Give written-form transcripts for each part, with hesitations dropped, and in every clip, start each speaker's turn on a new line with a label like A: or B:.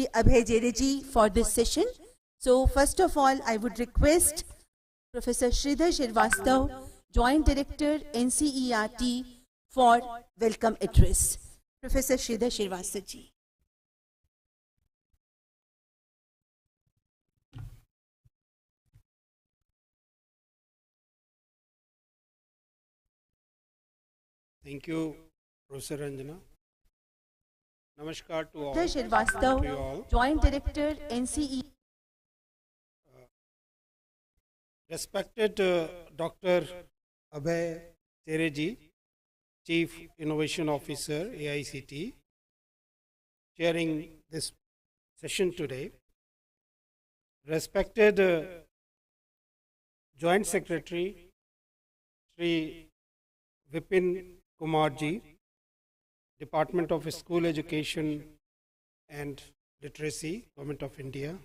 A: Shri Abhay Jereji for this session. So first of all, I would request Professor Sridhar Srivastava, Joint Director, NCERT, for welcome address. Professor Sridhar Srivastava ji.
B: Thank you, Professor Ranjana. Namaskar to all.
A: Sridhar Srivastava, Joint Director, NCERT.
B: Respected Dr. Abhay Jereji, Chief Innovation Officer, AICT, chairing this session today. Respected Joint Secretary, Sri Vipin Kumar ji, Department of School Education and Literacy, Government of India.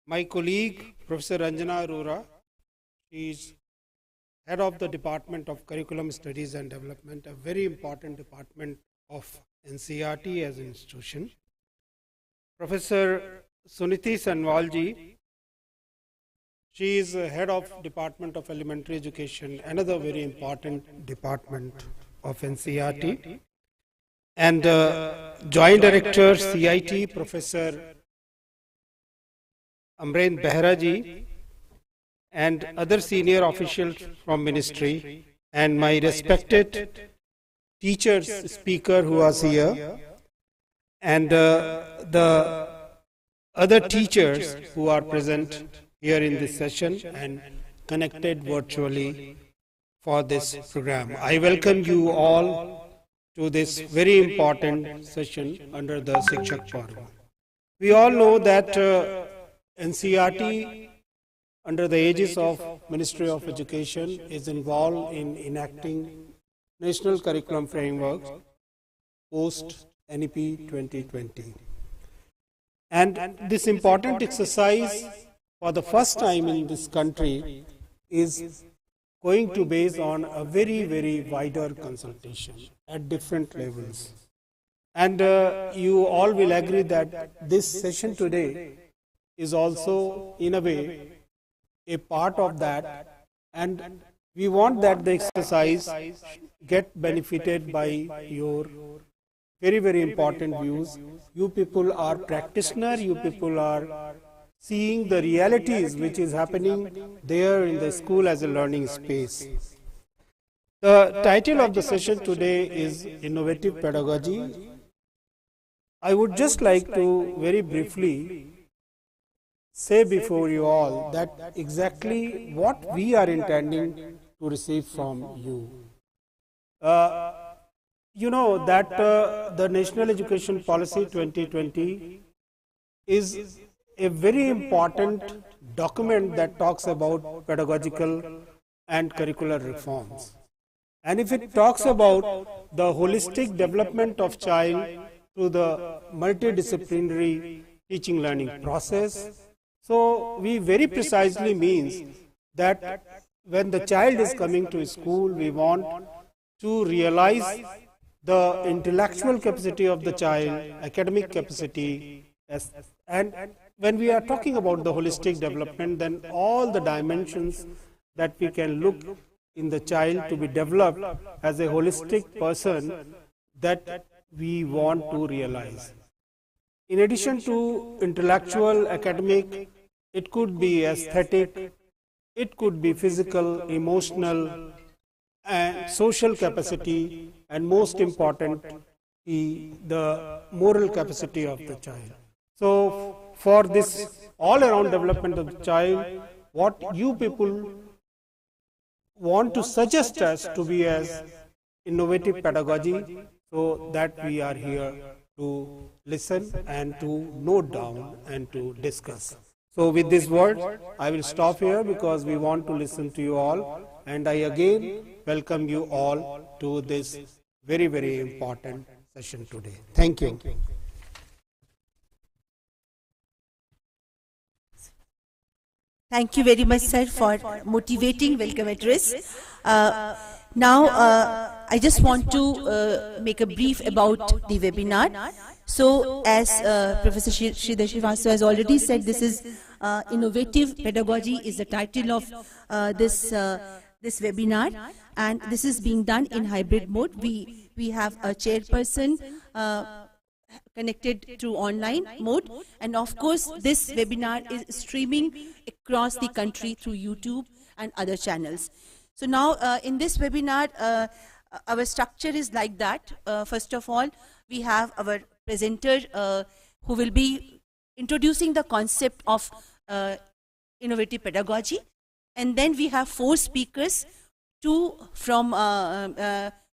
B: My colleague, Professor Ranjana Arora, she is Head of the Department of Curriculum Studies and Development, a very important department of NCERT as an institution. Professor Suniti Sanwal ji, she is Head of Department of Elementary Education, another very important department of NCERT. And Joint Director, CIT, Professor Amren Behra ji, and other senior officials from ministry, and my respected teachers, speaker who was here, and the other teachers who are present here in this session and connected virtually for this program. I welcome you all to this very important session under the Shikshak Parv. We all know that NCERT, under the aegis of Ministry of Education, is involved in enacting National Curriculum Framework post NEP 2020. And this important exercise, for the first time in this country, is going to base on a very, very wider consultation at different levels. And you all will agree that this session today is also, in a way, a part of that, and we want that the exercise get benefited by your very, very important views. You people are practitioners, you people are seeing the realities which is happening there in the school as a learning space. The title of the session today is Innovative Pedagogy. I would just like to very briefly say before you all that exactly what we are intending to receive from you. You know that the National Education Policy 2020 is a very important document that talks about pedagogical and curricular reforms. And if it talks about the holistic development of child through the multidisciplinary teaching learning process, so we very precisely means that when the child is coming to school, we want to realize the intellectual capacity of the child, academic capacity, and when we are talking about the holistic development, then all the dimensions that we can look in the child to be developed as a holistic person that we want to realize. In addition to intellectual, academic, it could be aesthetic, it could be physical, emotional, and social capacity, and most important, the moral capacity of the child. So, for this all-around development of the child, what you people want to suggest us to be as innovative pedagogy, so that we are here to listen and to note down and to discuss. So with this word, I will stop here because we want to listen to you all, and I again welcome you all to this very, very important session today. Thank you.
A: Thank you very much, sir, for motivating welcome address. Now, I just want to make a brief about the webinar. So, as Professor Sridhar Srivastava has already said, this is Innovative Pedagogy is the title of this webinar, and this is being done in hybrid mode. We have a chairperson connected to online mode, and of course this webinar is streaming across the country through YouTube and other channels. So now in this webinar our structure is like that. First of all, we have our presenter who will be introducing the concept of innovative pedagogy, and then we have 4 speakers, 2 from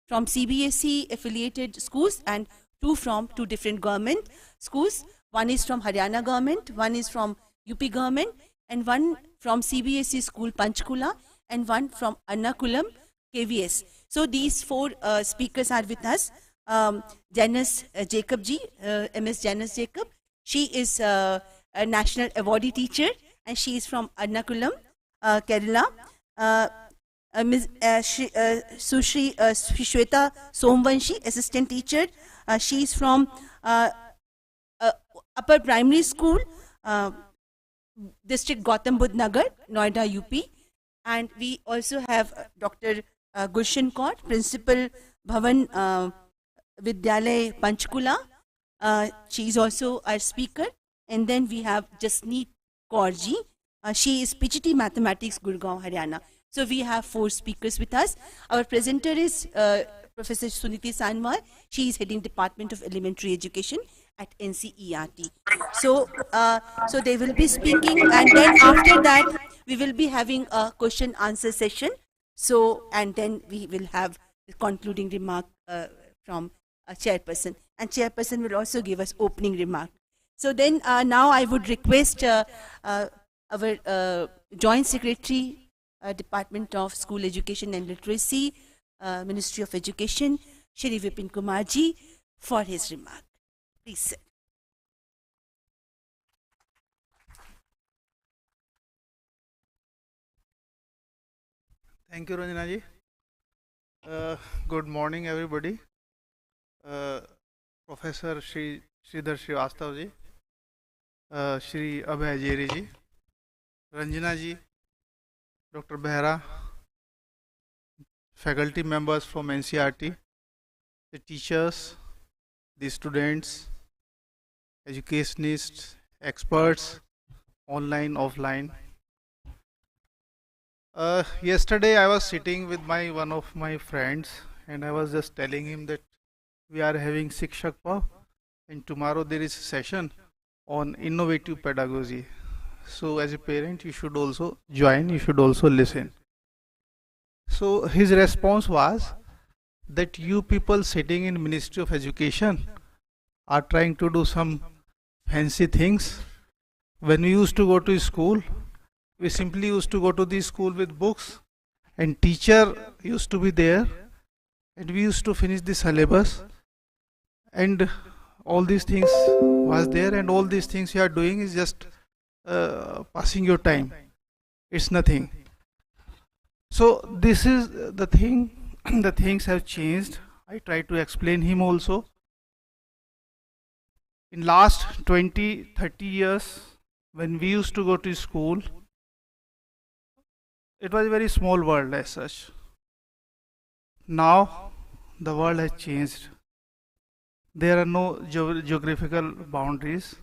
A: CBSE affiliated schools and 2 from 2 different government schools. One is from Haryana government, one is from UP government, and one from CBSE school Panchkula, and one from Ernakulam KVS. So these 4 speakers are with us. Janice Jacob ji, MS Janice Jacob. She is a national awardee teacher, and she is from Ernakulam, Kerala. Ms. Sushri Shweta Somvanshi, assistant teacher. She is from upper primary school, district Gautam Budh Nagar, Noida, UP. And we also have Dr. Gulshan Kaur, principal Bhavan Vidyalay Panchkula. She is also our speaker. And then we have Jasneet Kaur ji. She is PGT Mathematics, Gurgaon, Haryana. So we have 4 speakers with us. Our presenter is Professor Suniti Sanwal. She is heading Department of Elementary Education at NCERT. So they will be speaking, and then after that we will be having a question answer session. So, and then we will have the concluding remark from a chairperson, and chairperson will also give us opening remark. So then now I would request our Joint Secretary, Department of School Education and Literacy, Ministry of Education, Shri Vipin Kumar ji, for his remark. Please, sir.
C: Thank you, Ranjana ji. Good morning, everybody. Professor Sridhar Srivastava ji, Shri Abhay Jeri ji, Ranjana ji, Dr. Behra, faculty members from NCERT, the teachers, the students, educationists, experts, online, offline. Yesterday I was sitting with one of my friends, and I was just telling him that we are having Shikshak Parv, and tomorrow there is a session on innovative pedagogy. So as a parent you should also join, you should also listen. So his response was that you people sitting in Ministry of Education are trying to do some fancy things. When we used to go to school, we simply used to go to the school with books, and teacher used to be there, and we used to finish the syllabus, and all these things was there, and all these things you are doing is just passing your time. It's nothing. So this is the thing. The things have changed. I try to explain him also. In last 20-30 years, when we used to go to school, it was a very small world as such. Now the world has changed. There are no geographical boundaries.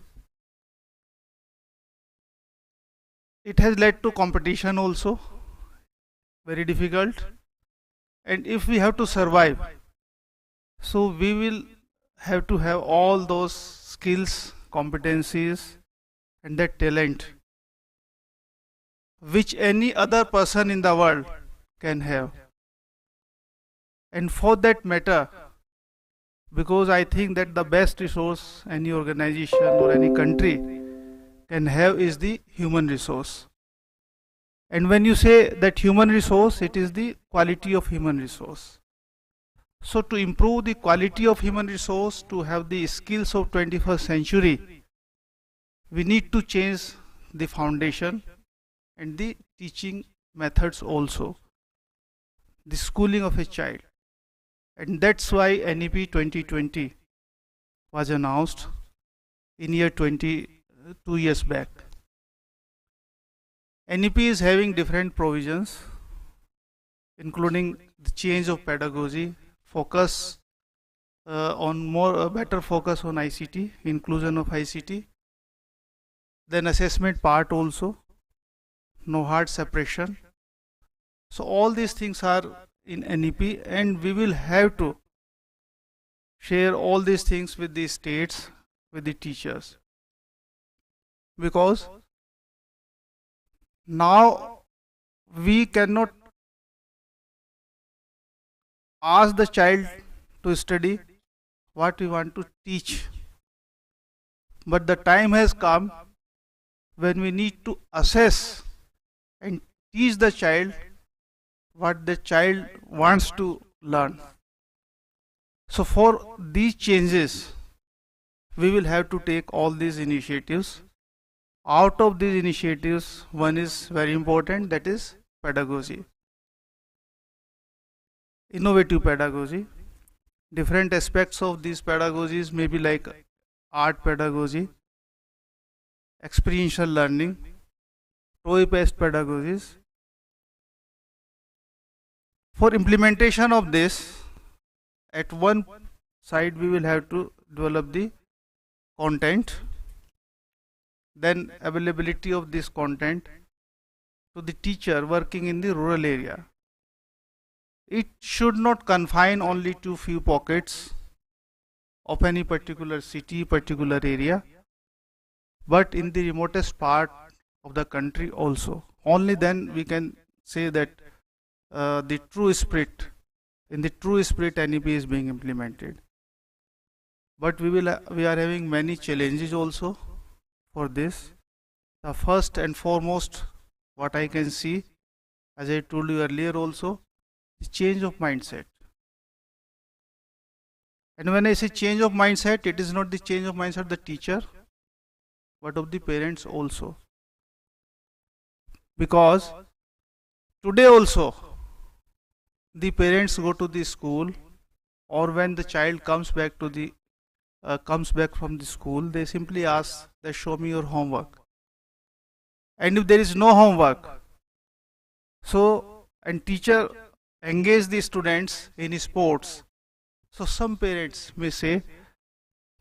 C: It has led to competition also, very difficult. And if we have to survive, so we will have to have all those skills, competencies, and that talent which any other person in the world can have. And for that matter, because I think that the best resource any organization or any country can have is the human resource. And when you say that human resource, it is the quality of human resource. So to improve the quality of human resource, to have the skills of 21st century, we need to change the foundation and the teaching methods also. The schooling of a child. And that's why NEP 2020 was announced in year 2 years back. NEP is having different provisions, including the change of pedagogy, focus better focus on ICT, inclusion of ICT, then assessment part also, no hard separation. So all these things are in NEP, and we will have to share all these things with the states, with the teachers, because now we cannot ask the child to study what we want to teach, but the time has come when we need to assess and teach the child what the child wants to learn. So for these changes, we will have to take all these initiatives. Out of these initiatives, one is very important, that is pedagogy. Innovative pedagogy. Different aspects of these pedagogies may be like art pedagogy, experiential learning, toy-based pedagogies. For implementation of this, at one side we will have to develop the content, then availability of this content to the teacher working in the rural area. It should not confine only to few pockets of any particular city, particular area, but in the remotest part of the country also. Only then we can say that in the true spirit NEP is being implemented. But we are having many challenges also for this. The first and foremost, what I can see, as I told you earlier also, is change of mindset. And when I say change of mindset, it is not the change of mindset of the teacher, but of the parents also. Because today also, the parents go to the school, or when the child comes back from the school, they simply ask that show me your homework. And if there is no homework, and teacher engage the students in sports, so some parents may say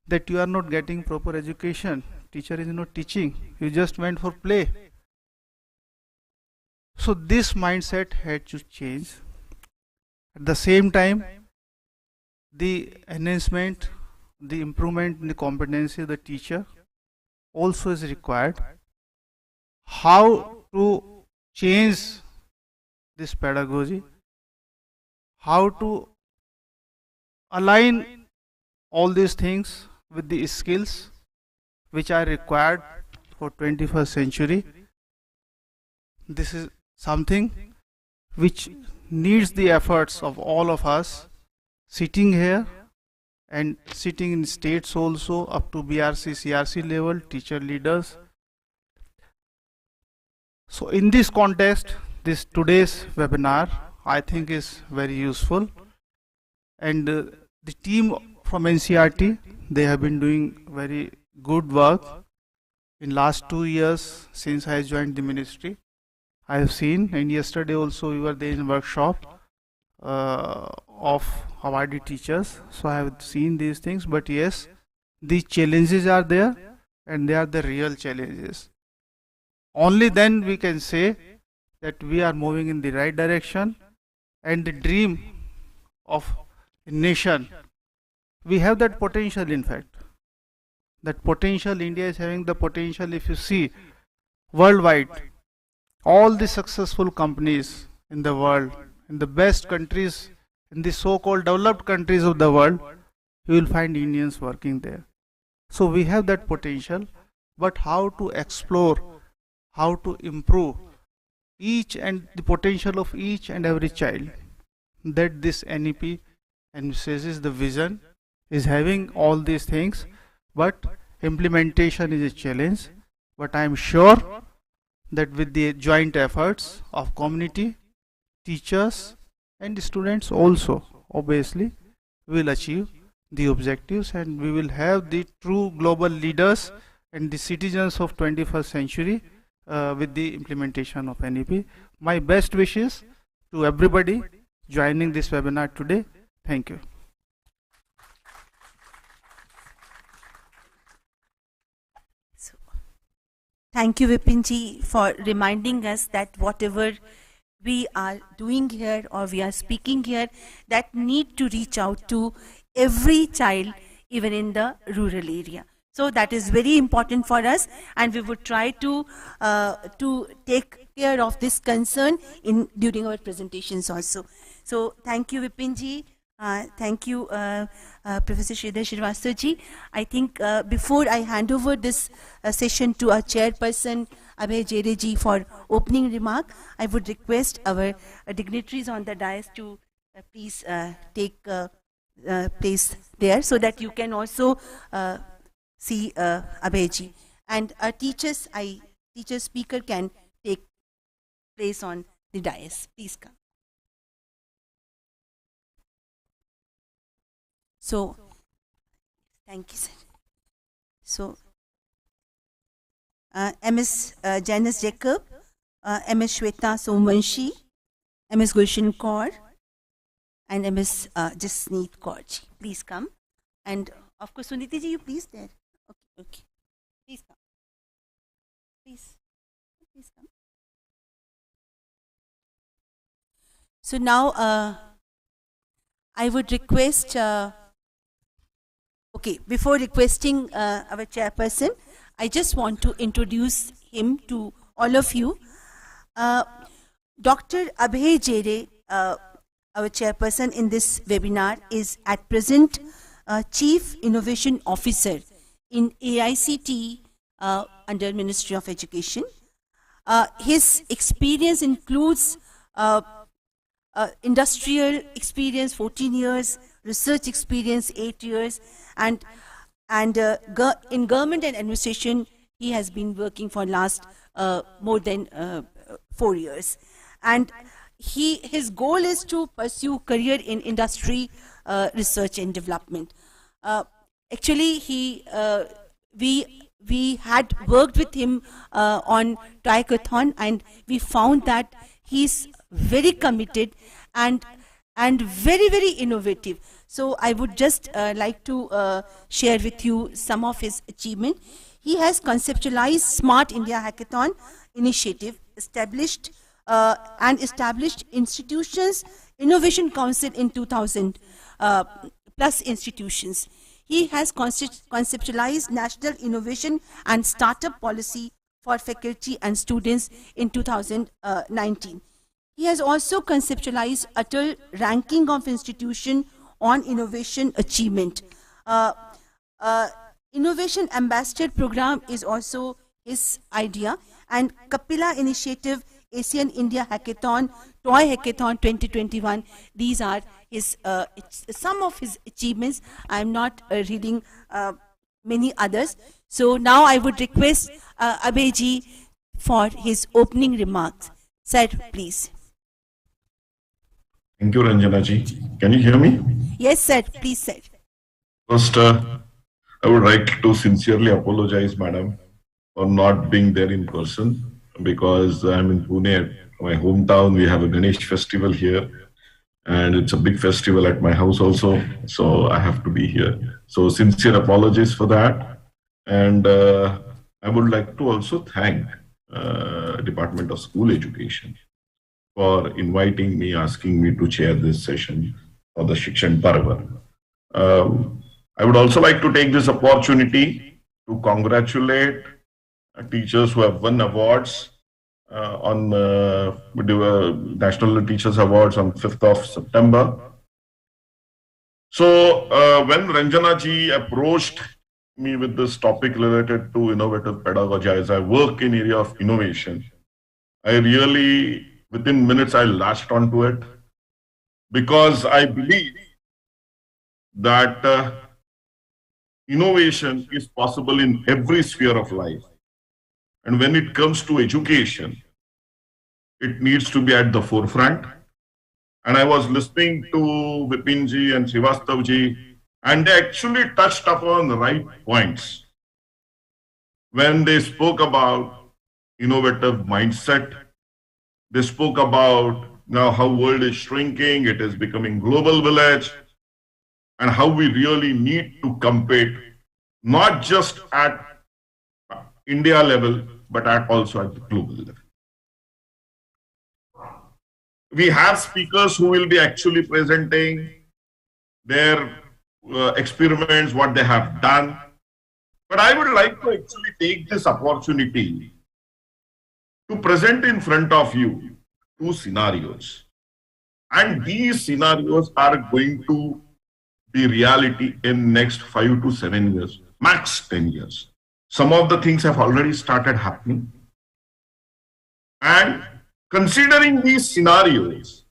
C: that you are not getting proper education, teacher is not teaching, you just went for play. So this mindset had to change. At the same time, the enhancement, the improvement in the competency of the teacher also is required. How to change this pedagogy, how to align all these things with the skills which are required for 21st century. This is something which needs the efforts of all of us sitting here and sitting in states also up to BRC, CRC level, teacher leaders. So in this context, this today's webinar I think is very useful, and the team from NCERT, they have been doing very good work in last 2 years since I joined the ministry. I have seen, and yesterday also we were there in workshop of awardee teachers, so I have seen these things. But yes, the challenges are there, and they are the real challenges. Only then we can say that we are moving in the right direction, and the dream of a nation, we have that potential. In fact, that potential, India is having the potential. If you see worldwide, all the successful companies in the world, in the best countries, in the so-called developed countries of the world, you will find Indians working there. So we have that potential, but how to explore, how to improve each and the potential of each and every child, that this NEP envisages. The vision is having all these things, but implementation is a challenge. But I am sure that with the joint efforts of community, teachers and students also, obviously, we will achieve the objectives, and we will have the true global leaders and the citizens of 21st century with the implementation of NEP. My best wishes to everybody joining this webinar today. Thank you.
A: Thank you, Vipinji, for reminding us that whatever we are doing here or we are speaking here, that need to reach out to every child, even in the rural area. So that is very important for us, and we would try to take care of this concern during our presentations also. So thank you, Vipinji. Thank you, Professor Shridhar Srivastava ji. I think before I hand over this session to our chairperson, Abhay Jere ji, for opening remark, I would request our dignitaries on the dais to please take place there, so that you can also see Abhay ji. And our teacher speaker can take place on the dais. Please come. So, thank you, sir. So, MS Janice Jacob, MS Shweta Somvanshi, MS Gulshan Kaur, and MS Jasneet Kaur ji. Please come. And of course, Suniti ji, you please there. Okay, okay. Please come. Please come. So now, I would request. Okay, before requesting our chairperson, I just want to introduce him to all of you. Dr. Abhay Jere, our chairperson in this webinar, is at present Chief Innovation Officer in AICT under Ministry of Education. His experience includes industrial experience 14 years, research experience 8 years, and in government and administration he has been working for last more than 4 years, and his goal is to pursue career in industry, research and development. Actually, we had worked with him on Triathlon, and we found that he's very committed and very, very innovative. So I would just like to share with you some of his achievement. He has conceptualized Smart India Hackathon initiative, established institutions, Innovation Council in 2000 plus institutions. He has conceptualized National Innovation and Startup Policy for faculty and students in 2019. He has also conceptualized Atal ranking of institution on innovation achievement. Innovation Ambassador Program is also his idea, and Kapila Initiative, Asian India Hackathon, Toy Hackathon 2021. These are his some of his achievements. I am not reading many others. So now I would request Abhay ji for his opening remarks. Sir, please.
D: Thank you, Ranjana ji. Can you hear me?
A: Yes, sir. Please, sir.
D: First, I would like to sincerely apologize, madam, for not being there in person, because I'm in Pune, my hometown. We have a Ganesh festival here, and it's a big festival at my house also, so I have to be here. So sincere apologies for that. And I would like to also thank Department of School Education for inviting me, asking me to chair this session for the Shikshak Parv. I would also like to take this opportunity to congratulate teachers who have won awards on National Teachers Awards on 5th of September. So when Ranjana ji approached me with this topic related to innovative pedagogy, as I work in area of innovation, I really, within minutes, I latched onto it, because I believe that innovation is possible in every sphere of life. And when it comes to education, it needs to be at the forefront. and I was listening to Vipinji and Srivastavji, and they actually touched upon the right points when they spoke about innovative mindset. They spoke about now how world is shrinking, it is becoming global village, and how we really need to compete, not just at India level, but also at the global level. We have speakers who will be actually presenting their experiments, what they have done. But I would like to actually take this opportunity to present in front of you two scenarios. And these scenarios are going to be reality in next 5 to 7 years, max 10 years. Some of the things have already started happening. And considering these scenarios,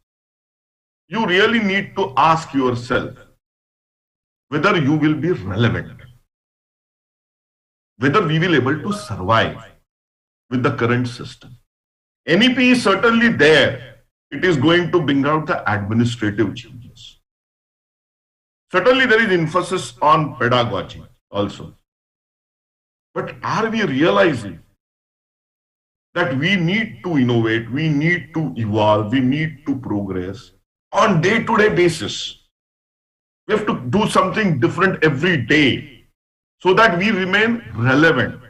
D: you really need to ask yourself whether you will be relevant, whether we will be able to survive with the current system. NEP is certainly there. It is going to bring out the administrative changes. Certainly there is emphasis on pedagogy also. But are we realizing that we need to innovate, we need to evolve, we need to progress on day-to-day basis? We have to do something different every day so that we remain relevant.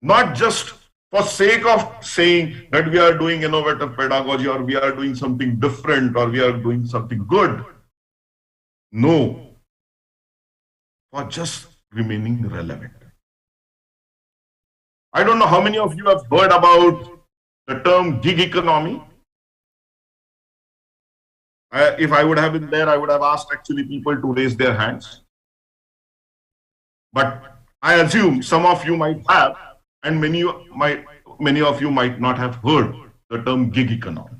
D: Not just for sake of saying that we are doing innovative pedagogy or we are doing something different or we are doing something good. No, for just remaining relevant. I don't know how many of you have heard about the term gig economy. If I would have been there, I would have asked actually people to raise their hands. But I assume some of you might have, and many of you might not have heard the term gig economy.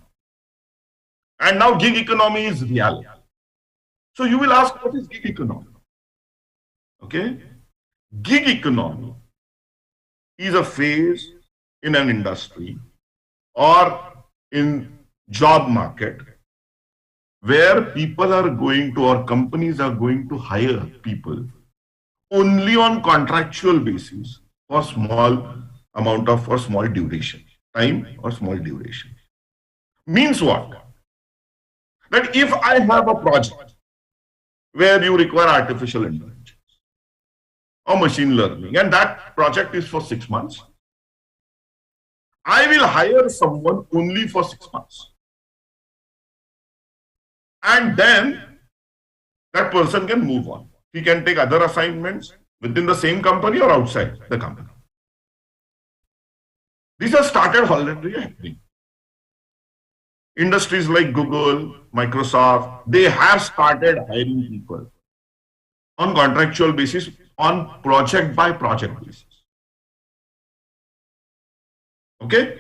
D: And now gig economy is reality. So you will ask, what is gig economy? Okay? Gig economy is a phase in an industry or in job market where people are going to, or companies are going to hire people only on contractual basis for small amount of, for small duration, time or small duration. Means what? That if I have a project where you require artificial intelligence or machine learning, and that project is for 6 months, I will hire someone only for 6 months. And then that person can move on. He can take other assignments within the same company or outside the company. These have started already happening. Industries like Google, Microsoft, they have started hiring people on contractual basis, on project by project basis. Okay?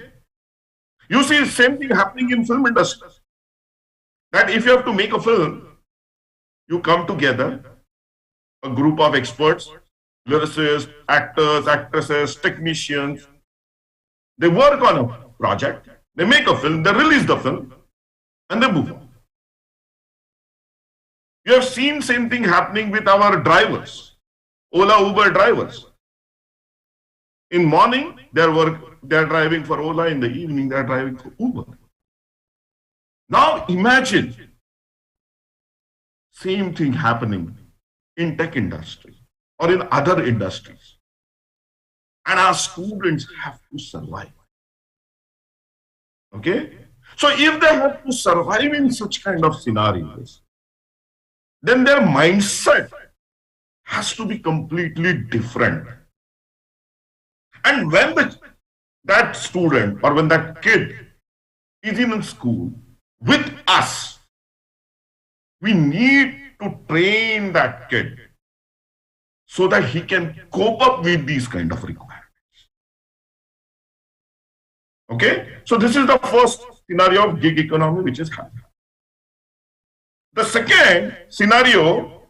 D: You see the same thing happening in film industry. That if you have to make a film, you come together, a group of experts, lyricists, actors, actresses, technicians. They work on a project, they make a film, they release the film, and they move on. You have seen same thing happening with our drivers, Ola, Uber drivers. In morning, they are driving for Ola, in the evening, they are driving for Uber. Now imagine same thing happening in tech industry or in other industries. And our students have to survive. Okay? So if they have to survive in such kind of scenarios, then their mindset has to be completely different. And when that student or when that kid is in school with us, we need to train that kid so that he can cope up with these kind of requirements. Okay? So this is the first scenario of gig economy which is happening. The second scenario,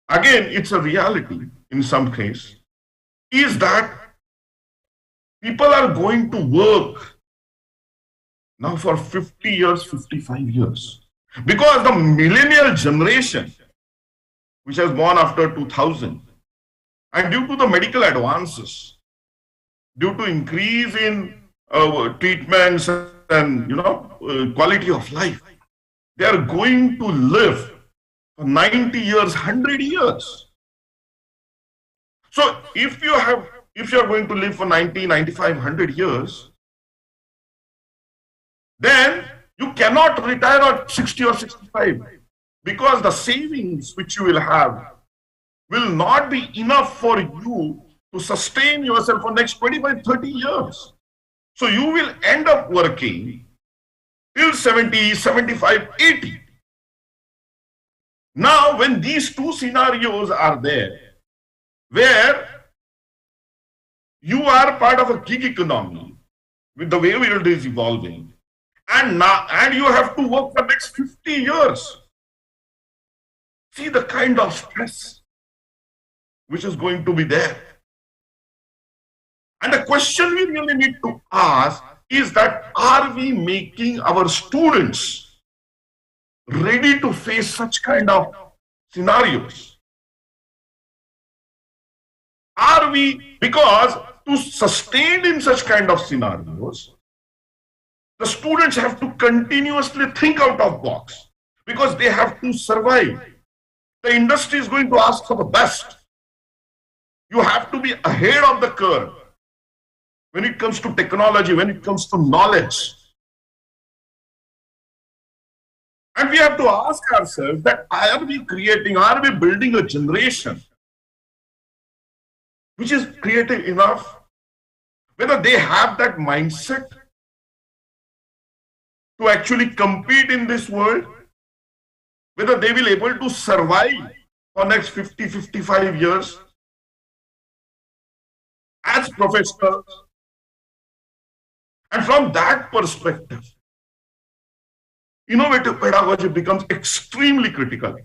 D: again, it's a reality in some case, is that people are going to work now for 50 years, 55 years. Because the millennial generation, which has born after 2000, and due to the medical advances, due to increase in treatments and quality of life, they are going to live for 90 years, 100 years. So if you are going to live for 90, 95, 100 years, then you cannot retire at 60 or 65, because the savings which you will have will not be enough for you to sustain yourself for next 25, 30 years. So you will end up working till 70, 75, 80. Now, when these two scenarios are there, where you are part of a gig economy with the way the world is evolving, and you have to work for next 50 years. See the kind of stress which is going to be there. And the question we really need to ask is that, are we making our students ready to face such kind of scenarios? Are we, because to sustain in such kind of scenarios, the students have to continuously think out of box, because they have to survive. The industry is going to ask for the best. You have to be ahead of the curve when it comes to technology, when it comes to knowledge. And we have to ask ourselves that, are we building a generation which is creative enough, whether they have that mindset to actually compete in this world, whether they will be able to survive for next 50, 55 years as professionals. And from that perspective, innovative pedagogy becomes extremely critical,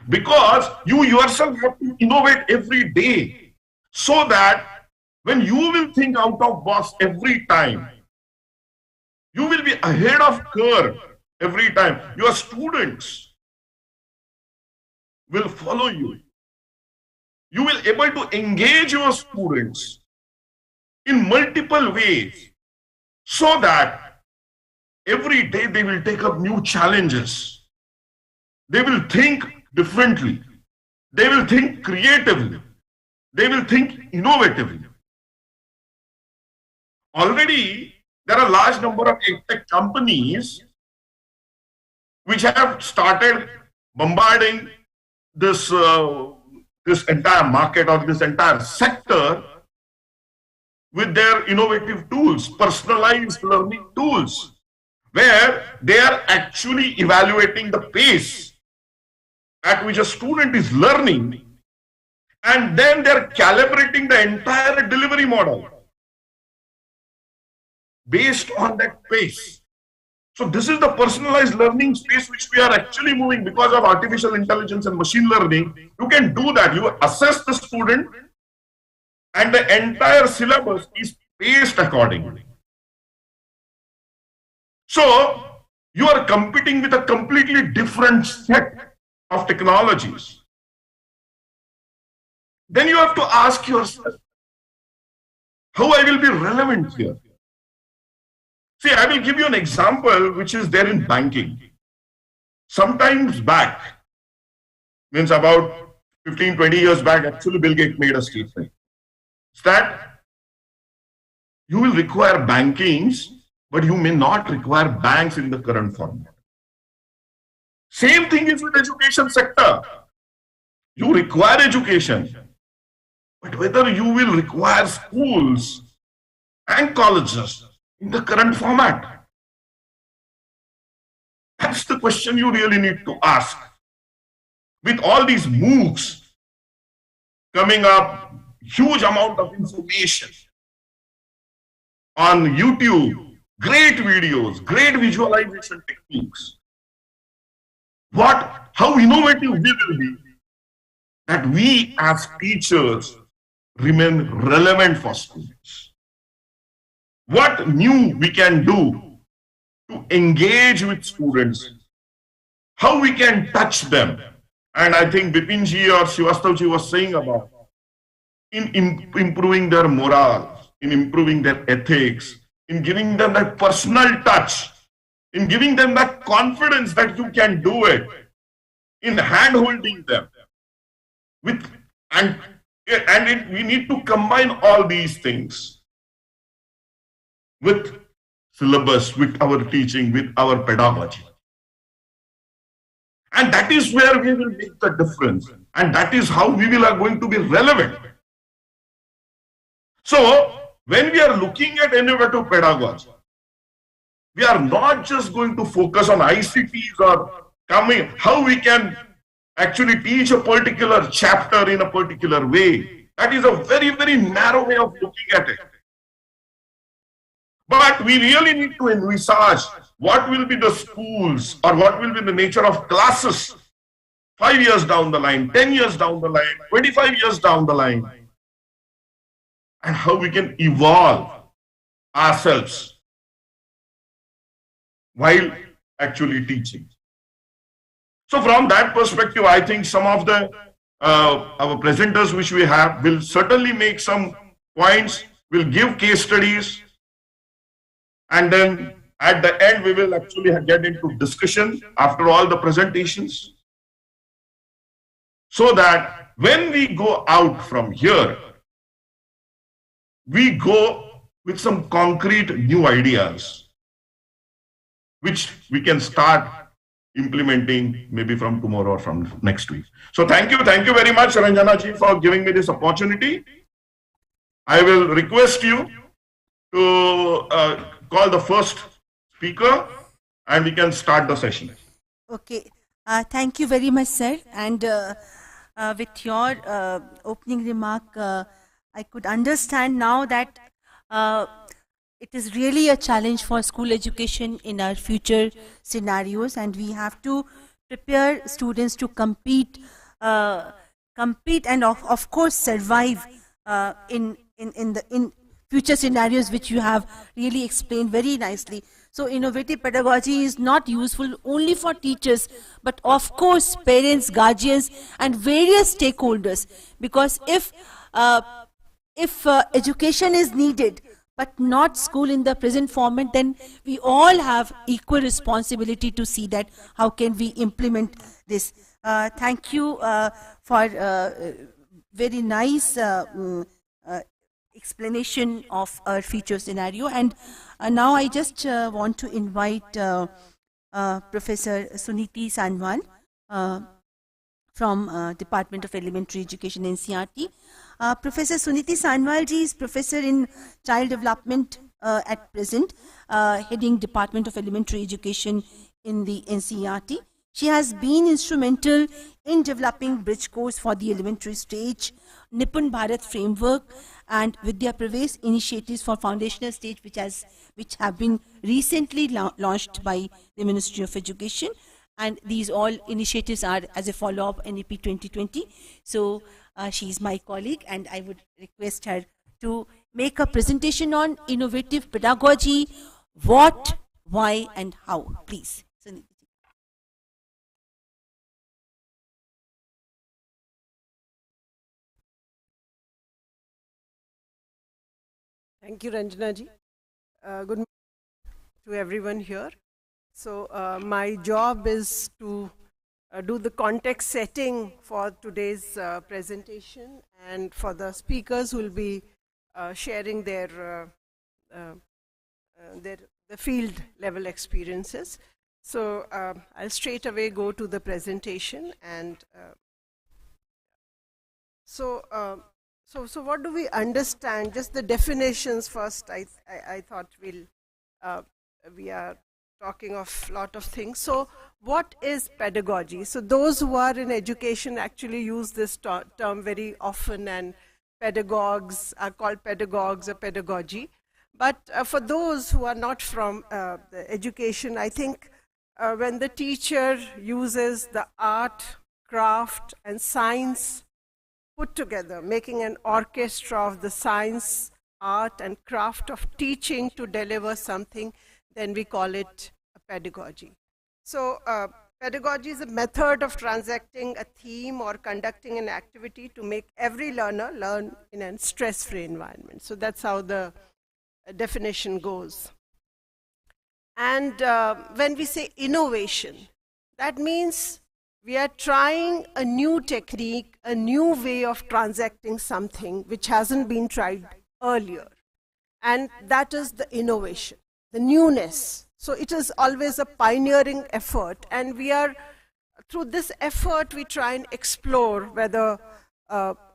D: because you yourself have to innovate every day, so that when you will think out of box every time, you will be ahead of curve every time. Your students will follow you. You will be able to engage your students in multiple ways, so that every day they will take up new challenges. They will think differently. They will think creatively. They will think innovatively. Already, there are a large number of tech companies which have started bombarding this entire market, or this entire sector, with their innovative tools, personalized learning tools, where they are actually evaluating the pace at which a student is learning, and then they are calibrating the entire delivery model based on that pace. So this is the personalized learning space which we are actually moving because of artificial intelligence and machine learning. You can do that. You assess the student, and the entire syllabus is paced accordingly. So you are competing with a completely different set of technologies. Then you have to ask yourself, how I will be relevant here? See, I will give you an example which is there in banking. Sometimes back, means about 15, 20 years back, actually Bill Gates made a statement. It's that you will require bankings, but you may not require banks in the current format. Same thing is with education sector. You require education, but whether you will require schools and colleges in the current format, that's the question you really need to ask. With all these MOOCs coming up, huge amount of information on YouTube, great videos, great visualization techniques. How innovative we will be that we as teachers remain relevant for students. What new we can do to engage with students, how we can touch them. And I think Bipinji or Srivastavji was saying about in improving their morale, in improving their ethics, in giving them that personal touch, in giving them that confidence that you can do it, in hand-holding them with we need to combine all these things with syllabus, with our teaching, with our pedagogy. And that is where we will make the difference. And that is how we are going to be relevant. So, when we are looking at innovative pedagogy, we are not just going to focus on ICTs or how we can actually teach a particular chapter in a particular way. That is a very, very narrow way of looking at it. But we really need to envisage what will be the schools or what will be the nature of classes 5 years down the line, 10 years down the line, 25 years down the line, and how we can evolve ourselves while actually teaching. So from that perspective, I think some of the our presenters which we have will certainly make some points, will give case studies, and then at the end we will actually get into discussion after all the presentations, so that when we go out from here, we go with some concrete new ideas which we can start implementing maybe from tomorrow or from next week. So thank you very much, Ranjana ji, for giving me this opportunity. I will request you to call the first speaker and we can start the session.
A: Okay, thank you very much, sir. And with your opening remark, I could understand now that it is really a challenge for school education in our future scenarios, and we have to prepare students to compete and of course survive in future scenarios, which you have really explained very nicely. So innovative pedagogy is not useful only for teachers, but of course parents, guardians and various stakeholders, because if education is needed but not school in the present format, then we all have equal responsibility to see that how can we implement this. Thank you for very nice explanation of our future scenario. And now I just want to invite Professor Suniti Sanwal from Department of Elementary Education, NCERT. Professor Suniti Sanwal ji is professor in child development at present, heading Department of Elementary Education in the NCERT. She has been instrumental in developing bridge course for the elementary stage, Nipun Bharat framework and Vidya Pravesh initiatives for foundational stage, which have been recently launched by the Ministry of Education. And these all initiatives are as a follow-up NEP 2020. So she is my colleague, and I would request her to make a presentation on innovative pedagogy, what, why, and how. Please, Suniti.
E: Thank you, Ranjana ji. Good morning to everyone here. So my job is to do the context setting for today's presentation, and for the speakers who will be sharing their the field level experiences. So I'll straight away go to the presentation. And so what do we understand? Just the definitions first. I thought we are talking of lot of things. So what is pedagogy? So those who are in education actually use this term very often, and pedagogues are called pedagogues or pedagogy. But for those who are not from the education, I think when the teacher uses the art, craft and science put together, making an orchestra of the science, art and craft of teaching to deliver something, then we call it pedagogy. So pedagogy is a method of transacting a theme or conducting an activity to make every learner learn in a stress-free environment. So that's how the definition goes. And when we say innovation, that means we are trying a new technique, a new way of transacting something which hasn't been tried earlier. And that is the innovation, the newness. So it is always a pioneering effort, and we are, through this effort, we try and explore whether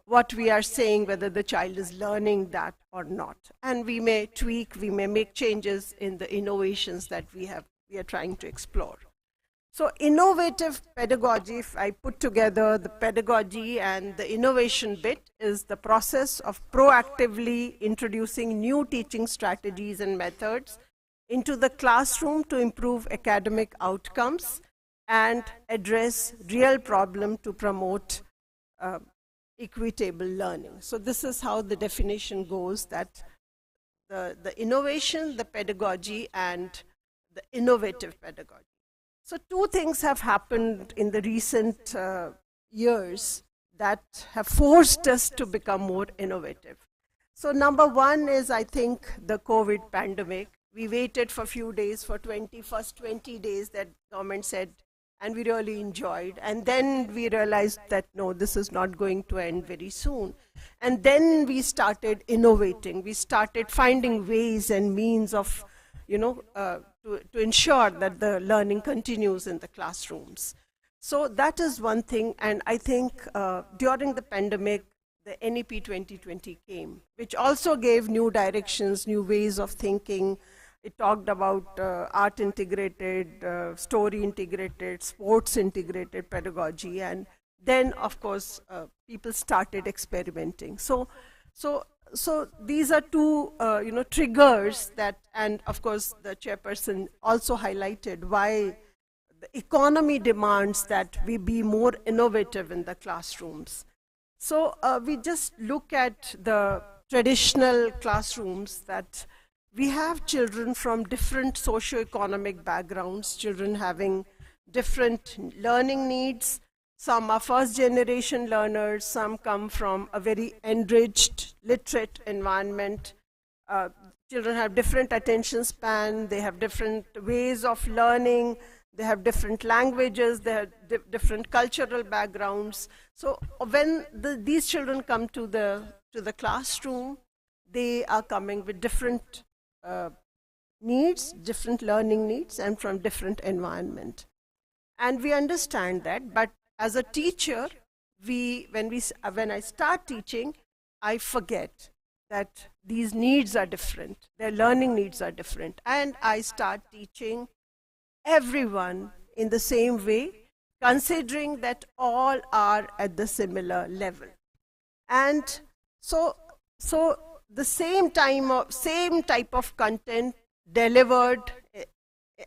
E: what we are saying, whether the child is learning that or not. And we may tweak, we may make changes in the innovations that we are trying to explore. So innovative pedagogy, if I put together the pedagogy and the innovation bit, is the process of proactively introducing new teaching strategies and methods into the classroom to improve academic outcomes and address real problems to promote equitable learning. So this is how the definition goes, that the innovation, the pedagogy, and the innovative pedagogy. So two things have happened in the recent years that have forced us to become more innovative. So number one is, I think, the COVID pandemic. We waited for a few days, for first 20 days that government said, and we really enjoyed. And then we realized that, no, this is not going to end very soon. And then we started innovating. We started finding ways and means of, to ensure that the learning continues in the classrooms. So that is one thing. And I think during the pandemic, the NEP 2020 came, which also gave new directions, new ways of thinking. It talked about art integrated, story integrated, sports integrated pedagogy, and then, of course, people started experimenting. So these are two, triggers that, and of course, the chairperson also highlighted why the economy demands that we be more innovative in the classrooms. So we just look at the traditional classrooms that we have children from different socio-economic backgrounds, children having different learning needs. Some are first-generation learners, some come from a very enriched, literate environment. Children have different attention span, they have different ways of learning, they have different languages, they have different cultural backgrounds. So when these children come to the classroom, they are coming with different needs, different learning needs, and from different environment. And we understand that, but as a teacher, when I start teaching, I forget that these needs are different, their learning needs are different, and I start teaching everyone in the same way, considering that all are at the similar level. And so the same type of content delivered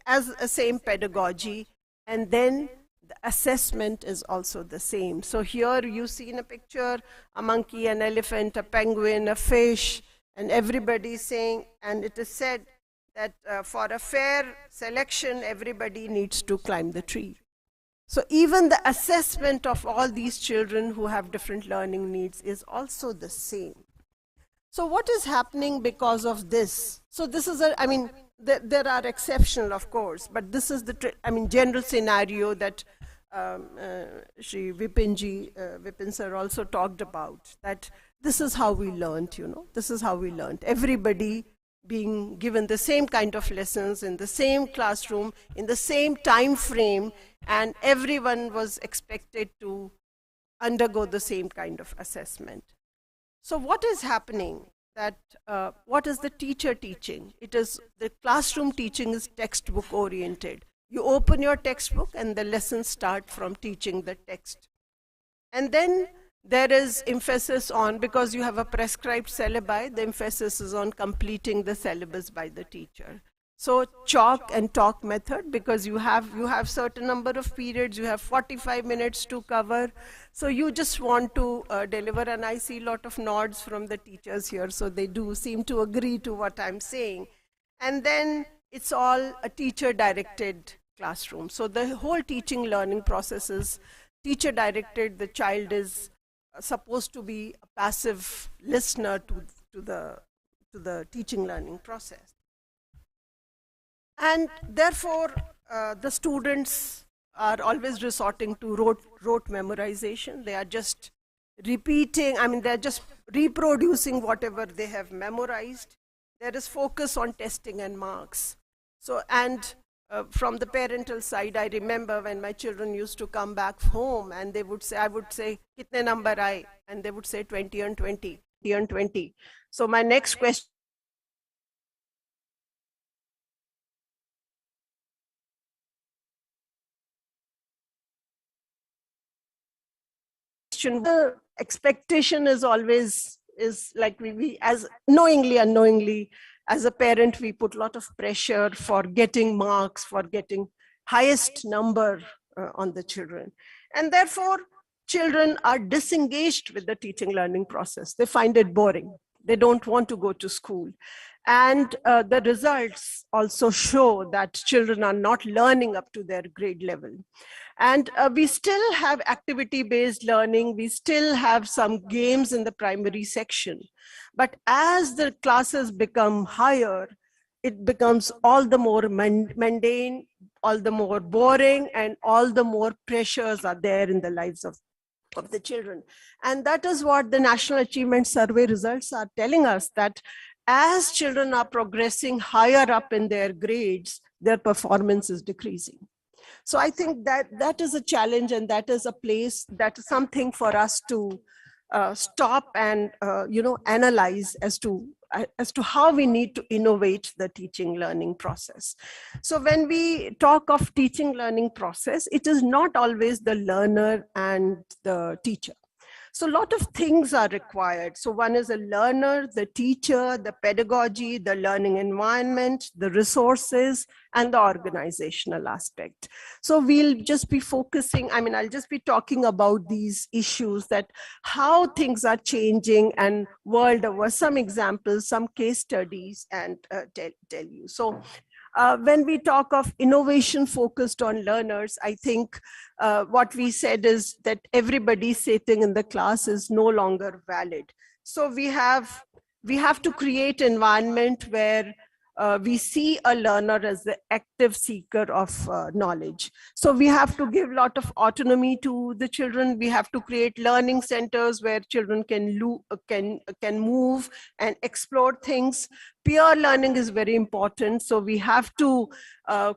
E: as a same pedagogy, and then the assessment is also the same. So here you see in a picture a monkey, an elephant, a penguin, a fish, and everybody saying, and it is said that for a fair selection, everybody needs to climb the tree. So even the assessment of all these children who have different learning needs is also the same. So what is happening because of this? So this is there are exceptional, of course, but this is the general scenario that Shri Vipin sir also talked about, that this is how we learned, this is how we learned. Everybody being given the same kind of lessons in the same classroom, in the same time frame, and everyone was expected to undergo the same kind of assessment. So what is happening? What is the teacher teaching? It is the classroom teaching is textbook oriented. You open your textbook and the lessons start from teaching the text. And then there is emphasis on, because you have a prescribed syllabi, the emphasis is on completing the syllabus by the teacher. So chalk and talk method, because you have certain number of periods, you have 45 minutes to cover. So you just want to deliver, and I see a lot of nods from the teachers here, so they do seem to agree to what I'm saying. And then it's all a teacher-directed classroom. So the whole teaching learning process is teacher-directed. The child is supposed to be a passive listener to the teaching learning process. And therefore, the students are always resorting to rote memorization. They are just repeating, I mean, they're just reproducing whatever they have memorized. There is focus on testing and marks. So, and from the parental side, I remember when my children used to come back home and they would say, I would say, kitne number aaye? And they would say 20 and 20, 20 and 20. So my next question, the expectation is always like we as unknowingly as a parent, we put a lot of pressure for getting marks, for getting highest number on the children. And therefore, children are disengaged with the teaching learning process. They find it boring. They don't want to go to school. And the results also show that children are not learning up to their grade level. And we still have activity-based learning. We still have some games in the primary section. But as the classes become higher, it becomes all the more mundane, all the more boring, and all the more pressures are there in the lives of the children. And that is what the National Achievement Survey results are telling us, that as children are progressing higher up in their grades, their performance is decreasing. So I think that is a challenge, and that is a place, that is something for us to stop and analyze as to how we need to innovate the teaching learning process. So when we talk of teaching learning process, it is not always the learner and the teacher. So a lot of things are required. So one is a learner, the teacher, the pedagogy, the learning environment, the resources, and the organizational aspect. So we'll just be focusing, I'll just be talking about these issues, that how things are changing and world over, some examples, some case studies, and tell you. So when we talk of innovation focused on learners, I think what we said is that everybody sitting in the class is no longer valid. So we have to create an environment where we see a learner as the active seeker of knowledge. So we have to give a lot of autonomy to the children. We have to create learning centers where children can move and explore things. Peer learning is very important. So we have to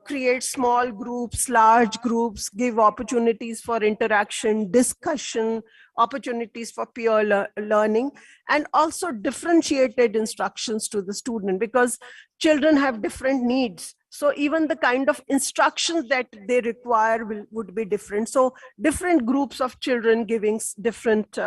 E: create small groups, large groups, give opportunities for interaction, discussion, opportunities for peer learning, and also differentiated instructions to the student, because children have different needs. So even the kind of instructions that they require would be different. So different groups of children giving different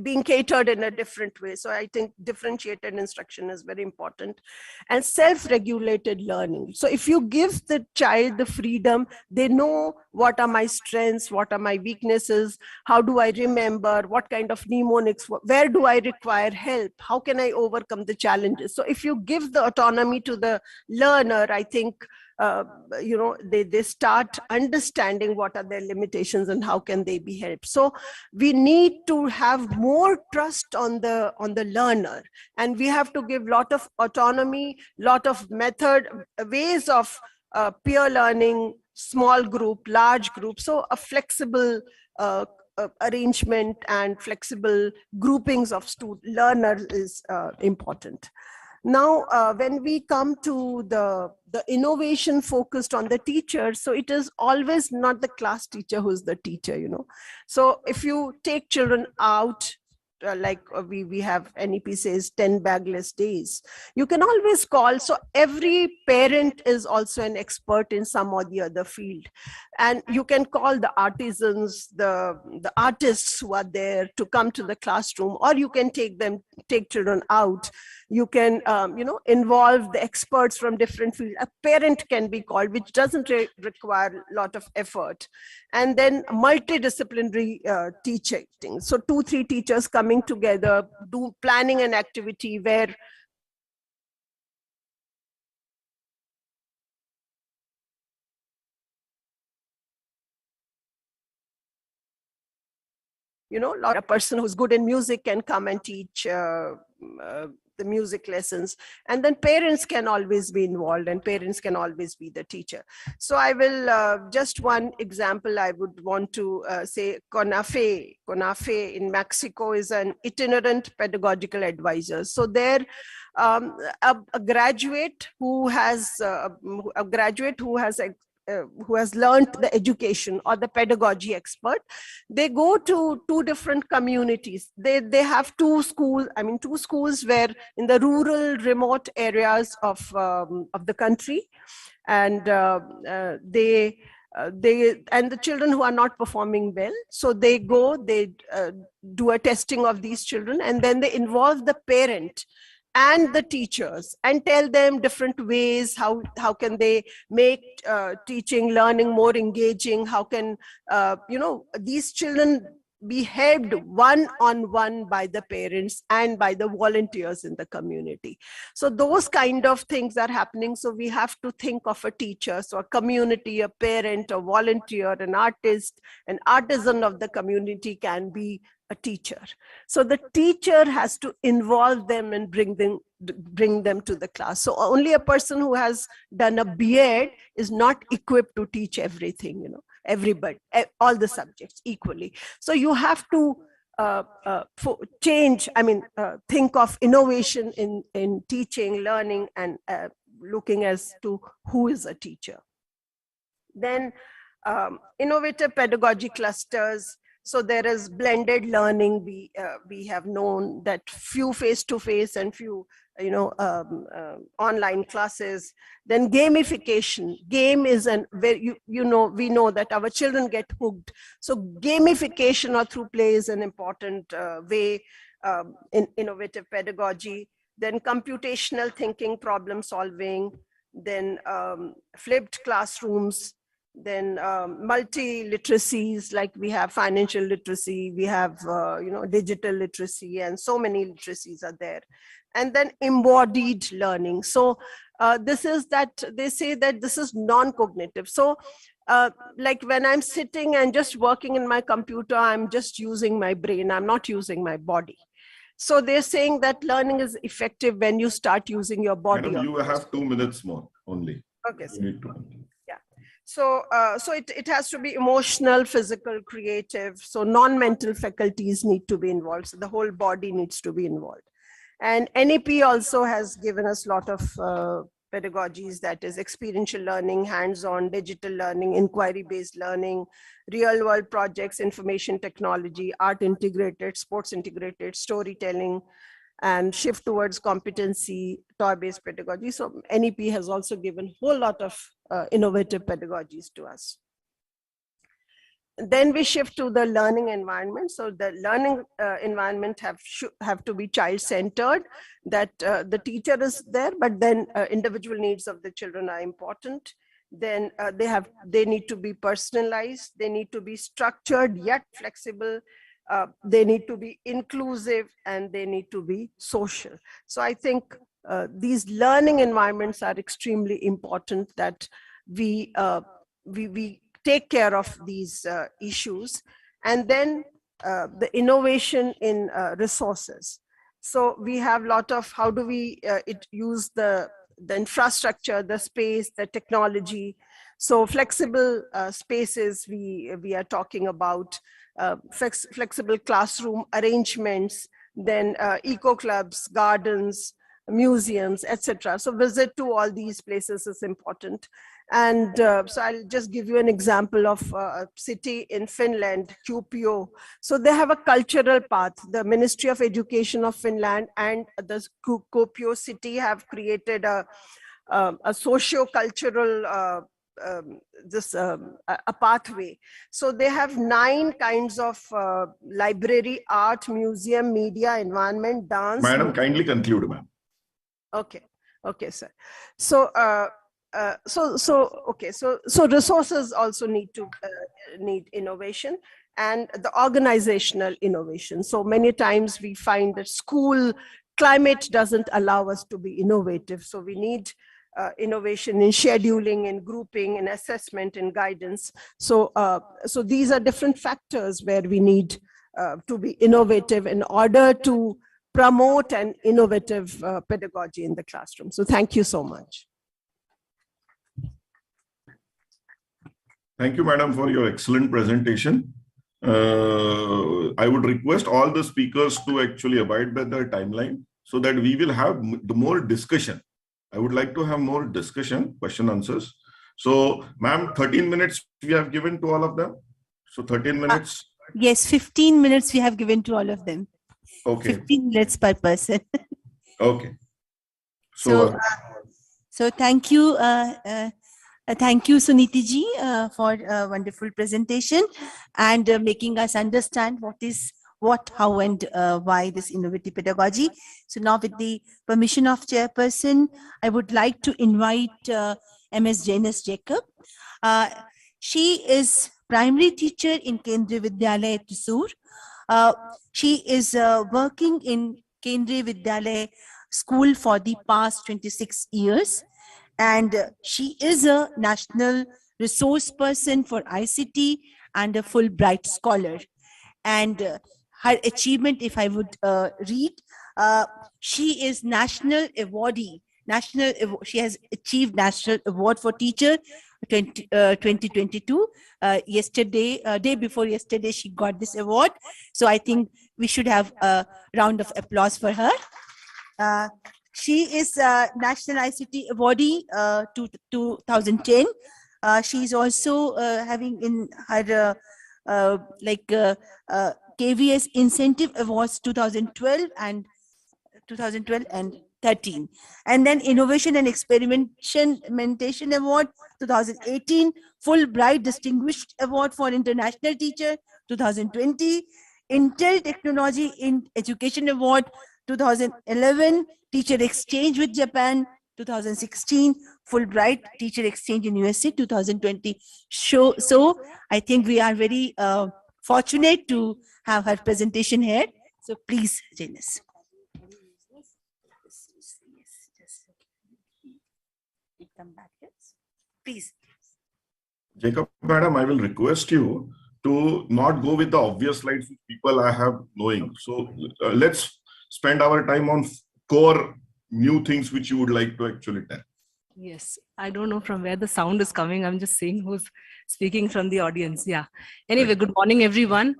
E: being catered in a different way. So I think differentiated instruction is very important, and self-regulated learning. So if you give the child the freedom, they know what are my strengths, what are my weaknesses, how do I remember, what kind of mnemonics, where do I require help, how can I overcome the challenges. So if you give the autonomy to the learner, I think they start understanding what are their limitations and how can they be helped. So we need to have more trust on the learner, and we have to give a lot of autonomy, lot of ways of peer learning, small group, large group. So a flexible arrangement and flexible groupings of learners is important. Now, when we come to the innovation focused on the teacher, so it is always not the class teacher who's the teacher, So if you take children out, like we have NEP says 10 bagless days, you can always call. So every parent is also an expert in some or the other field, and you can call the artisans, the artists who are there to come to the classroom, or you can take children out. You can involve the experts from different fields. A parent can be called, which doesn't require a lot of effort. And then multidisciplinary teaching. So 2-3 teachers coming together, planning an activity where a person who's good in music can come and teach the music lessons, and then parents can always be involved, and parents can always be the teacher. So I will just one example I would want to say. CONAFE in Mexico is an itinerant pedagogical advisor. So there a graduate who has who has learned the education, or the pedagogy expert, they go to two different communities. They have two schools where in the rural, remote areas of the country, and they and the children who are not performing well, so they do a testing of these children, and then they involve the parent and the teachers and tell them different ways how can they make teaching, learning more engaging, how can these children be helped one-on-one by the parents and by the volunteers in the community. So those kind of things are happening. So we have to think of a teacher, so a community, a parent, a volunteer, an artist, an artisan of the community can be a teacher. So the teacher has to involve them and bring them to the class. So only a person who has done a BEd is not equipped to teach everything, everybody, all the subjects equally. So you have to think of innovation in teaching, learning, and looking as to who is a teacher. Then innovative pedagogy clusters. So there is blended learning. We have known that few face-to-face and few online classes. Then gamification. Game is we know that our children get hooked. So gamification or through play is an important way in innovative pedagogy. Then computational thinking, problem solving. Then flipped classrooms. Then multi-literacies, like we have financial literacy, we have digital literacy, and so many literacies are there. And then embodied learning. So this is that they say that this is non-cognitive. So like when I'm sitting and just working in my computer, I'm just using my brain, I'm not using my body. So they're saying that learning is effective when you start using your body.
D: Madam, you have 2 minutes more only.
E: Okay. You need to. So it has to be emotional, physical, creative. So non-mental faculties need to be involved. So the whole body needs to be involved. And NEP also has given us a lot of pedagogies, that is experiential learning, hands-on, digital learning, inquiry-based learning, real-world projects, information technology, art integrated, sports integrated, storytelling, and shift towards competency, toy-based pedagogy. So NEP has also given a whole lot of innovative pedagogies to us. Then we shift to the learning environment. So the learning environment have to be child-centered, that the teacher is there, but then individual needs of the children are important. Then they need to be personalized, they need to be structured yet flexible, they need to be inclusive, and they need to be social. So I think these learning environments are extremely important, that we take care of these issues. And then the innovation in resources. So we have a lot of how do we use the infrastructure, the space, the technology. So flexible spaces we are talking about, flexible classroom arrangements, then eco clubs, gardens, museums, etc. So visit to all these places is important. And so I'll just give you an example of a city in Finland, Kuopio. So they have a cultural path. The Ministry of Education of Finland and the Kuopio city have created a socio-cultural a pathway. So they have 9 kinds of library, art, museum, media, environment, dance.
D: Madam, kindly conclude, ma'am.
E: Okay, sir. So so resources also need innovation, and the organizational innovation. So many times we find that school climate doesn't allow us to be innovative. So we need innovation in scheduling, in grouping, in assessment, in guidance. So so these are different factors where we need to be innovative in order to promote an innovative pedagogy in the classroom. So thank you so much.
D: Thank you, madam, for your excellent presentation. I would request all the speakers to actually abide by the timeline so that we will have the more discussion. I would like to have more discussion, question answers. So, ma'am, 13 minutes we have given to all of them. So 13 minutes.
A: Yes, 15 minutes we have given to all of them.
D: Okay.
A: 15 minutes per person.
D: Okay.
A: So thank you. Thank you, Suniti ji, for a wonderful presentation and making us understand what, how, and why this innovative pedagogy. So now, with the permission of chairperson, I would like to invite Ms. Janice Jacob. She is primary teacher in Kendriya Vidyalaya, Thrissur. She is working in Kendriya Vidyalaya school for the past 26 years. And she is a national resource person for ICT and a Fulbright scholar. And her achievement, if I would read, she is national awardee. She has achieved National Award for Teacher 2022. Day before yesterday, she got this award. So I think we should have a round of applause for her. She is National ICT Awardee 2010. She is also having in her KVS Incentive Awards 2012 and 13. And then Innovation and Experimentation Award 2018, Fulbright Distinguished Award for International Teacher 2020, Intel Technology in Education Award 2011, Teacher Exchange with Japan 2016, Fulbright Teacher Exchange in USA 2020. So I think we are very fortunate to have her presentation here. So please, Janice. Please.
D: Jacob, madam, I will request you to not go with the obvious slides which people I have knowing. So let's spend our time on core new things which you would like to actually tell.
F: Yes, I don't know from where the sound is coming. I'm just seeing who's speaking from the audience. Yeah. Anyway, good morning, everyone.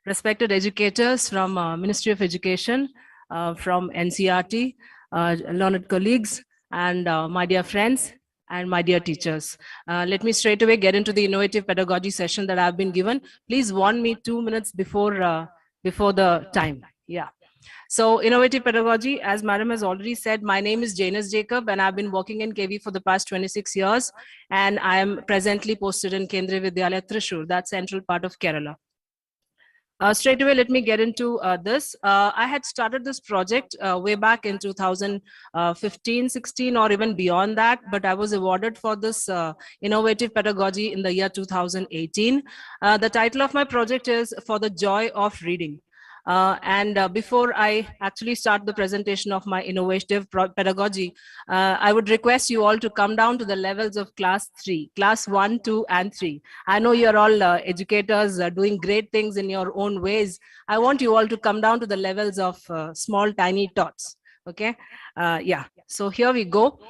F: Respected educators from Ministry of Education, from NCERT, learned colleagues, and my dear friends and my dear teachers. Let me straight away get into the innovative pedagogy session that I've been given. Please warn me 2 minutes before the time. Yeah. So innovative pedagogy, as madam has already said, my name is Janice Jacob and I've been working in KV for the past 26 years. And I am presently posted in Kendriya Vidyalaya, Thrissur, that's central part of Kerala. Straight away, let me get into this. I had started this project way back in 2015, 16, or even beyond that, but I was awarded for this innovative pedagogy in the year 2018. The title of my project is For the Joy of Reading. Before I actually start the presentation of my innovative pedagogy, I would request you all to come down to the levels of class 3, class 1, 2, and 3. I know you're all educators doing great things in your own ways. I want you all to come down to the levels of small, tiny tots. Okay. Yeah. So here we go.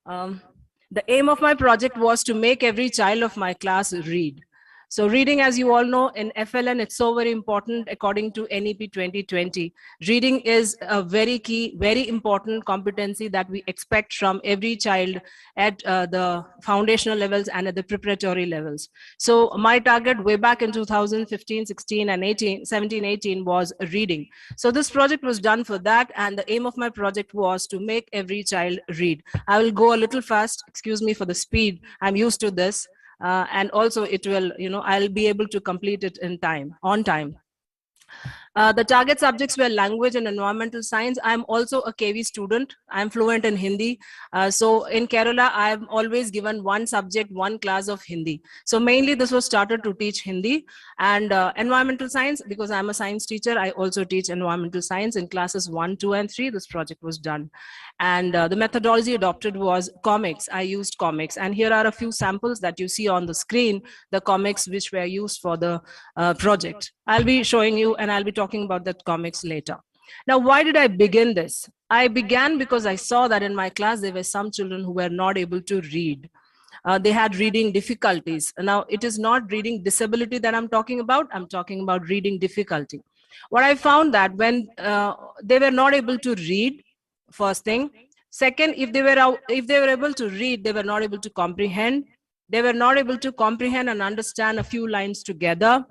F: The aim of my project was to make every child of my class read. So reading, as you all know, in FLN, it's so very important according to NEP 2020. Reading is a very key, very important competency that we expect from every child at the foundational levels and at the preparatory levels. So my target way back in 2015, 16, and 17, 18 was reading. So this project was done for that. And the aim of my project was to make every child read. I will go a little fast. Excuse me for the speed. I'm used to this. And also it will, I'll be able to complete it in time, on time. The target subjects were language and environmental science. I'm also a KV student. I'm fluent in Hindi. So in Kerala, I've always given one subject, one class of Hindi. So mainly this was started to teach Hindi and environmental science, because I'm a science teacher. I also teach environmental science in classes 1, 2, and 3. This project was done. And the methodology adopted was comics. I used comics. And here are a few samples that you see on the screen, the comics which were used for the project. I'll be showing you and I'll be talking about that comics later. Now, why did I begin this? I began because I saw that in my class there were some children who were not able to read. They had reading difficulties. Now, it is not reading disability that I'm talking about reading difficulty. What I found that when they were not able to read, first thing. Second, if they were able to read, they were not able to comprehend. They were not able to comprehend and understand a few lines together.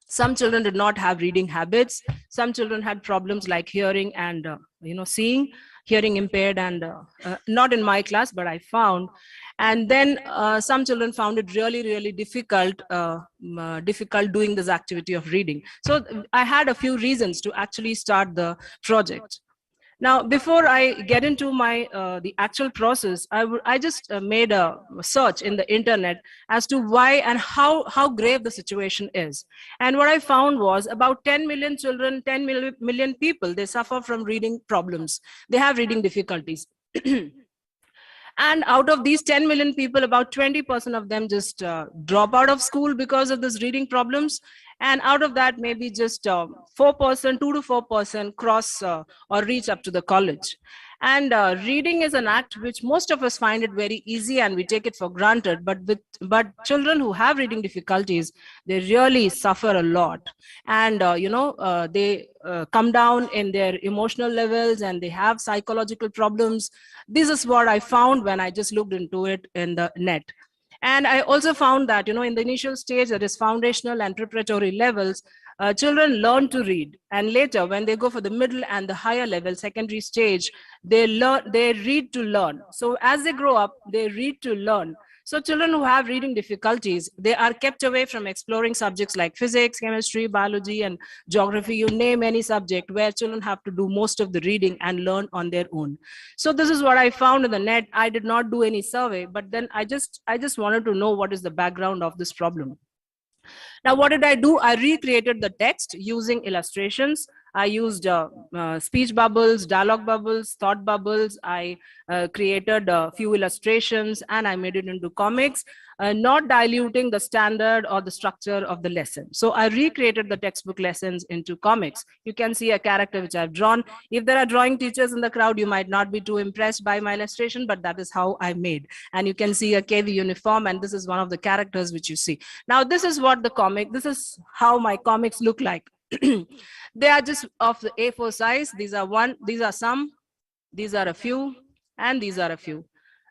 F: Some children did not have reading habits. Some children had problems like hearing and seeing, hearing impaired, and not in my class, but I found. And then some children found it really, really difficult doing this activity of reading. So I had a few reasons to actually start the project. Now, before I get into my the actual process, I just made a search in the internet as to why and how grave the situation is. And what I found was about 10 million children, 10 million people, they suffer from reading problems. They have reading difficulties. And out of these 10 million people, about 20% of them just drop out of school because of this reading problems. And out of that, maybe just 4%, 2 to 4% cross or reach up to the college. And reading is an act which most of us find it very easy and we take it for granted. But children who have reading difficulties, they really suffer a lot. And, they come down in their emotional levels and they have psychological problems. This is what I found when I just looked into it in the net. And I also found that, in the initial stage, that is foundational and preparatory levels, children learn to read. And later, when they go for the middle and the higher level, secondary stage, they read to learn. So as they grow up, they read to learn. So children who have reading difficulties, they are kept away from exploring subjects like physics, chemistry, biology, and geography. You name any subject where children have to do most of the reading and learn on their own. So this is what I found in the net. I did not do any survey, but then I just wanted to know what is the background of this problem. Now, what did I do? I recreated the text using illustrations. I used speech bubbles, dialogue bubbles, thought bubbles. I created a few illustrations and I made it into comics, not diluting the standard or the structure of the lesson. So I recreated the textbook lessons into comics. You can see a character which I've drawn. If there are drawing teachers in the crowd, you might not be too impressed by my illustration, but that is how I made. And you can see a KV uniform, and this is one of the characters which you see. Now, this is what this is how my comics look like. They are just of the A4 size. These are some, these are a few, and these are a few.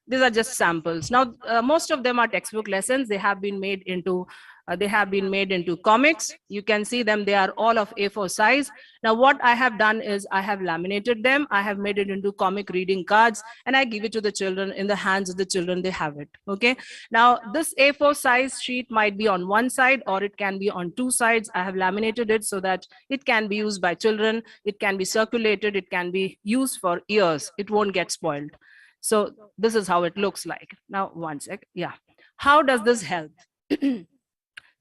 F: These are just samples. Now, most of them are textbook lessons. They have been made into comics. You can see them. They are all of A4 size. Now, what I have done is I have laminated them. I have made it into comic reading cards, and I give it to the children. In the hands of the children, they have it. Okay. Now, this A4 size sheet might be on one side or it can be on two sides. I have laminated it so that it can be used by children. It can be circulated. It can be used for years. It won't get spoiled. So this is how it looks like. Now, one sec. Yeah. How does this help?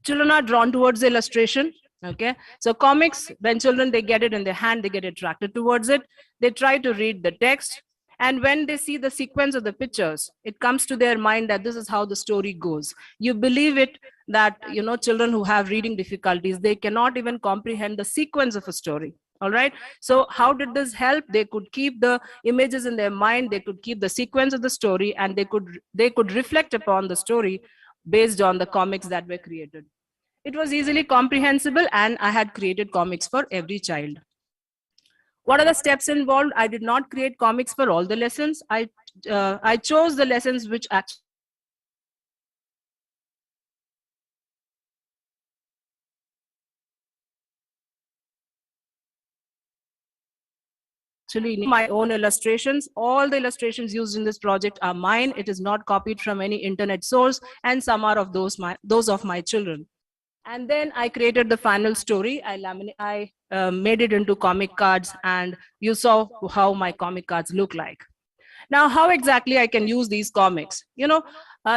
F: Children are drawn towards the illustration. Okay. So comics, when children, they get it in their hand, they get attracted towards it. They try to read the text. And when they see the sequence of the pictures, it comes to their mind that this is how the story goes. You believe it that, children who have reading difficulties, they cannot even comprehend the sequence of a story. All right. So how did this help? They could keep the images in their mind. They could keep the sequence of the story, and they could reflect upon the story based on the comics that were created. It was easily comprehensible, and I had created comics for every child. What are the steps involved? I did not create comics for all the lessons. I chose the lessons which actually my own illustrations. All the illustrations used in this project are mine. It is not copied from any internet source, and some are of those of my children. And then I created the final story. I made it into comic cards, and you saw how my comic cards look like. Now, how exactly I can use these comics?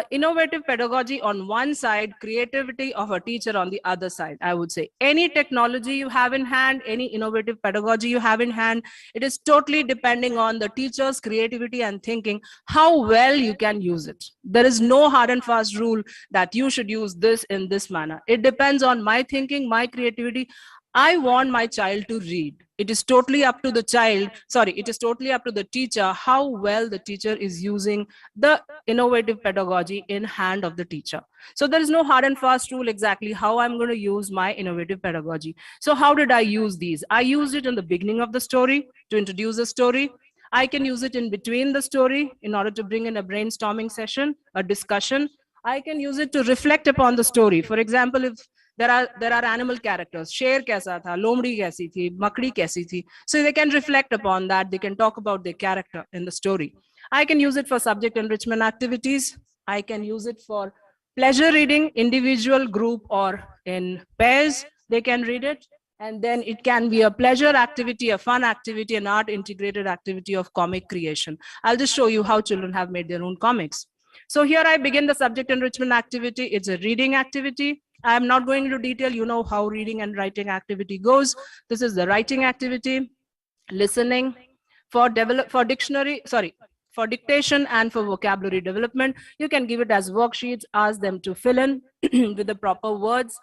F: Innovative pedagogy on one side, creativity of a teacher on the other side. I would say any technology you have in hand, any innovative pedagogy you have in hand, it is totally depending on the teacher's creativity and thinking, how well you can use it. There is no hard and fast rule that you should use this in this manner. It depends on my thinking, my creativity. I want my child to read. It is totally up to the child, sorry, it is totally up to the teacher how well the teacher is using the innovative pedagogy in hand of the teacher. So there is no hard and fast rule exactly how I'm going to use my innovative pedagogy. So how did I use these? I used it in the beginning of the story to introduce a story. I can use it in between the story in order to bring in a brainstorming session, a discussion. I can use it to reflect upon the story. For example, if there are animal characters, शेर कैसा था, लोमड़ी कैसी थी, मकड़ी कैसी थी, so they can reflect upon that. They can talk about their character in the story. I can use it for subject enrichment activities. I can use it for pleasure reading, individual, group, or in pairs. They can read it. And then it can be a pleasure activity, a fun activity, an art integrated activity of comic creation. I'll just show you how children have made their own comics. So here I begin the subject enrichment activity. It's a reading activity. I am not going into detail. You know how reading and writing activity goes. This is the writing activity, listening for dictation and for vocabulary development. You can give it as worksheets, ask them to fill in with the proper words.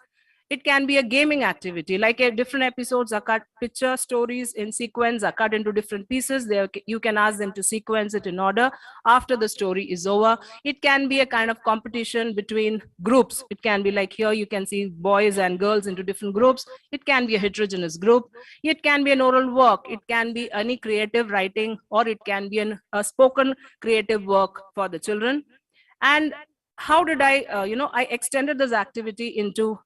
F: It can be a gaming activity, like different episodes are cut, picture stories in sequence are cut into different pieces. There you can ask them to sequence it in order after the story is over. It can be a kind of competition between groups. It can be like here you can see boys and girls into different groups. It can be a heterogeneous group. It can be an oral work. It can be any creative writing, or it can be a spoken creative work for the children. And how did I, I extended this activity into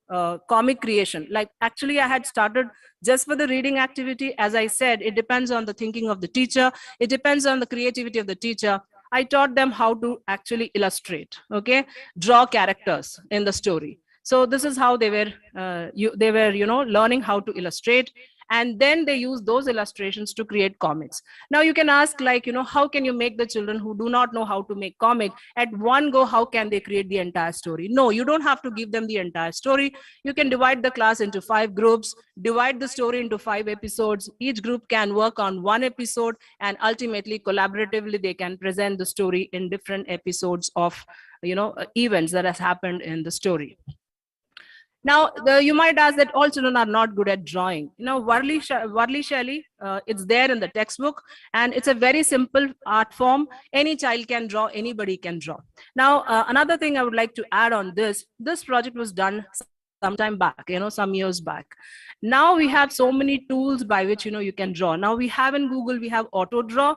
F: comic creation. Like actually I had started just for the reading activity. As I said, it depends on the thinking of the teacher. It depends on the creativity of the teacher. I taught them how to actually illustrate, okay, draw characters in the story. So this is how they were learning how to illustrate. And then they use those illustrations to create comics. Now you can ask, like, how can you make the children who do not know how to make comic at one go, how can they create the entire story? No, you don't have to give them the entire story. You can divide the class into 5 groups, divide the story into 5 episodes. Each group can work on 1 episode, and ultimately collaboratively they can present the story in different episodes of events that has happened in the story. Now, you might ask that all children are not good at drawing. Varli Shelley, it's there in the textbook, and it's a very simple art form. Any child can draw, anybody can draw. Now, another thing I would like to add on this project was done some time back, some years back. Now we have so many tools by which, you can draw. Now we have in Google, we have Auto Draw,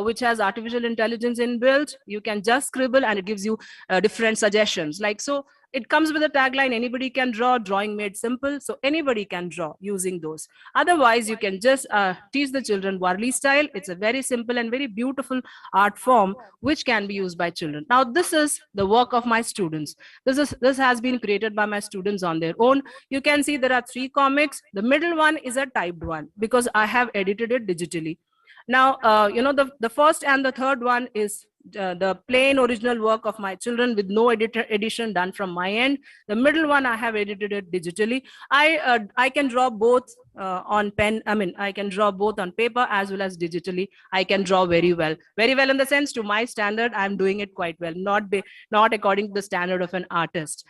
F: which has artificial intelligence inbuilt. You can just scribble and it gives you different suggestions. Like, so it comes with a tagline, anybody can draw, drawing made simple. So anybody can draw using those. Otherwise, you can just teach the children Varli style. It's a very simple and very beautiful art form, which can be used by children. Now, this is the work of my students. This has been created by my students on their own. You can see there are 3 comics. The middle one is a typed one because I have edited it digitally. Now, the first and the third one is the plain original work of my children with no edition done from my end. The middle one, I have edited it digitally. I can draw both on pen. I can draw both on paper as well as digitally. I can draw very well in the sense, to my standard, I'm doing it quite well, not according to the standard of an artist.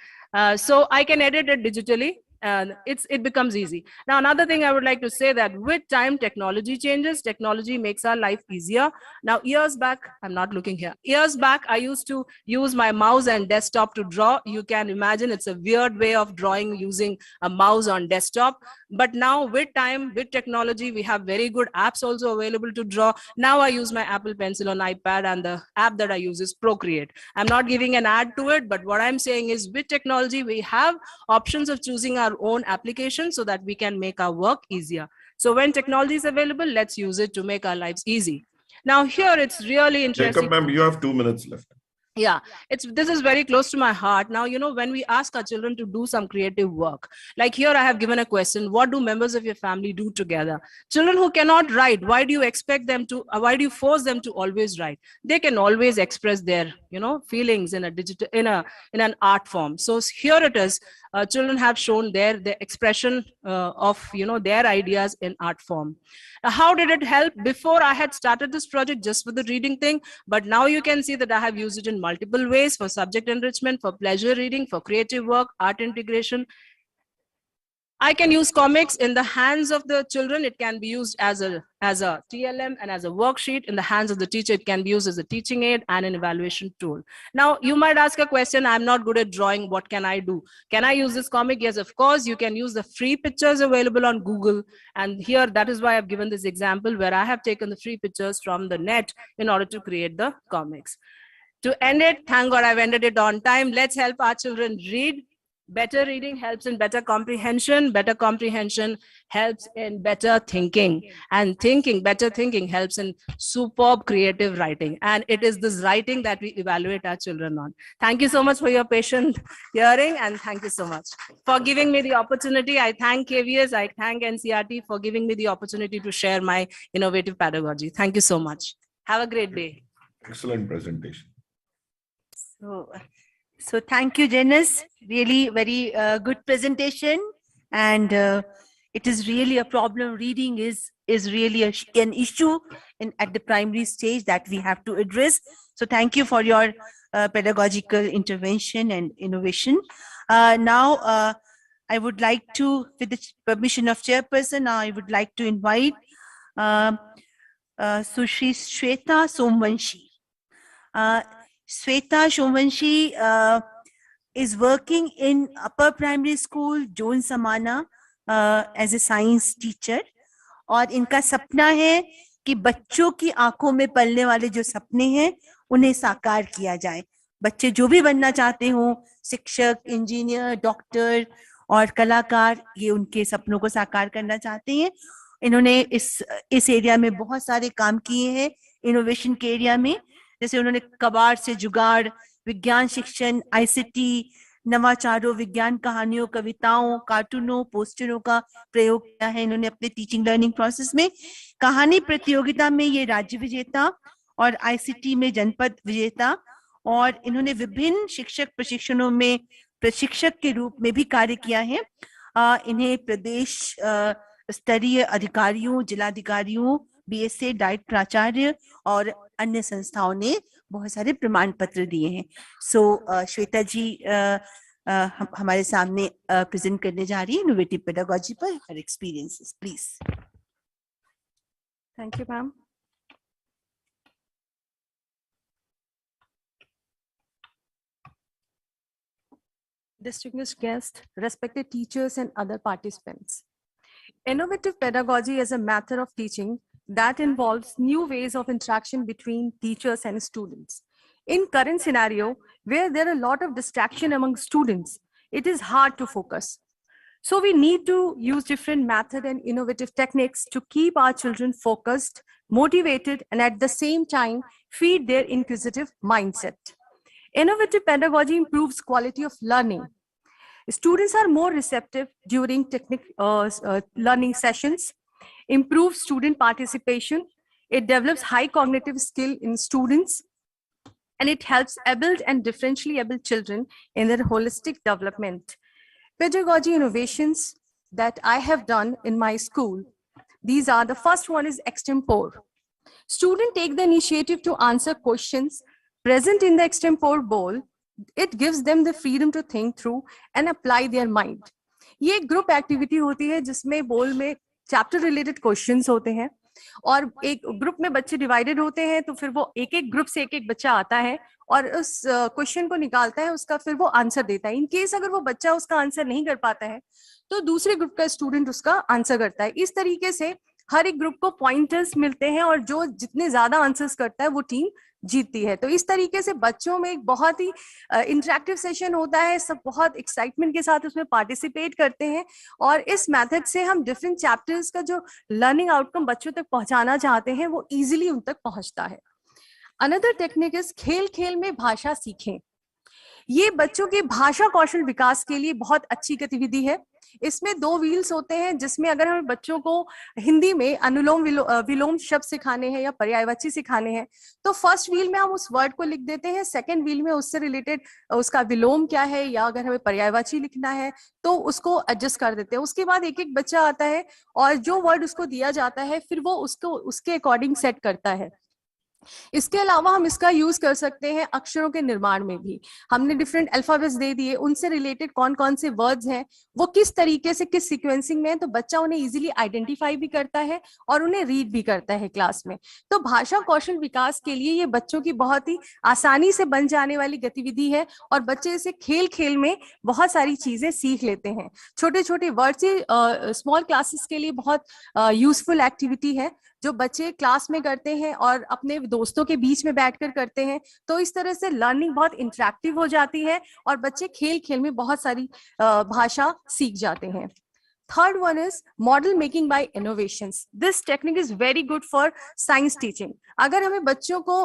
F: So I can edit it digitally. And it becomes easy. Now, another thing I would like to say, that with time, technology changes. Technology makes our life easier. Now, years back, I'm not looking here. Years back, I used to use my mouse and desktop to draw. You can imagine it's a weird way of drawing using a mouse on desktop. But now with time, with technology, we have very good apps also available to draw. Now I use my Apple Pencil on iPad, and the app that I use is Procreate. I'm not giving an ad to it, but what I'm saying is with technology, we have options of choosing our own application so that we can make our work easier. So when technology is available, let's use it to make our lives easy. Now here it's really interesting.
D: Jacob, ma'am, you have 2 minutes left.
F: Yeah, this is very close to my heart. Now, when we ask our children to do some creative work, like here I have given a question: what do members of your family do together? Children who cannot write, why do you expect them to, why do you force them to always write? They can always express their feelings in a digital, in an art form. So here it is. Children have shown their expression of their ideas in art form. How did it help? Before I had started this project just for the reading thing, but now you can see that I have used it in multiple ways: for subject enrichment, for pleasure reading, for creative work, art integration. I can use comics in the hands of the children. It can be used as a TLM and as a worksheet. In the hands of the teacher, it can be used as a teaching aid and an evaluation tool. Now, you might ask a question: I'm not good at drawing. What can I do? Can I use this comic? Yes, of course. You can use the free pictures available on Google. And here, that is why I've given this example where I have taken the free pictures from the net in order to create the comics. To end it, thank God I've ended it on time. Let's help our children read. Better reading helps in better comprehension. Better comprehension helps in better thinking. And better thinking helps in superb creative writing. And it is this writing that we evaluate our children on. Thank you so much for your patient hearing. And thank you so much for giving me the opportunity. I thank KVS. I thank NCERT for giving me the opportunity to share my innovative pedagogy. Thank you so much. Have a great day.
D: Excellent presentation.
A: So thank you, Janice. Really very good presentation. And it is really a problem. Reading is really an issue at the primary stage that we have to address. So thank you for your pedagogical intervention and innovation. Now, I would like to, with the permission of chairperson, I would like to invite Sushri Shweta Somvanshi. Shweta Somvanshi is working in upper primary school, Joan Samana, as a science teacher. और इनका सपना है कि बच्चों की आंखों में पलने वाले जो सपने हैं उन्हें साकार किया जाए. बच्चे जो भी बनना चाहते हों, शिक्षक, इंजीनियर, डॉक्टर और कलाकार, ये उनके सपनों को साकार करना चाहते हैं. इन्होंने इस एरिया में बहुत सारे काम किए हैं इनोवेशन के एरिया में. जैसे उन्होंने कबाड़ से जुगाड़, विज्ञान शिक्षण, आईसीटी, नवाचारों, विज्ञान कहानियों, कविताओं, कार्टूनों, पोस्टरों का प्रयोग किया है इन्होंने अपने टीचिंग लर्निंग प्रोसेस में. कहानी प्रतियोगिता में ये राज्य विजेता और आईसीटी में जनपद विजेता, और इन्होंने विभिन्न शिक्षक प्रशिक्षणों में प्रशिक्षक के रूप में भी कार्य किया है. इन्हें प्रदेश स्तरीय अधिकारियों, जिलाधिकारियों, बीएसए डाइट प्राचार्य और अन्य संस्थाओं ने बहुत सारे प्रमाण पत्र दिए हैं. सो श्वेता जी हमारे सामने प्रेजेंट करने जा रही है इनोवेटिव पेडागोजी पर her experiences. Please.
G: Thank you ma'am. Distinguished guests, respected teachers and other participants. Innovative pedagogy is a method of teaching that involves new ways of interaction between teachers and students. In current scenario, where there are a lot of distraction among students, it is hard to focus. So we need to use different methods and innovative techniques to keep our children focused, motivated, and at the same time, feed their inquisitive mindset. Innovative pedagogy improves quality of learning. Students are more receptive during learning sessions, improves student participation, it develops high cognitive skill in students, and it helps able and differentially able children in their holistic development. Pedagogy innovations that I have done in my school, these are: the first one is extempore. Students take the initiative to answer questions present in the extempore bowl. It gives them the freedom to think through and apply their mind. ये एक group activity होती है जिसमें बोल में chapter related questions होते हैं और एक ग्रुप में बच्चे डिवाइडेड होते हैं, तो फिर वो एक एक ग्रुप से एक एक बच्चा आता है और उस क्वेश्चन को निकालता है, उसका फिर वो आंसर देता है. इन केस अगर वो बच्चा उसका आंसर नहीं कर पाता है तो दूसरे ग्रुप का स्टूडेंट उसका आंसर करता है. इस तरीके से हर एक ग्रुप को पॉइंटर्स मिलते हैं और जो जितने ज्यादा आंसर्स करता है वो टीम जीतती है. तो इस तरीके से बच्चों में एक बहुत ही इंटरेक्टिव सेशन होता है, सब बहुत एक्साइटमेंट के साथ उसमें पार्टिसिपेट करते हैं और इस मेथड से हम डिफरेंट चैप्टर्स का जो लर्निंग आउटकम बच्चों तक पहुंचाना चाहते हैं वो इजीली उन तक पहुंचता है. अनदर टेक्निक इज खेल खेल में भाषा सीखें। ये बच्चों के भाषा कौशल विकास के लिए बहुत अच्छी गतिविधि है। इसमें 2 व्हील्स होते हैं, जिसमें अगर हमें बच्चों को हिंदी में अनुलोम विलोम शब्द सिखाने हैं या पर्यायवाची सिखाने हैं, तो फर्स्ट व्हील में हम उस वर्ड को लिख देते हैं, सेकंड व्हील में उससे रिलेटेड उसका विलोम क्या है, या अगर हमें पर्यायवाची लिखना है तो उसको एडजस्ट कर देते हैं। उसके बाद एक एक बच्चा आता है और जो वर्ड उसको दिया जाता है फिर वो उसको उसके अकॉर्डिंग सेट करता है। इसके अलावा हम इसका यूज कर सकते हैं अक्षरों के निर्माण में भी। हमने डिफरेंट अल्फाबेट्स दे दिए, उनसे रिलेटेड कौन कौन से वर्ड्स हैं, वो किस तरीके से किस सीक्वेंसिंग में है, तो बच्चा उन्हें इजीली आइडेंटिफाई भी करता है और उन्हें रीड भी करता है क्लास में। तो भाषा कौशल विकास के लिए ये बच्चों की बहुत ही आसानी से बन जाने वाली गतिविधि है और बच्चे इसे खेल खेल में बहुत सारी चीजें सीख लेते हैं। छोटे छोटे वर्ड्स ही स्मॉल क्लासेस के लिए बहुत यूजफुल एक्टिविटी है जो बच्चे क्लास में करते हैं और अपने दोस्तों के बीच में बैठकर करते हैं। तो इस तरह से लर्निंग बहुत इंटरेक्टिव हो जाती है और बच्चे खेल खेल में बहुत सारी भाषा सीख जाते हैं। Third one is model making by innovations. This technique is very good for science teaching. अगर हमें बच्चों को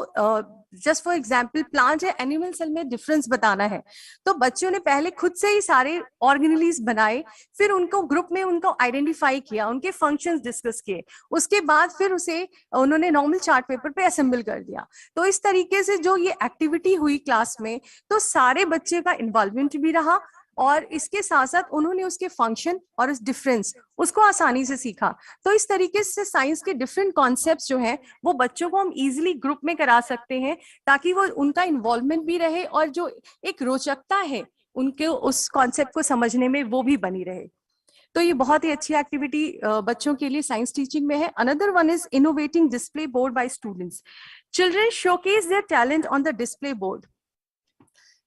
G: just for example प्लांट या एनिमल सेल में डिफरेंस बताना है, तो बच्चों ने पहले खुद से ही सारे ऑर्गेनेलीज बनाए, फिर उनको ग्रुप में उनको आइडेंटिफाई किया, उनके फंक्शंस डिस्कस किए, उसके बाद फिर उसे उन्होंने नॉर्मल चार्ट पेपर पे असेंबल कर दिया। तो इस तरीके से जो ये एक्टिविटी हुई क्लास में, तो सारे बच्चे का इन्वॉल्वमेंट भी रहा और इसके साथ साथ उन्होंने उसके फंक्शन और उस डिफरेंस उसको आसानी से सीखा। तो इस तरीके से साइंस के डिफरेंट कॉन्सेप्ट्स जो हैं वो बच्चों को हम इजीली ग्रुप में करा सकते हैं, ताकि वो उनका इन्वॉल्वमेंट भी रहे और जो एक रोचकता है उनके उस कॉन्सेप्ट को समझने में वो भी बनी रहे। तो ये बहुत ही अच्छी एक्टिविटी बच्चों के लिए साइंस टीचिंग में है। Another one is innovating display board by students. Children showcase their talent on the display board.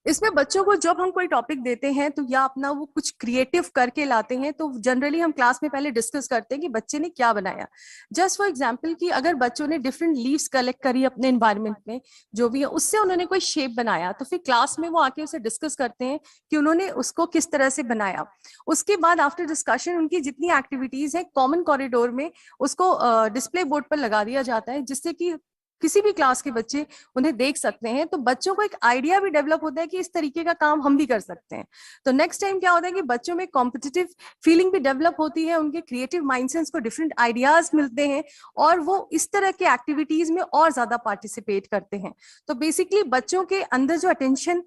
G: इसमें बच्चों को जब हम कोई टॉपिक देते हैं तो या अपना वो कुछ क्रिएटिव करके लाते हैं, तो जनरली हम क्लास में पहले डिस्कस करते हैं कि बच्चे ने क्या बनाया। जस्ट फॉर एग्जांपल कि अगर बच्चों ने डिफरेंट लीव्स कलेक्ट करी अपने एनवायरनमेंट में जो भी है, उससे उन्होंने कोई शेप बनाया, तो फिर क्लास में वो आके उसे डिस्कस करते हैं कि उन्होंने उसको किस तरह से बनाया। उसके बाद आफ्टर डिस्कशन उनकी जितनी एक्टिविटीज है कॉमन कॉरिडोर में उसको डिस्प्ले बोर्ड पर लगा दिया जाता है, जिससे कि किसी भी क्लास के बच्चे उन्हें देख सकते हैं। तो बच्चों को एक आइडिया भी डेवलप होता है कि इस तरीके का काम हम भी कर सकते हैं। तो नेक्स्ट टाइम क्या होता है कि बच्चों में कॉम्पिटिटिव फीलिंग भी डेवलप होती है, उनके क्रिएटिव माइंडसेट को डिफरेंट आइडियाज मिलते हैं और वो इस तरह के एक्टिविटीज में और ज्यादा पार्टिसिपेट करते हैं। तो बेसिकली बच्चों के अंदर जो अटेंशन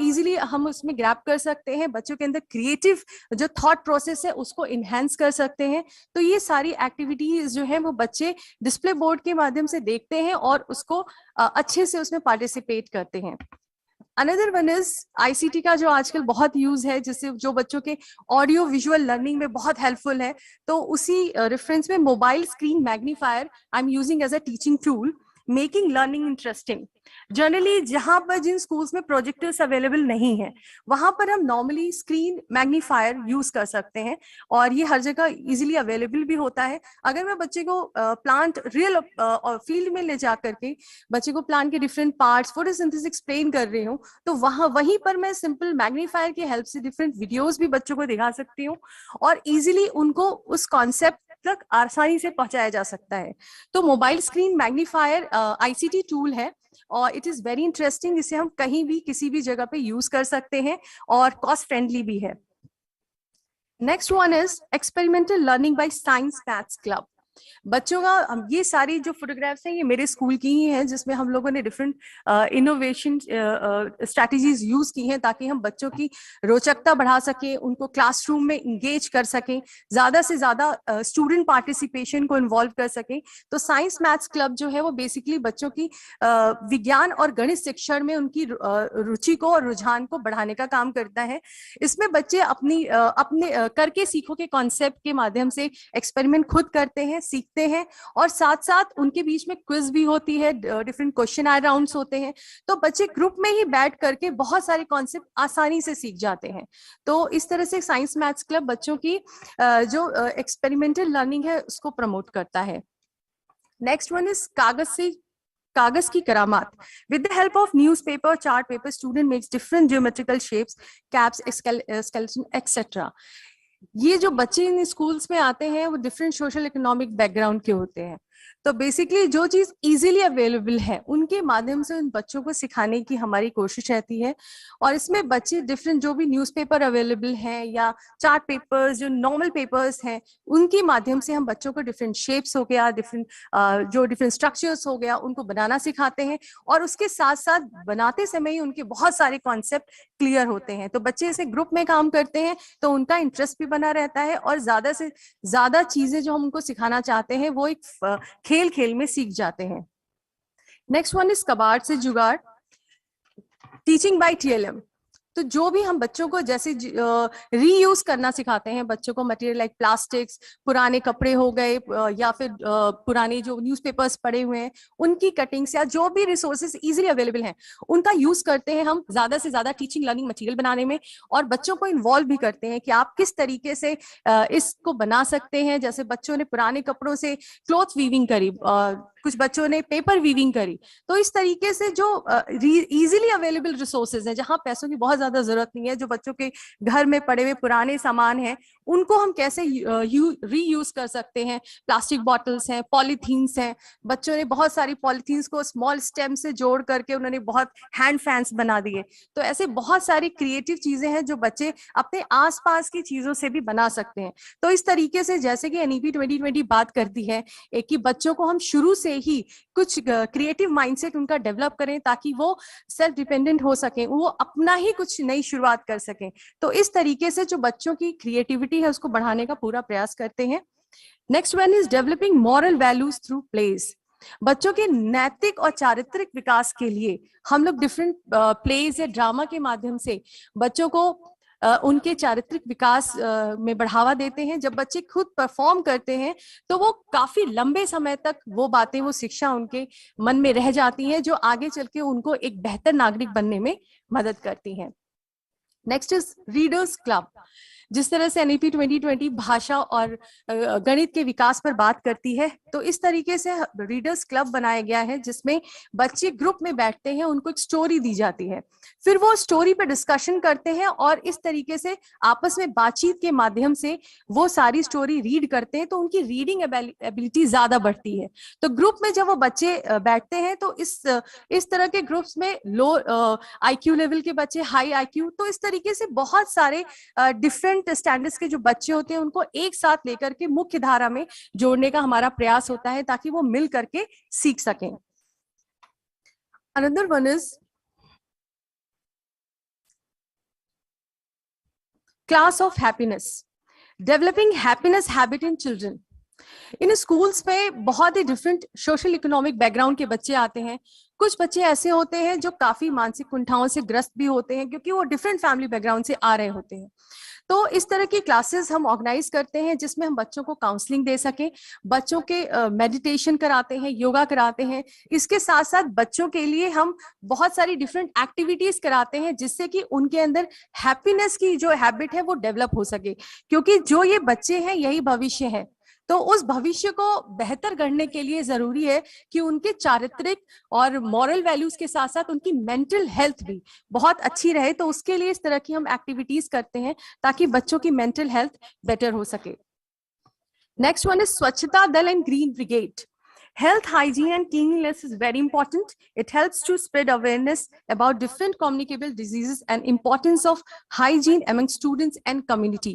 G: इजिली हम उसमें ग्रैब कर सकते हैं, बच्चों के अंदर क्रिएटिव जो थॉट प्रोसेस है उसको इनहेंस कर सकते हैं। तो ये सारी एक्टिविटीज जो है वो बच्चे डिस्प्ले बोर्ड के माध्यम से देखते हैं और उसको अच्छे से उसमें पार्टिसिपेट करते हैं। अनदर वन इज आईसीटी का जो आजकल बहुत यूज है, जिससे जो बच्चों के ऑडियो विजुअल लर्निंग में बहुत हेल्पफुल है। तो उसी रेफरेंस में mobile screen magnifier I am using as a teaching tool, making learning interesting. Generally जहां पर जिन स्कूल्स में प्रोजेक्टर्स अवेलेबल नहीं है वहां पर हम नॉर्मली स्क्रीन मैग्नीफायर यूज कर सकते हैं और ये हर जगह इजीली अवेलेबल भी होता है। अगर मैं बच्चे को प्लांट रियल फील्ड में ले जा करके बच्चे को प्लांट के डिफरेंट पार्ट्स फोटोसिंथेसिस एक्सप्लेन कर रही हूँ, तो वहीं पर मैं सिंपल मैग्नीफायर की हेल्प से डिफरेंट वीडियोज भी बच्चों को दिखा सकती हूँ और इजिली उनको उस कॉन्सेप्ट तक आसानी से पहुंचाया जा सकता है। तो mobile screen magnifier ICT tool है और इट इज वेरी इंटरेस्टिंग। इसे हम कहीं भी किसी भी जगह पे यूज कर सकते हैं और कॉस्ट फ्रेंडली भी है। Next one is experimental learning by science maths club. बच्चों का ये सारी जो फोटोग्राफ्स हैं ये मेरे स्कूल की ही हैं, जिसमें हम लोगों ने डिफरेंट इनोवेशन स्ट्रैटेजीज यूज की हैं ताकि हम बच्चों की रोचकता बढ़ा सकें, उनको क्लासरूम में इंगेज कर सकें, ज्यादा से ज्यादा स्टूडेंट पार्टिसिपेशन को इन्वॉल्व कर सकें। तो साइंस मैथ्स क्लब जो है वो बेसिकली बच्चों की विज्ञान और गणित शिक्षण में उनकी रुचि को और रुझान को बढ़ाने का काम करता है। इसमें बच्चे अपने करके सीखो के कॉन्सेप्ट के माध्यम से एक्सपेरिमेंट खुद करते हैं, सीखते हैं और साथ साथ उनके बीच में क्विज भी होती है, डिफरेंट क्वेश्चन आवर राउंड्स होते हैं। तो बच्चे ग्रुप में ही बैठ करके बहुत सारे कॉन्सेप्ट आसानी से सीख जाते हैं। तो इस तरह से साइंस मैथ्स क्लब बच्चों की जो एक्सपेरिमेंटल लर्निंग है उसको प्रमोट करता है। नेक्स्ट वन इज कागज की करामात। With the help of newspaper, chart paper, student makes different geometrical shapes, caps, skeleton etcetera. ये जो बच्चे इन स्कूल्स में आते हैं वो डिफरेंट सोशल इकोनॉमिक बैकग्राउंड के होते हैं। तो बेसिकली जो चीज इजीली अवेलेबल है उनके माध्यम से उन बच्चों को सिखाने की हमारी कोशिश रहती है। और इसमें बच्चे डिफरेंट जो भी न्यूज़पेपर अवेलेबल हैं या चार्ट पेपर्स, जो नॉर्मल पेपर्स हैं, उनके माध्यम से हम बच्चों को डिफरेंट शेप्स हो गया, डिफरेंट स्ट्रक्चर्स हो गया, उनको बनाना सिखाते हैं। और उसके साथ साथ बनाते समय ही उनके बहुत सारे कॉन्सेप्ट क्लियर होते हैं। तो बच्चे ऐसे ग्रुप में काम करते हैं तो उनका इंटरेस्ट भी बना रहता है और ज्यादा से ज्यादा चीजें जो हम उनको सिखाना चाहते हैं वो एक खेल खेल में सीख जाते हैं। नेक्स्ट वन इज कबाड़ से जुगाड़, टीचिंग बाय TLM। तो जो भी हम बच्चों को जैसे रीयूज करना सिखाते हैं बच्चों को, मटेरियल लाइक प्लास्टिक्स, पुराने कपड़े हो गए या फिर पुराने जो न्यूज़पेपर्स पड़े हुए हैं उनकी कटिंग्स या जो भी रिसोर्सेज इजीली अवेलेबल हैं उनका यूज करते हैं हम ज्यादा से ज्यादा टीचिंग लर्निंग मटेरियल बनाने में। और बच्चों को इन्वॉल्व भी करते हैं कि आप किस तरीके से इसको बना सकते हैं। जैसे बच्चों ने पुराने कपड़ों से क्लॉथ वीविंग करी, कुछ बच्चों ने पेपर वीविंग करी। तो इस तरीके से जो इजीली अवेलेबल रिसोर्सेज हैं, जहां पैसों की बहुत ज्यादा जरूरत नहीं है, जो बच्चों के घर में पड़े हुए पुराने सामान हैं, उनको हम कैसे रीयूज कर सकते हैं। प्लास्टिक बॉटल्स हैं, पॉलीथीन्स हैं, बच्चों ने बहुत सारी पॉलीथीन्स को स्मॉल स्टेम से जोड़ करके उन्होंने बहुत हैंड फैंस बना दिए। तो ऐसे बहुत सारी क्रिएटिव चीजें हैं जो बच्चे अपने आसपास की चीजों से भी बना सकते हैं। तो इस तरीके से जैसे कि NEP 2020 बात करती है कि बच्चों को हम शुरू से ही कुछ क्रिएटिव माइंडसेट उनका डेवलप करें ताकि वो सेल्फ डिपेंडेंट हो सके, वो अपना ही कुछ नई शुरुआत कर सकें। तो इस तरीके से जो बच्चों की क्रिएटिविटी है उसको बढ़ाने का पूरा प्रयास करते हैं। Next one is developing moral values through plays. बच्चों के नैतिक और चारित्रिक विकास के लिए हम लोग डिफरेंट प्लेज या ड्रामा के माध्यम से बच्चों को उनके चारित्रिक विकास में बढ़ावा देते हैं। जब बच्चे खुद परफॉर्म करते हैं तो वो काफी लंबे समय तक वो बातें, वो शिक्षा उनके मन में रह जाती हैं जो आगे चल के उनको एक बेहतर नागरिक बनने में मदद करती हैं। Next is readers club. जिस तरह से NEP 2020 भाषा और गणित के विकास पर बात करती है, तो इस तरीके से रीडर्स क्लब बनाया गया है जिसमें बच्चे ग्रुप में बैठते हैं, उनको एक स्टोरी दी जाती है, फिर वो स्टोरी पर डिस्कशन करते हैं और इस तरीके से आपस में बातचीत के माध्यम से वो सारी स्टोरी रीड करते हैं, तो उनकी रीडिंग एबिलिटी ज्यादा बढ़ती है। तो ग्रुप में जब वो बच्चे बैठते हैं तो इस तरह के ग्रुप्स में लो IQ लेवल के बच्चे, हाई IQ, तो इस तरीके से बहुत सारे डिफरेंट स्टैंडर्ड्स के जो बच्चे होते हैं उनको एक साथ लेकर के मुख्य धारा में जोड़ने का हमारा प्रयास होता है ताकि वो मिल करके सीख सकें। Another one is class of happiness, developing happiness habit in children. In schools में बहुत ही डिफरेंट सोशल इकोनॉमिक बैकग्राउंड के बच्चे आते हैं। कुछ बच्चे ऐसे होते हैं जो काफी मानसिक कुंठाओं से ग्रस्त भी होते हैं क्योंकि वो डिफरेंट फैमिली बैकग्राउंड से आ रहे होते हैं। तो इस तरह की क्लासेस हम ऑर्गेनाइज करते हैं जिसमें हम बच्चों को काउंसलिंग दे सकें, बच्चों के मेडिटेशन कराते हैं, योगा कराते हैं। इसके साथ साथ बच्चों के लिए हम बहुत सारी डिफरेंट एक्टिविटीज कराते हैं जिससे कि उनके अंदर हैप्पीनेस की जो हैबिट है वो डेवलप हो सके, क्योंकि जो ये बच्चे हैं यही भविष्य है। तो उस भविष्य को बेहतर करने के लिए जरूरी है कि उनके चारित्रिक और मॉरल वैल्यूज के साथ साथ उनकी मेंटल हेल्थ भी बहुत अच्छी रहे। तो उसके लिए इस तरह की हम एक्टिविटीज करते हैं ताकि बच्चों की मेंटल हेल्थ बेटर हो सके। नेक्स्ट वन इज स्वच्छता दल and green brigade. Health, hygiene and cleanliness is very important. It helps to spread awareness about different communicable diseases and importance of hygiene among students and community.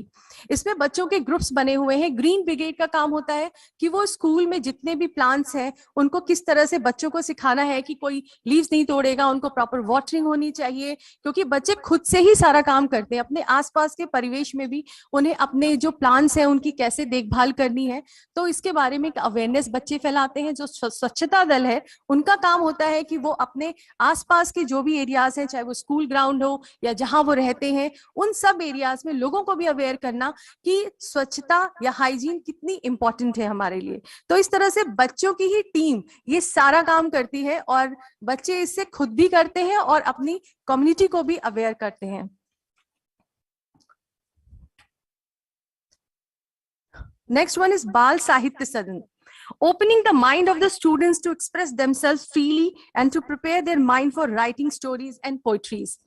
G: इसमें बच्चों के groups बने हुए हैं। Green brigade का काम होता है कि वो स्कूल में जितने भी प्लांट्स हैं उनको किस तरह से बच्चों को सिखाना है कि कोई लीव्स नहीं तोड़ेगा, उनको प्रॉपर वाटरिंग होनी चाहिए, क्योंकि बच्चे खुद से ही सारा काम करते हैं। अपने आसपास के परिवेश में भी उन्हें अपने जो प्लांट्स हैं उनकी कैसे देखभाल करनी है, तो इसके बारे में अवेयरनेस बच्चे फैलाते हैं। जो स्वच्छता दल है उनका काम होता है कि वो अपने आसपास के जो भी एरियाज हैं, चाहे वो स्कूल ग्राउंड हो या जहां वो रहते हैं, उन सब एरियाज में लोगों को भी अवेयर करना कि स्वच्छता या हाइजीन कितनी इंपॉर्टेंट है हमारे लिए। तो इस तरह से बच्चों की ही टीम ये सारा काम करती है और बच्चे इससे खुद भी करते हैं और अपनी कम्युनिटी को भी अवेयर करते हैं। नेक्स्ट वन इज बाल साहित्य सदन। opening the mind of the students to express themselves freely and to prepare their mind for writing stories and poetries.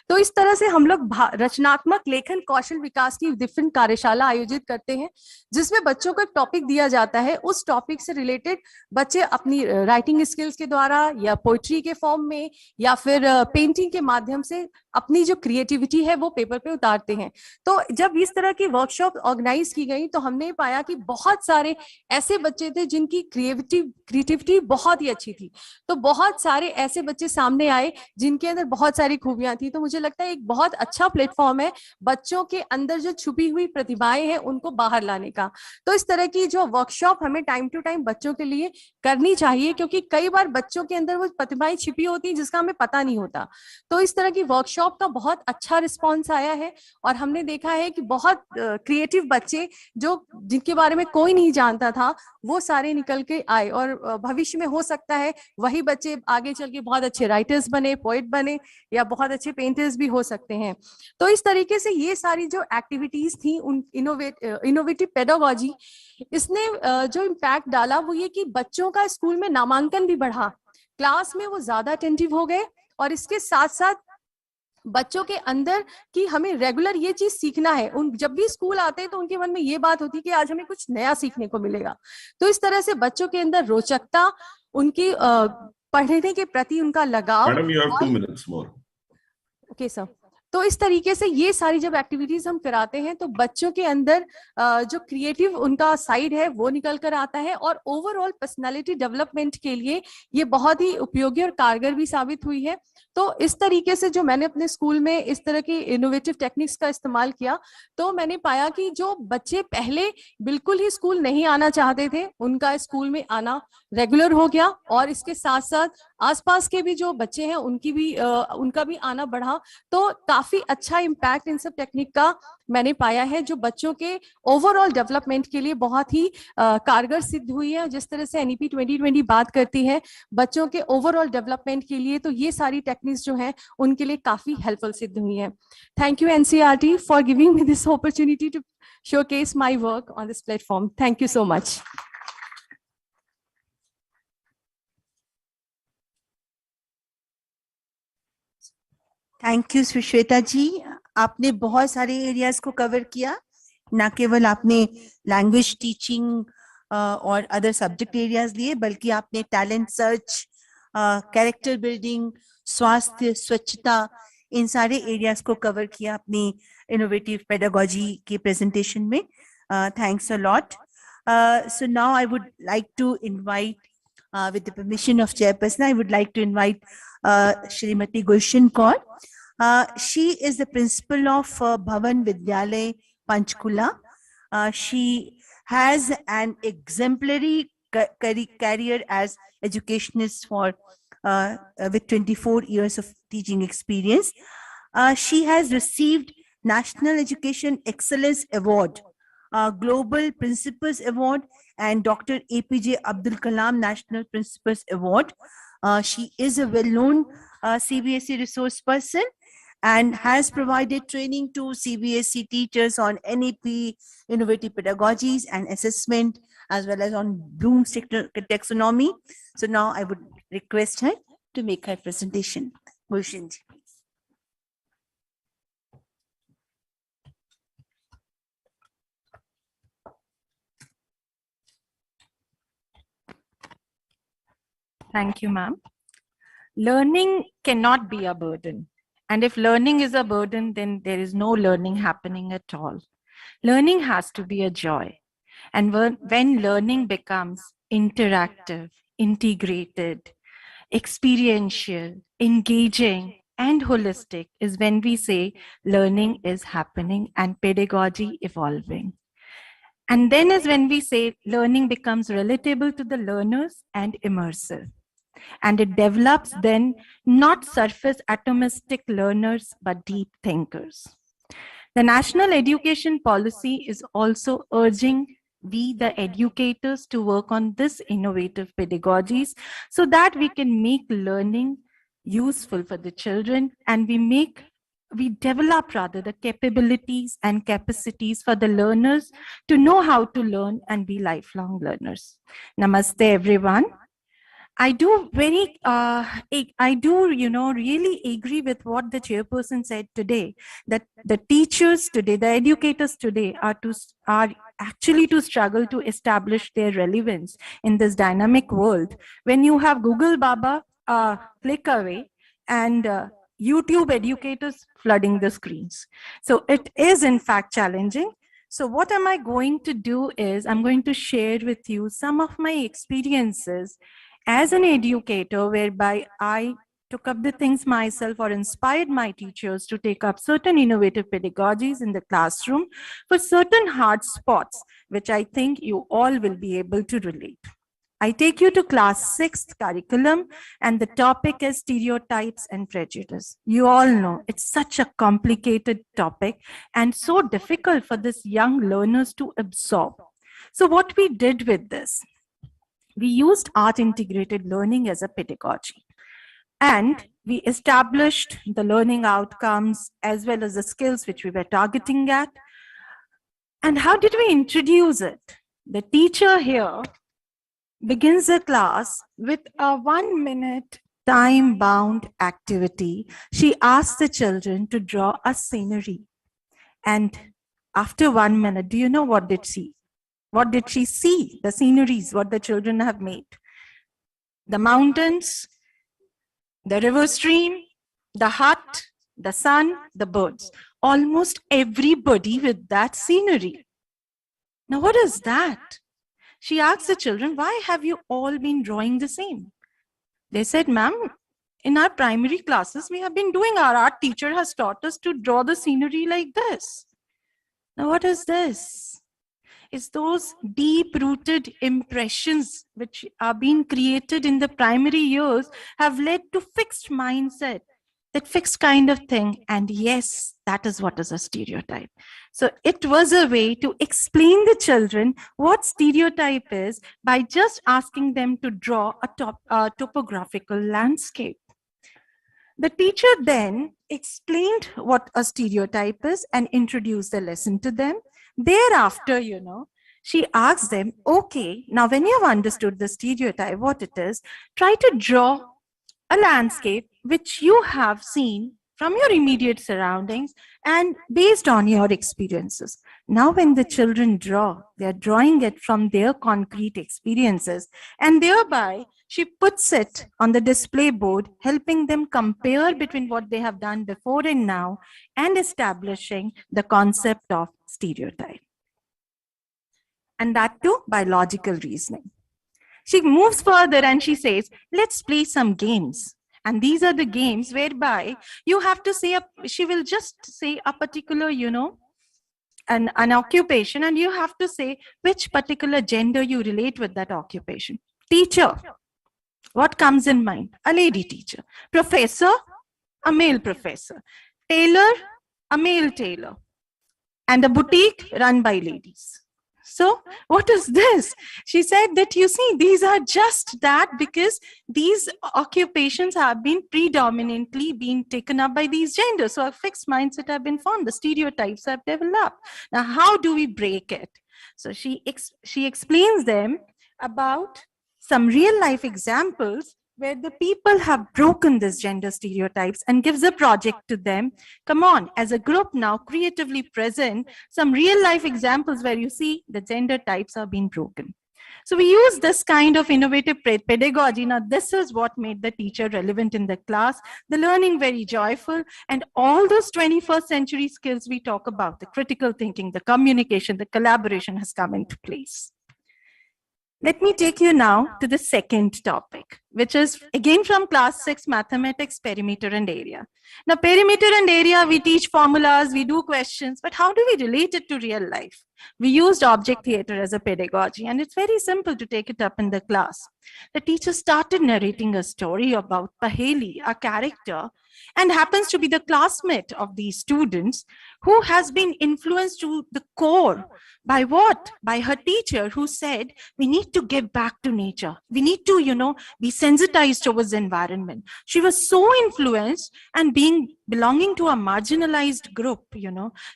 G: तो इस तरह से हम लोग रचनात्मक लेखन कौशल विकास की डिफरेंट कार्यशाला आयोजित करते हैं, जिसमें बच्चों को एक टॉपिक दिया जाता है, उस टॉपिक से रिलेटेड बच्चे अपनी राइटिंग स्किल्स के द्वारा या पोइट्री के फॉर्म में या फिर पेंटिंग के माध्यम से अपनी जो क्रिएटिविटी है वो पेपर पे उतारते हैं। तो जब इस तरह की वर्कशॉप ऑर्गेनाइज की गई तो हमने पाया कि बहुत सारे ऐसे बच्चे थे जिनकी क्रिएटिविटी बहुत ही अच्छी थी। तो बहुत सारे ऐसे बच्चे सामने आए जिनके अंदर बहुत सारी खूबियां थी। तो मुझे लगता है एक बहुत अच्छा प्लेटफॉर्म है बच्चों के अंदर जो छुपी हुई प्रतिभाएं हैं उनको बाहर लाने का। तो इस तरह की जो वर्कशॉप हमें टाइम टू टाइम बच्चों के लिए करनी चाहिए, क्योंकि कई बार बच्चों के अंदर वो प्रतिभाएं छिपी होती हैं जिसका हमें पता नहीं होता। तो इस तरह की वर्कशॉप का बहुत अच्छा रिस्पॉन्स आया है और हमने देखा है कि बहुत क्रिएटिव बच्चे जो जिनके बारे में कोई नहीं जानता था वो सारे निकल के आए, और भविष्य में हो सकता है वही बच्चे आगे चल के बहुत अच्छे राइटर्स बने, पोएट बने या बहुत अच्छे पेंटर्स भी हो सकते हैं। तो इस तरीके से ये सारी जो एक्टिविटीज थी उन इनोवेटिव पेडागॉजी, इसने जो इम्पैक्ट डाला वो ये कि बच्चों का स्कूल में नामांकन भी बढ़ा, क्लास में वो ज्यादा अटेंटिव हो गए, और इसके साथ साथ बच्चों के अंदर कि हमें रेगुलर ये चीज सीखना है। उन जब भी स्कूल आते हैं तो उनके मन में ये बात होती है कि आज हमें कुछ नया सीखने को मिलेगा। तो इस तरह से बच्चों के अंदर रोचकता, उनकी पढ़ने के प्रति उनका लगाव।
D: Madam, you have 2 minutes more.
G: Okay sir. तो इस तरीके से ये सारी जब एक्टिविटीज हम कराते हैं तो बच्चों के अंदर जो क्रिएटिव उनका साइड है वो निकल कर आता है, और ओवरऑल पर्सनालिटी डेवलपमेंट के लिए ये बहुत ही उपयोगी और कारगर भी साबित हुई है। तो इस तरीके से जो मैंने अपने स्कूल में इस तरह की इनोवेटिव टेक्निक्स का इस्तेमाल किया तो मैंने पाया कि जो बच्चे पहले बिल्कुल ही स्कूल नहीं आना चाहते थे उनका स्कूल में आना रेगुलर हो गया, और इसके साथ साथ आसपास के भी जो बच्चे हैं उनका भी आना बढ़ा। तो काफी अच्छा इम्पैक्ट इन सब टेक्निक का मैंने पाया है जो बच्चों के ओवरऑल डेवलपमेंट के लिए बहुत ही कारगर सिद्ध हुई है। जिस तरह से एनईपी 2020 बात करती है बच्चों के ओवरऑल डेवलपमेंट के लिए, तो ये सारी टेक्निक्स जो हैं उनके लिए काफी हेल्पफुल सिद्ध हुई है। Thank you NCERT for giving me this opportunity to showcase my work on this platform. Thank you so much.
A: Thank you Sushweta ji, आपने बहुत सारे एरियाज को कवर किया, ना केवल आपने लैंग्वेज टीचिंग और अदर सब्जेक्ट एरियाज लिए, बल्कि आपने टैलेंट सर्च, कैरेक्टर बिल्डिंग, स्वास्थ्य, स्वच्छता, इन सारे एरियाज को कवर किया अपनी इनोवेटिव पेडागॉजी के प्रेजेंटेशन में। Thanks a lot. So now I would like to invite, with the permission of chairperson, I would like to invite Shrimati Gulshan Kaur. She is the principal of Bhavan Vidyalay, Panchkula. She has an exemplary career as educationist with 24 years of teaching experience. She has received National Education Excellence Award, Global Principals Award, and Dr. APJ Abdul Kalam National Principals Award. She is a well-known CBSE resource person and has provided training to CBSE teachers on NEP, innovative pedagogies and assessment, as well as on Bloom's taxonomy. So now I would request her to make her presentation. Gulshan ji.
H: Thank you, ma'am. Learning cannot be a burden. And if learning is a burden, then there is no learning happening at all. Learning has to be a joy. And when learning becomes interactive, integrated, experiential, engaging, and holistic is when we say learning is happening and pedagogy evolving. And then is when we say learning becomes relatable to the learners and immersive. And it develops then not surface atomistic learners, but deep thinkers. The National Education Policy is also urging we, the educators, to work on this innovative pedagogies so that we can make learning useful for the children and we make we develop rather the capabilities and capacities for the learners to know how to learn and be lifelong learners. Namaste, everyone. I do really agree with what the chairperson said today, that the teachers today, the educators today are actually to struggle to establish their relevance in this dynamic world. When you have Google Baba, click away, and YouTube educators flooding the screens. So it is in fact challenging. So what am I going to do is I'm going to share with you some of my experiences as an educator, whereby I took up the things myself or inspired my teachers to take up certain innovative pedagogies in the classroom for certain hard spots, which I think you all will be able to relate. I take you to class 6th curriculum, and the topic is stereotypes and prejudice. You all know it's such a complicated topic and so difficult for these young learners to absorb. So what we did with this, we used art integrated learning as a pedagogy, and we established the learning outcomes as well as the skills which we were targeting at. And how did we introduce it? The teacher here begins the class with a 1-minute time-bound activity. She asks the children to draw a scenery. And after 1 minute, do you know what did she? What did she see? The sceneries, what the children have made. The mountains, the river stream, the hut, the sun, the birds. Almost everybody with that scenery. Now, what is that? She asked the children, why have you all been drawing the same? They said, ma'am, in our primary classes, we have been doing, our art teacher has taught us to draw the scenery like this. Now, what is this? It's those deep-rooted impressions which are being created in the primary years have led to fixed mindset, that fixed kind of thing. And yes, that is what is a stereotype. So it was a way to explain the children what stereotype is by just asking them to draw a topographical landscape. The teacher then explained what a stereotype is and introduced the lesson to them. Thereafter, she asked them, okay, now when you have understood the stereotype, what it is, try to draw a landscape which you have seen from your immediate surroundings and based on your experiences. Now, when the children draw, they are drawing it from their concrete experiences, and thereby she puts it on the display board, helping them compare between what they have done before and now, and establishing the concept of stereotype. And that too by logical reasoning. She moves further and she says, let's play some games. And these are the games whereby you have to say, she will just say a particular, an occupation, and you have to say which particular gender you relate with that occupation. Teacher, what comes in mind? A lady teacher. Professor, a male professor. Tailor, a male tailor. And a boutique run by ladies. So what is this? She said that, you see, these are just that because these occupations have been predominantly being taken up by these genders. So a fixed mindset have been formed. The stereotypes have developed. Now, how do we break it? So she explains them about some real life examples where the people have broken these gender stereotypes and gives a project to them. Come on, as a group now, creatively present some real life examples where you see the gender types are being broken. So we use this kind of innovative pedagogy. Now, this is what made the teacher relevant in the class, the learning very joyful, and all those 21st century skills we talk about, the critical thinking, the communication, the collaboration has come into place. Let me take you now to the second topic, which is again from class 6 mathematics, perimeter and area. Now, perimeter and area, we teach formulas, we do questions, but how do we relate it to real life? We used object theater as a pedagogy, and it's very simple to take it up in the class. The teacher started narrating a story about Paheli, a character, and happens to be the classmate of these students, who has been influenced to the core by what? By her teacher, who said, we need to give back to nature. We need to, be sensitized towards the environment. She was so influenced, and belonging to a marginalized group,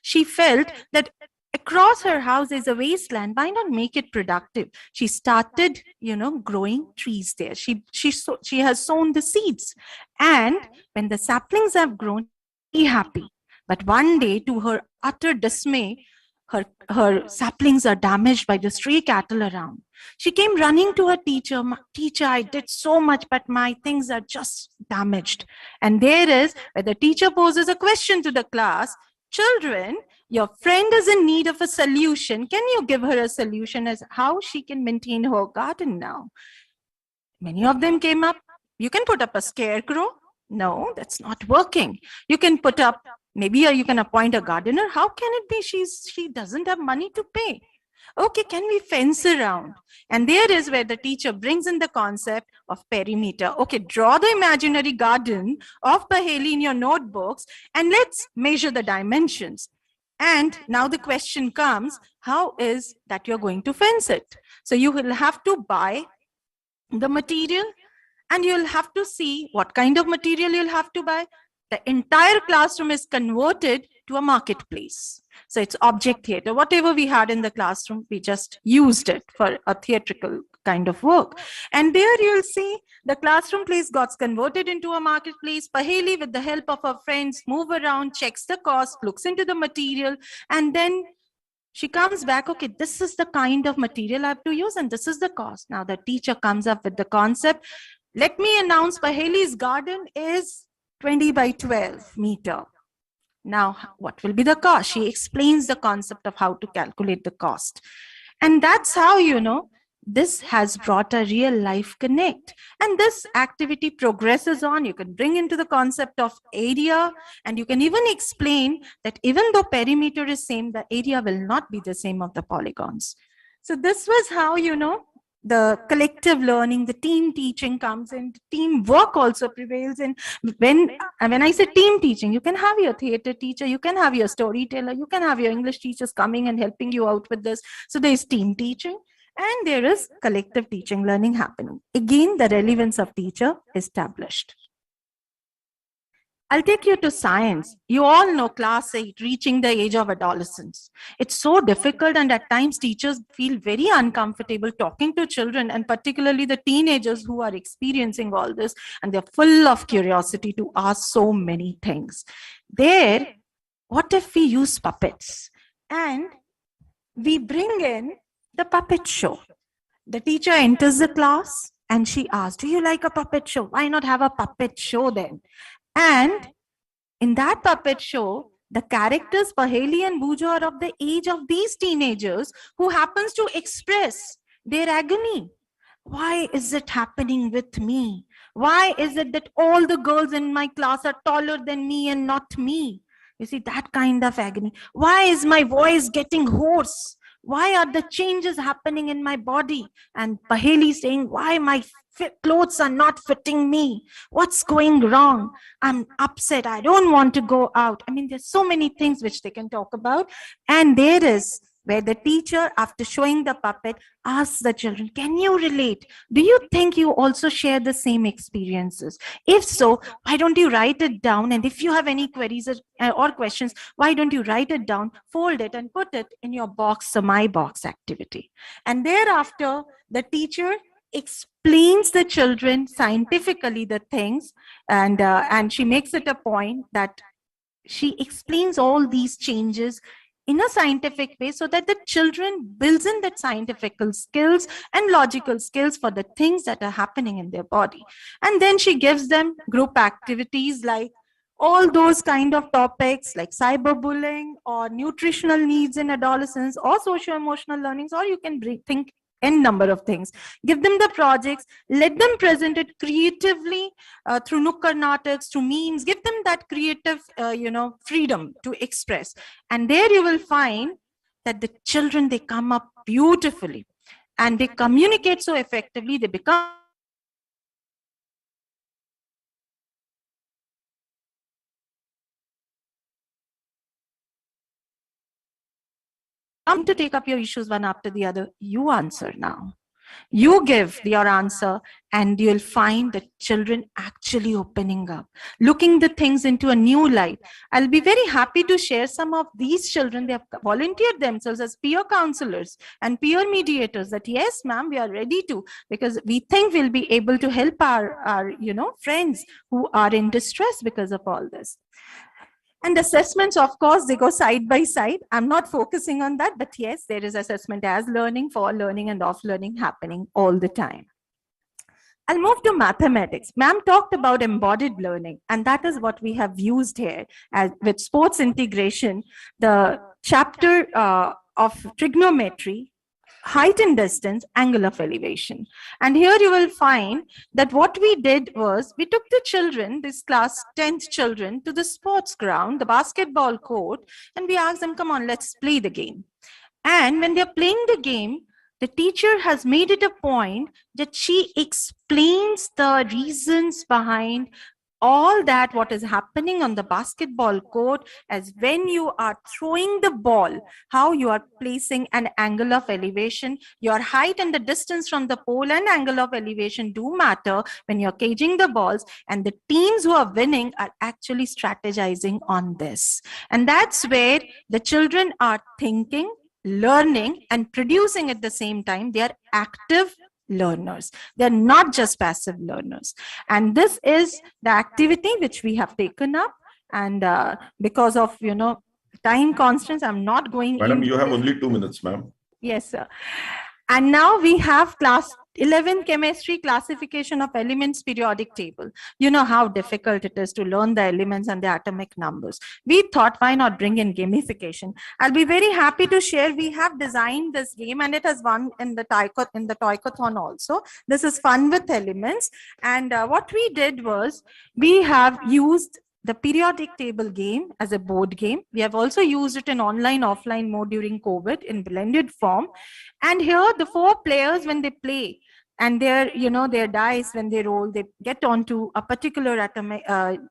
H: she felt that across her house is a wasteland. Why not make it productive? She started, growing trees there. She has sown the seeds, and when the saplings have grown, be happy. But one day, to her utter dismay, her saplings are damaged by the stray cattle around. She came running to her teacher. Teacher, I did so much, but my things are just damaged. And there is where the teacher poses a question to the class. Children, your friend is in need of a solution. Can you give her a solution as how she can maintain her garden now? Many of them came up. You can put up a scarecrow. No, that's not working. You can put up, maybe you can appoint a gardener. How can it be? She doesn't have money to pay. Okay, can we fence around? And there is where the teacher brings in the concept of perimeter. Okay, draw the imaginary garden of Paheli in your notebooks, and let's measure the dimensions. And now the question comes, how is that you're going to fence it? So you will have to buy the material, and you'll have to see what kind of material you'll have to buy. The entire classroom is converted to a marketplace. So it's object theater. Whatever we had in the classroom, we just used it for a theatrical kind of work. And there you'll see the classroom place got converted into a marketplace. Paheli, with the help of her friends, move around, checks the cost, looks into the material, and then she comes back, okay, this is the kind of material I have to use, and this is the cost. Now the teacher comes up with the concept. Let me announce Paheli's garden is 20 by 12 meter. Now, what will be the cost? She explains the concept of how to calculate the cost. And that's how, this has brought a real life connect. And this activity progresses on. You can bring into the concept of area, and you can even explain that even though perimeter is same, the area will not be the same of the polygons. So this was how, the collective learning, the team teaching comes in, teamwork also prevails. And when I say team teaching, you can have your theater teacher, you can have your storyteller, you can have your English teachers coming and helping you out with this. So there is team teaching, and there is collective teaching learning happening. Again, the relevance of teacher established. I'll take you to science. You all know class 8, reaching the age of adolescence. It's so difficult, and at times teachers feel very uncomfortable talking to children, and particularly the teenagers who are experiencing all this, and they're full of curiosity to ask so many things. There, what if we use puppets and we bring in the puppet show? The teacher enters the class and she asks, do you like a puppet show? Why not have a puppet show then? And in that puppet show, the characters Paheli and Bujo are of the age of these teenagers who happens to express their agony. Why is it happening with me? Why is it that all the girls in my class are taller than me and not me? You see, that kind of agony. Why is my voice getting hoarse? Why are the changes happening in my body? And Paheli saying, why my clothes are not fitting me? What's going wrong? I'm upset. I don't want to go out. I mean, there's so many things which they can talk about. And there is where the teacher, after showing the puppet, asks the children, can you relate? Do you think you also share the same experiences? If so, why don't you write it down? And if you have any queries or questions, why don't you write it down, fold it, and put it in your box, the My Box activity? And thereafter, the teacher explains the children scientifically the things, and she makes it a point that she explains all these changes in a scientific way, so that the children builds in that scientific skills and logical skills for the things that are happening in their body. And then she gives them group activities like all those kind of topics like cyberbullying or nutritional needs in adolescence or socio-emotional learnings, or you can think n number of things. Give them the projects, let them present it creatively through nukkad nataks, through memes. Give them that creative freedom to express. And there you will find that the children, they come up beautifully and they communicate so effectively, they become to take up your issues one after the other. You answer now. You give your answer and you'll find the children actually opening up, looking the things into a new light. I'll be very happy to share some of these children. They have volunteered themselves as peer counselors and peer mediators that, yes, ma'am, we are ready to, because we think we'll be able to help our friends who are in distress because of all this. And assessments, of course, they go side by side. I'm not focusing on that, but yes, there is assessment as learning, for learning, and off learning happening all the time. I'll move to mathematics. Ma'am talked about embodied learning, and that is what we have used here as with sports integration, the chapter of trigonometry, height and distance, angle of elevation. And here you will find that what we did was we took the children, this class 10th children, to the sports ground, the basketball court, and we asked them, come on, let's play the game. And when they're playing the game, the teacher has made it a point that she explains the reasons behind all that what is happening on the basketball court, as when you are throwing the ball, how you are placing an angle of elevation, your height and the distance from the pole and angle of elevation do matter when you're caging the balls, and the teams who are winning are actually strategizing on this. And that's where the children are thinking, learning, and producing at the same time. They are active learners. They're not just passive learners. And this is the activity which we have taken up. And because of, time constraints, I'm not going.
D: Madam, you have only 2 minutes, ma'am.
H: Yes, sir. And now we have class 11 chemistry, classification of elements, periodic table. You know how difficult it is to learn the elements and the atomic numbers. We thought, why not bring in gamification? I'll be very happy to share. We have designed this game and it has won in the Toycathon also. This is fun with elements. And what we did was we have used the periodic table game as a board game. We have also used it in online, offline mode during COVID in blended form. And here the 4 players, when they play and their dice, when they roll, they get onto a particular atomic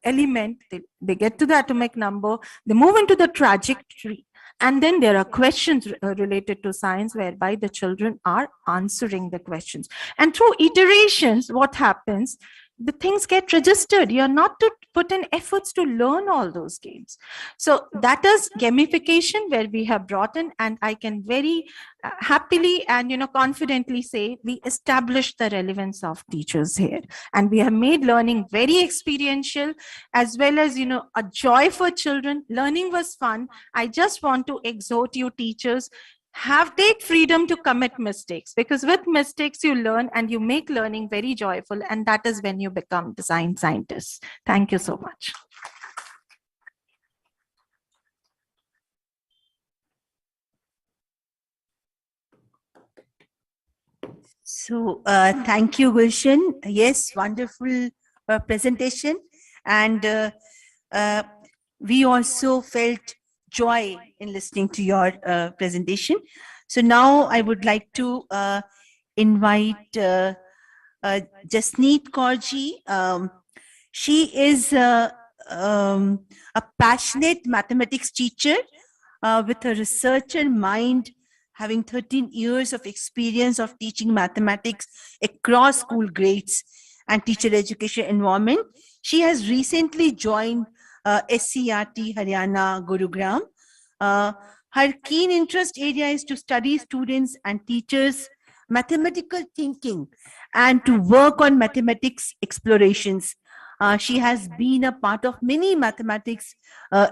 H: element, they get to the atomic number, they move into the trajectory. And then there are questions related to science whereby the children are answering the questions. And through iterations, what happens? The things get registered. You're not to put in efforts to learn all those games. So that is gamification where we have brought in, and I can very happily and confidently say we established the relevance of teachers here. And we have made learning very experiential as well as, a joy for children. Learning was fun. I just want to exhort you teachers, take freedom to commit mistakes, because with mistakes you learn and you make learning very joyful, and that is when you become design scientists. Thank you so much.
A: So thank you, Gulshan. Yes, wonderful presentation. And we also felt joy in listening to your presentation. So now I would like to invite Jasneet Kaurji. She is a passionate mathematics teacher with a researcher mind, having 13 years of experience of teaching mathematics across school grades and teacher education environment. She has recently joined NCERT Haryana, Gurugram. Her keen interest area is to study students and teachers' mathematical thinking and to work on mathematics explorations. She has been a part of many mathematics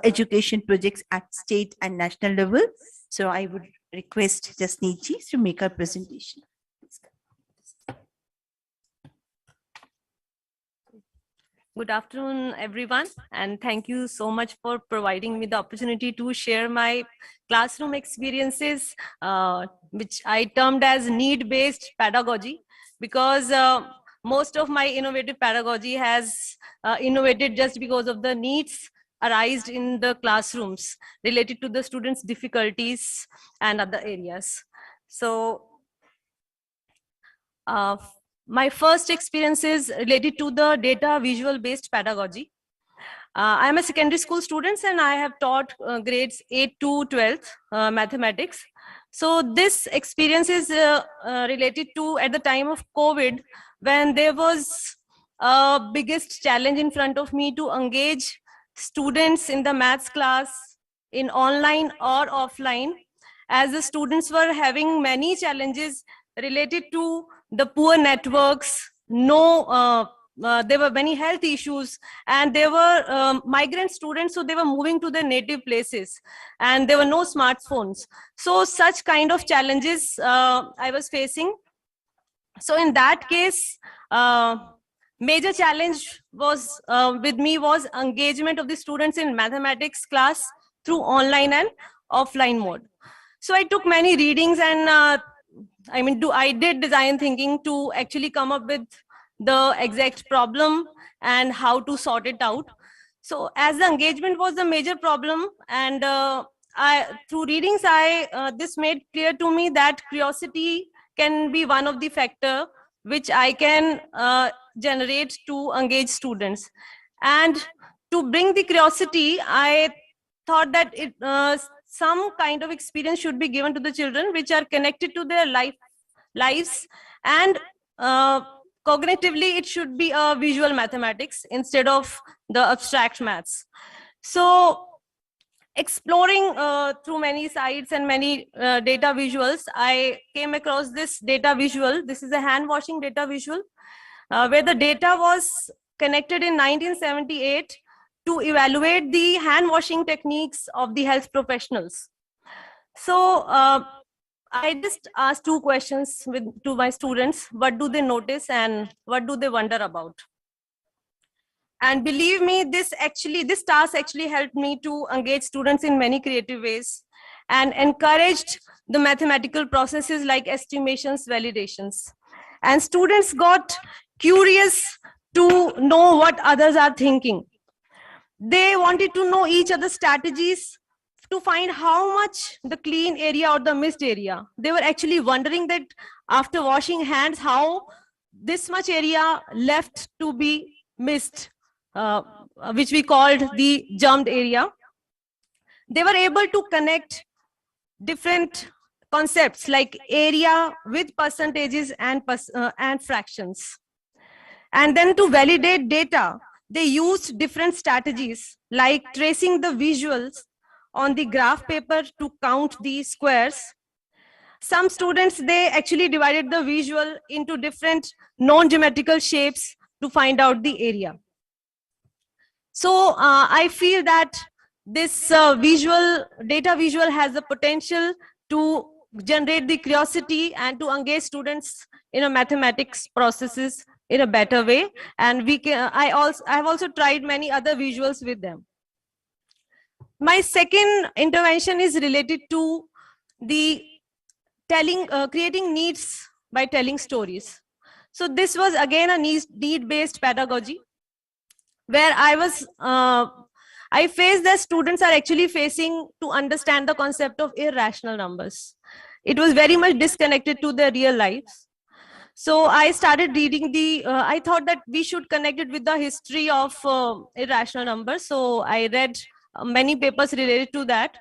A: education projects at state and national level. So I would request Jasneet ji to make her presentation.
I: Good afternoon, everyone, and thank you so much for providing me the opportunity to share my classroom experiences, which I termed as need-based pedagogy, because most of my innovative pedagogy has innovated just because of the needs arised in the classrooms related to the students' difficulties and other areas. So my first experience is related to the data visual based pedagogy. I am a secondary school student and I have taught grades 8 to 12th mathematics. So this experience is related to at the time of COVID, when there was a biggest challenge in front of me to engage students in the maths class in online or offline, as the students were having many challenges related to the poor networks, there were many health issues, and there were migrant students, so they were moving to their native places, and there were no smartphones. So such kind of challenges I was facing. So in that case, major challenge was with me was engagement of the students in mathematics class through online and offline mode. So I took many readings and I did design thinking to actually come up with the exact problem and how to sort it out. So as the engagement was the major problem, and through readings, this made clear to me that curiosity can be one of the factor which I can generate to engage students. And to bring the curiosity, I thought that some kind of experience should be given to the children which are connected to their lives, and cognitively it should be a visual mathematics instead of the abstract maths. So exploring through many sites and many data visuals, I came across this data visual. This is a hand washing data visual where the data was connected in 1978 to evaluate the hand washing techniques of the health professionals. So I just asked two questions to my students: what do they notice and what do they wonder about? And believe me, this task actually helped me to engage students in many creative ways and encouraged the mathematical processes like estimations, validations. And students got curious to know what others are thinking. They wanted to know each other's strategies to find how much the clean area or the missed area. They were actually wondering that after washing hands, how this much area left to be missed, which we called the germed area. They were able to connect different concepts like area with percentages and fractions. And then to validate data, they used different strategies like tracing the visuals on the graph paper to count the squares. Some students, they actually divided the visual into different non-geometrical shapes to find out the area. So I feel that this data visual has the potential to generate the curiosity and to engage students in a mathematics processes in a better way. And I have also tried many other visuals with them. My second intervention is related to the creating needs by telling stories. So this was again a need-based pedagogy, where I faced that students are actually facing to understand the concept of irrational numbers. It was very much disconnected to their real lives. So I started reading I thought that we should connect it with the history of irrational numbers. So I read many papers related to that.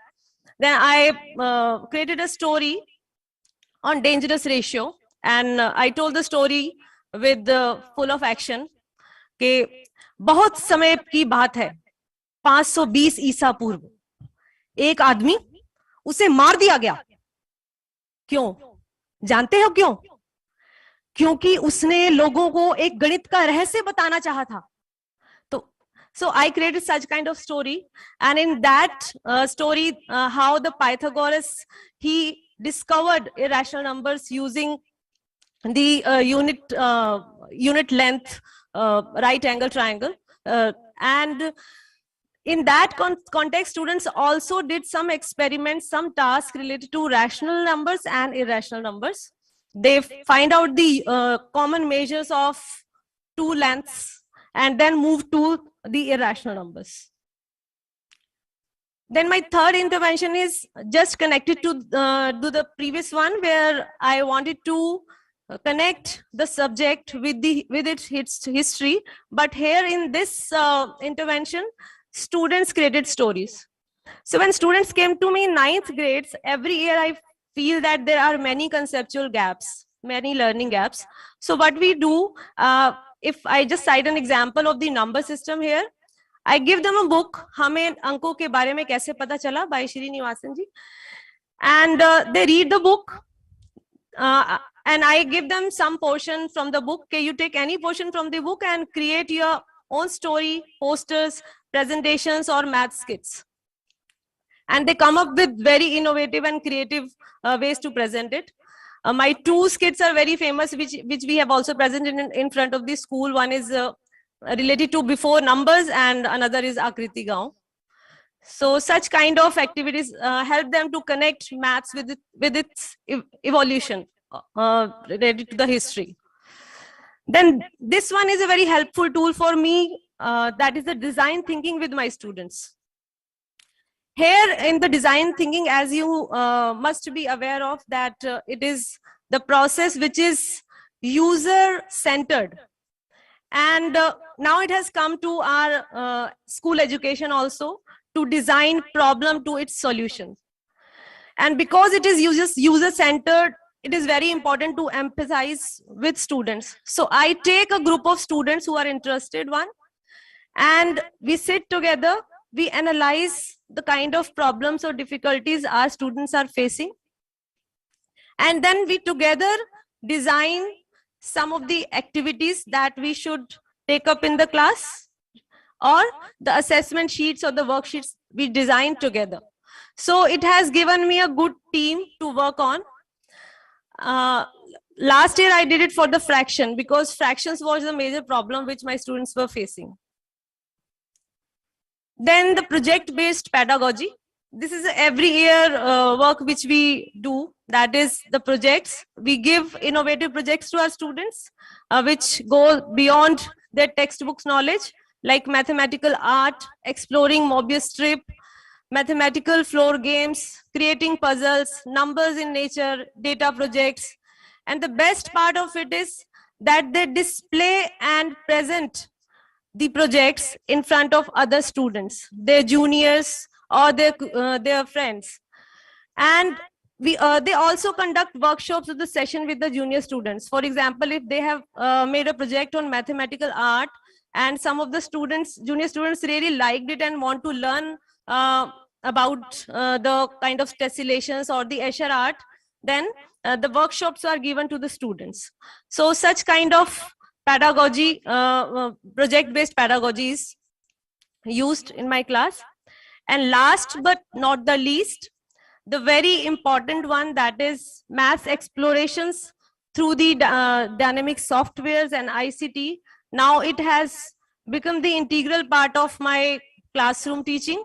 I: Then I created a story on dangerous ratio, and I told the story with full of action. कि बहुत समय की बात है, 520 ईसा पूर्व एक आदमी, उसे मार दिया गया. क्यों? जानते हो क्यों? क्योंकि उसने लोगों को एक गणित का रहस्य बताना चाहा था. So I created such kind of story, and in that story, how the Pythagoras, he discovered irrational numbers using the unit length right angle triangle, and in that context, students also did some experiments, some tasks related to rational numbers and irrational numbers. They find out the common measures of two lengths and then move to the irrational numbers. Then my third intervention is just connected to the previous one, where I wanted to connect the subject with its history. But here in this intervention, students created stories. So when students came to me in 9th grades, every year I feel that there are many conceptual gaps, many learning gaps. So what we do, if I just cite an example of the number system here, I give them a book, हमें अंकों के बारे में कैसे पता चला, by Srinivasan ji, and they read the book, and I give them some portion from the book. Okay, you take any portion from the book and create your own story, posters, presentations, or math skits. And they come up with very innovative and creative ways to present it. My two skits are very famous, which we have also presented in front of the school. One is related to before numbers, and another is Akriti Gaon. So such kind of activities help them to connect maths with its evolution related to the history. Then this one is a very helpful tool for me, that is the design thinking with my students. Here in the design thinking, as you must be aware of, that it is the process which is user-centered. And now it has come to our school education also, to design problem to its solution. And because it is user-centered, it is very important to emphasize with students. So I take a group of students who are interested one, and we sit together, we analyze the kind of problems or difficulties our students are facing. And then we together design some of the activities that we should take up in the class, or the assessment sheets or the worksheets we design together. So it has given me a good team to work on. Last year I did it for the fraction, because fractions was a major problem which my students were facing. Then the project-based pedagogy. This is every year work which we do, that is the projects. We give innovative projects to our students, which go beyond their textbooks knowledge, like mathematical art, exploring Mobius strip, mathematical floor games, creating puzzles, numbers in nature, data projects. And the best part of it is that they display and present the projects in front of other students, their juniors or their friends. And they also conduct workshops of the session with the junior students. For example, if they have made a project on mathematical art, and some of the students, junior students, really liked it and want to learn about the kind of tessellations or the Escher art, then the workshops are given to the students. So such kind of pedagogy, project-based pedagogy is used in my class. And last but not the least, the very important one, that is math explorations through the dynamic softwares and ICT. Now it has become the integral part of my classroom teaching.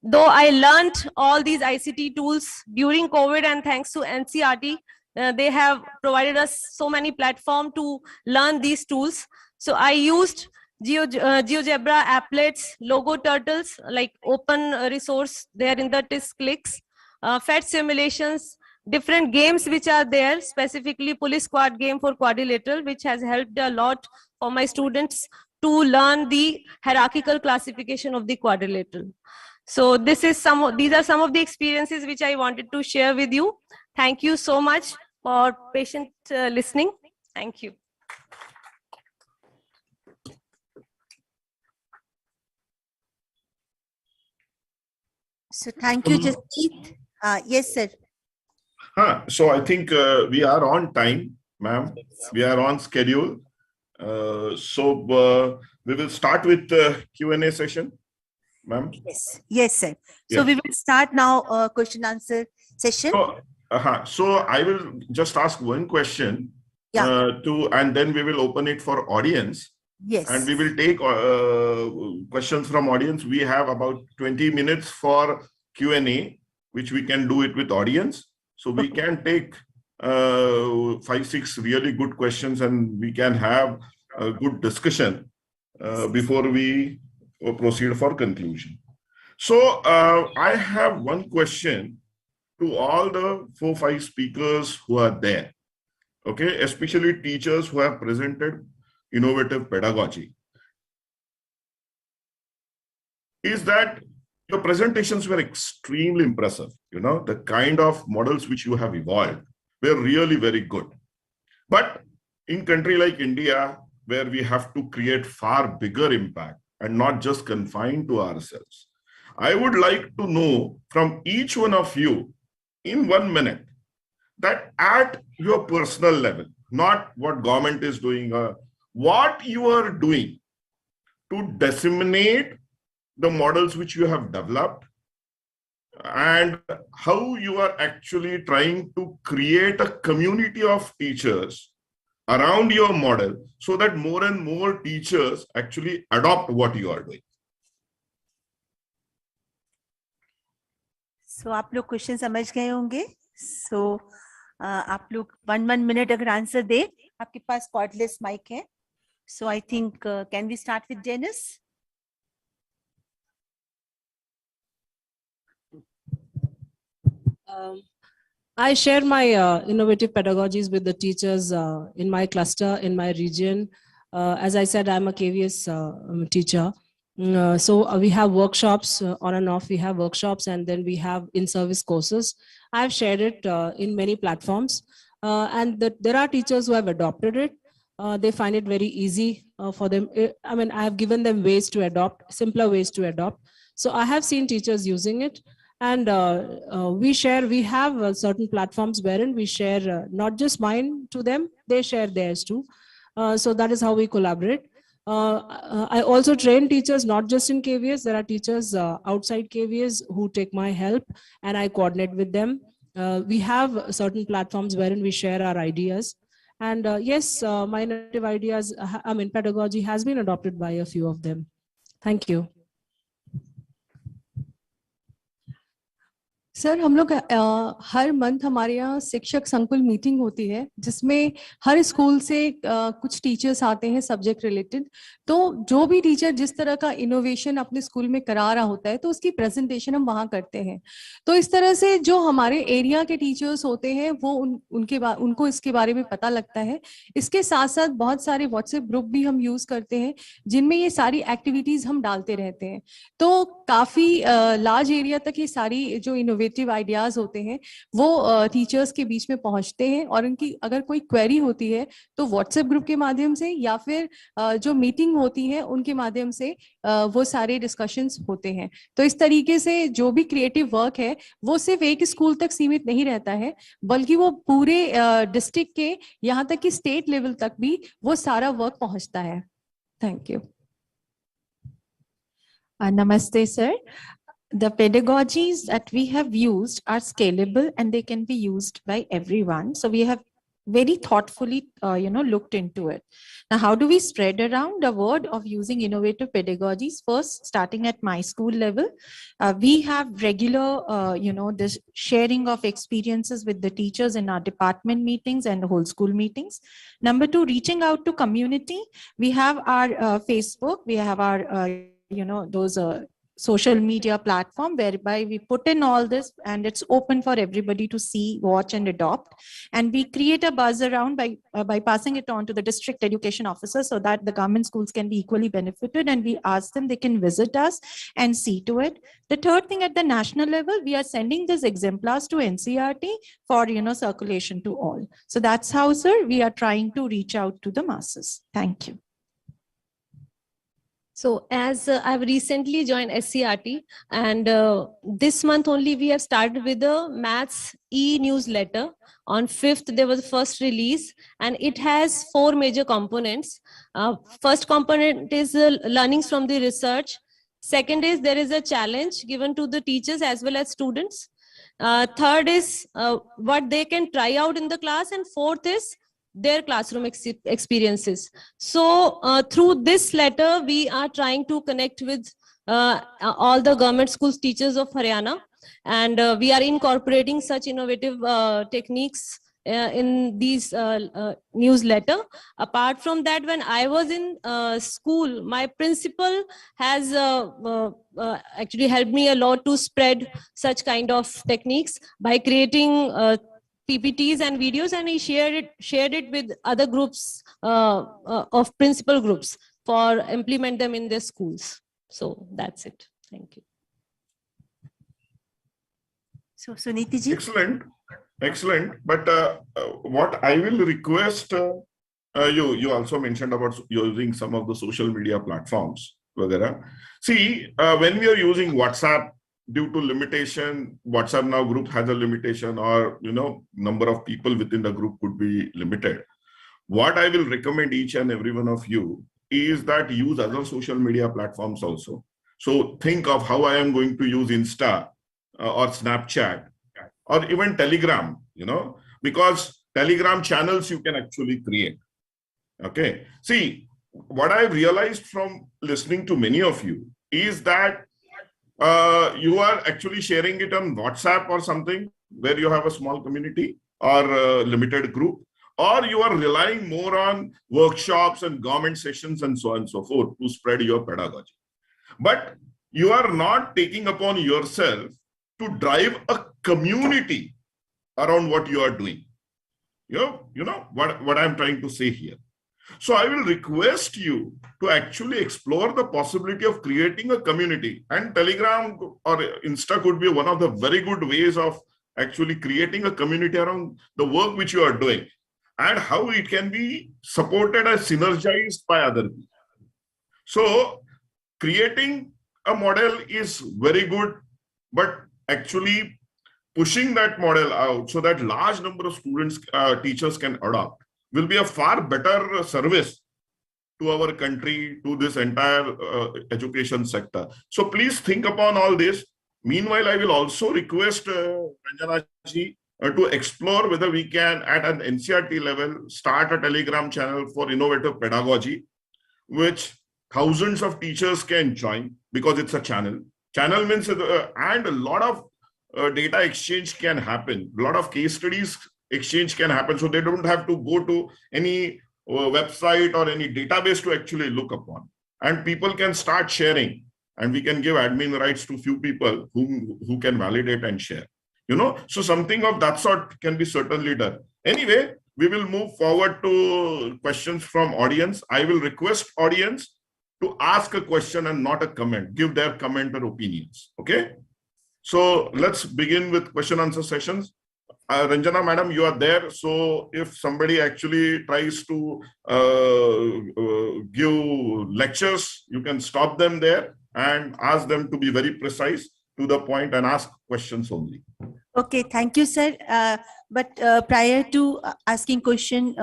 I: Though I learned all these ICT tools during COVID, and thanks to NCERT, they have provided us so many platforms to learn these tools. So I used GeoGebra, applets, logo turtles, like open resource there in the TIS clicks, FET simulations, different games which are there, specifically police squad game for quadrilateral, which has helped a lot for my students to learn the hierarchical classification of the quadrilateral. So these are some of the experiences which I wanted to share with you. Thank you so much for patient listening. Thank you.
A: So thank you, Jaspreet. Yes, sir.
D: So I think we are on time, ma'am. We are on schedule. So we will start with the Q&A session, ma'am.
A: Yes, sir. So we will start now question answer session.
D: So I will just ask one question, and then we will open it for audience.
A: Yes.
D: And we will take questions from audience. We have about 20 minutes for Q&A, which we can do it with audience. So we can take 5-6 really good questions, and we can have a good discussion before we proceed for conclusion. So I have one question to all the 4-5 speakers who are there, okay, especially teachers who have presented innovative pedagogy, is that your presentations were extremely impressive. You know, the kind of models which you have evolved were really very good. But in country like India, where we have to create far bigger impact and not just confine to ourselves, I would like to know from each one of you in 1 minute that at your personal level, not what government is doing, what you are doing to disseminate the models which you have developed, and how you are actually trying to create a community of teachers around your model so that more and more teachers actually adopt what you are doing.
A: So आप लोग question समझ गए होंगे. So आप लोग 1 minute अगर answer दे, आपके पास cordless mic है. So I think can we start with Dennis?
F: I share my innovative pedagogies with the teachers in my cluster, in my region. As I said, I'm a KVS teacher. So we have workshops on and off. We have workshops, and then we have in-service courses. I've shared it in many platforms. And there are teachers who have adopted it. They find it very easy for them. I mean, I have given them ways to adopt, simpler ways to adopt. So I have seen teachers using it. And we have certain platforms wherein we share not just mine to them, they share theirs too. So that is how we collaborate. I also train teachers, not just in KVS. There are teachers outside KVS who take my help, and I coordinate with them. We have certain platforms wherein we share our ideas. And yes, my innovative ideas, pedagogy has been adopted by a few of them. Thank you.
G: Sir, हम लोग हर month हमारे यहाँ शिक्षक संकुल meeting होती है, जिसमें हर school से कुछ टीचर्स आते हैं सब्जेक्ट रिलेटेड. तो जो भी टीचर जिस तरह का इनोवेशन अपने स्कूल में करा रहा होता है, तो उसकी प्रेजेंटेशन हम वहाँ करते हैं. तो इस तरह से जो हमारे एरिया के टीचर्स होते हैं वो उनको इसके बारे में पता लगता है. इसके साथ साथ बहुत सारे व्हाट्सएप ग्रुप भी हम यूज करते हैं, जिनमें ये सारी एक्टिविटीज हम डालते रहते हैं. तो काफी लार्ज एरिया तक ये सारी जो इनोवेटिव आइडियाज होते हैं वो टीचर्स के बीच में पहुंचते हैं, और उनकी अगर कोई क्वेरी होती है तो व्हाट्सएप ग्रुप के माध्यम से या फिर जो मीटिंग होती है उनके माध्यम से वो सारे डिस्कशंस होते हैं. तो इस तरीके से जो भी क्रिएटिव वर्क है वो सिर्फ एक स्कूल तक सीमित नहीं रहता है, बल्कि वो पूरे डिस्ट्रिक्ट के यहाँ तक कि स्टेट लेवल तक भी वो सारा वर्क पहुंचता है. Thank you.
H: Namaste, sir. The pedagogies that we have used are scalable and they can be used by everyone. So we have very thoughtfully, looked into it. Now, how do we spread around the word of using innovative pedagogies? First, starting at my school level, we have regular, this sharing of experiences with the teachers in our department meetings and whole school meetings. Number two, reaching out to community. We have our Facebook, we have our, those social media platform whereby we put in all this and it's open for everybody to see, watch and adopt. And we create a buzz around by passing it on to the district education officer so that the government schools can be equally benefited, and we ask them they can visit us and see to it. The third thing, at the national level, we are sending these exemplars to NCERT for, circulation to all. So that's how, sir, we are trying to reach out to the masses. Thank you.
I: So as I've recently joined SCRT, and this month only we have started with the maths e-newsletter. On 5th, there was the first release, and it has 4 major components. First component is learnings from the research. Second is there is a challenge given to the teachers as well as students. Third is what they can try out in the class, and fourth is their classroom experiences. So through this letter, we are trying to connect with all the government schools teachers of Haryana, and we are incorporating such innovative techniques in these newsletter. Apart from that, when I was in school, my principal has actually helped me a lot to spread such kind of techniques by creating PPTs and videos, and he shared it with other groups of principal groups for implement them in their schools. So that's it. Thank you.
A: So Suniti ji.
D: Excellent, excellent. But what I will request, you also mentioned about using some of the social media platforms, वगैरह. See, when we are using WhatsApp, due to limitation, WhatsApp now group has a limitation, or number of people within the group could be limited. What I will recommend each and every one of you is that use other social media platforms also. So think of how I am going to use Insta or Snapchat or even Telegram, because Telegram channels you can actually create. Okay. See, what I've realized from listening to many of you is that you are actually sharing it on WhatsApp or something where you have a small community or a limited group, or you are relying more on workshops and government sessions and so on and so forth to spread your pedagogy. But you are not taking upon yourself to drive a community around what you are doing. You know what I'm trying to say here. So I will request you to actually explore the possibility of creating a community, and Telegram or Insta could be one of the very good ways of actually creating a community around the work which you are doing, and how it can be supported and synergized by other people. So creating a model is very good, but actually pushing that model out so that large number of students, teachers can adopt will be a far better service to our country, to this entire education sector. So please think upon all this. Meanwhile, I will also request Ranjana ji to explore whether we can, at an NCERT level, start a Telegram channel for innovative pedagogy, which thousands of teachers can join because it's a channel. Channel means, and a lot of data exchange can happen. A lot of case studies exchange can happen. So they don't have to go to any website or any database to actually look upon. And people can start sharing, and we can give admin rights to few people who can validate and share. So something of that sort can be certainly done. Anyway, we will move forward to questions from audience. I will request audience to ask a question and not a comment, give their comment or opinions. Okay. So let's begin with question answer sessions. Ranjana madam, you are there. So if somebody actually tries to give lectures, you can stop them there and ask them to be very precise, to the point, and ask questions only.
A: Okay, thank you, sir. But prior to asking question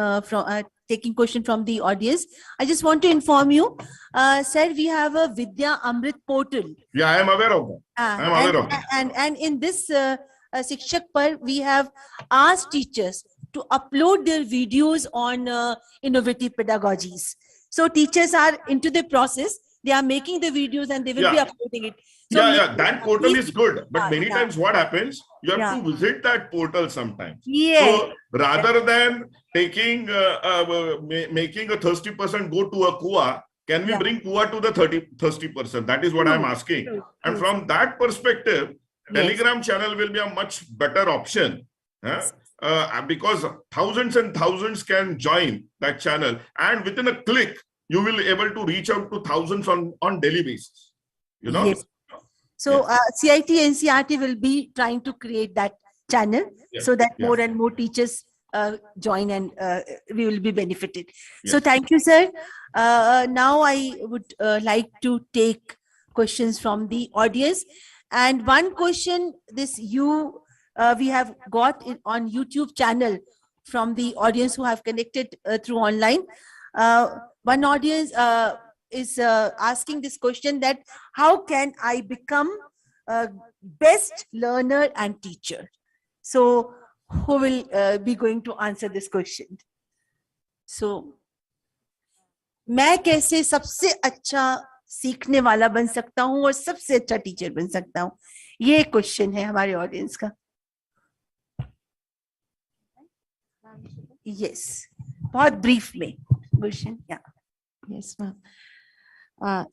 A: taking question from the audience, I just want to inform you, sir, we have a Vidya Amrit portal.
D: Yeah, I am aware of that. I am aware of that.
A: And in this Shikshak Parv, we have asked teachers to upload their videos on innovative pedagogies. So teachers are into the process. They are making the videos and they will be uploading it. So
D: that portal is good. But many times what happens, you have to visit that portal sometimes.
A: Yeah.
D: So rather than taking, making a thirsty person go to a kuwa, can we bring kuwa to the thirsty person? That is what I'm asking. And from that perspective, Telegram channel will be a much better option. Because thousands and thousands can join that channel, and within a click, you will be able to reach out to thousands on daily basis.
A: Yes. So CIT NCERT will be trying to create that channel so that more and more teachers join, and we will be benefited. So thank you, sir. Now I would like to take questions from the audience. And one question we have got it on YouTube channel from the audience who have connected through online. One audience is asking this question, that how can I become a best learner and teacher? So who will be going to answer this question? So, मैं कैसे सबसे अच्छा सीखने वाला बन सकता हूँ और सबसे अच्छा टीचर बन सकता हूँ? ये क्वेश्चन है हमारे ऑडियंस का. Yes, बहुत brief में Gulshan, yeah.
H: Yes, ma'am.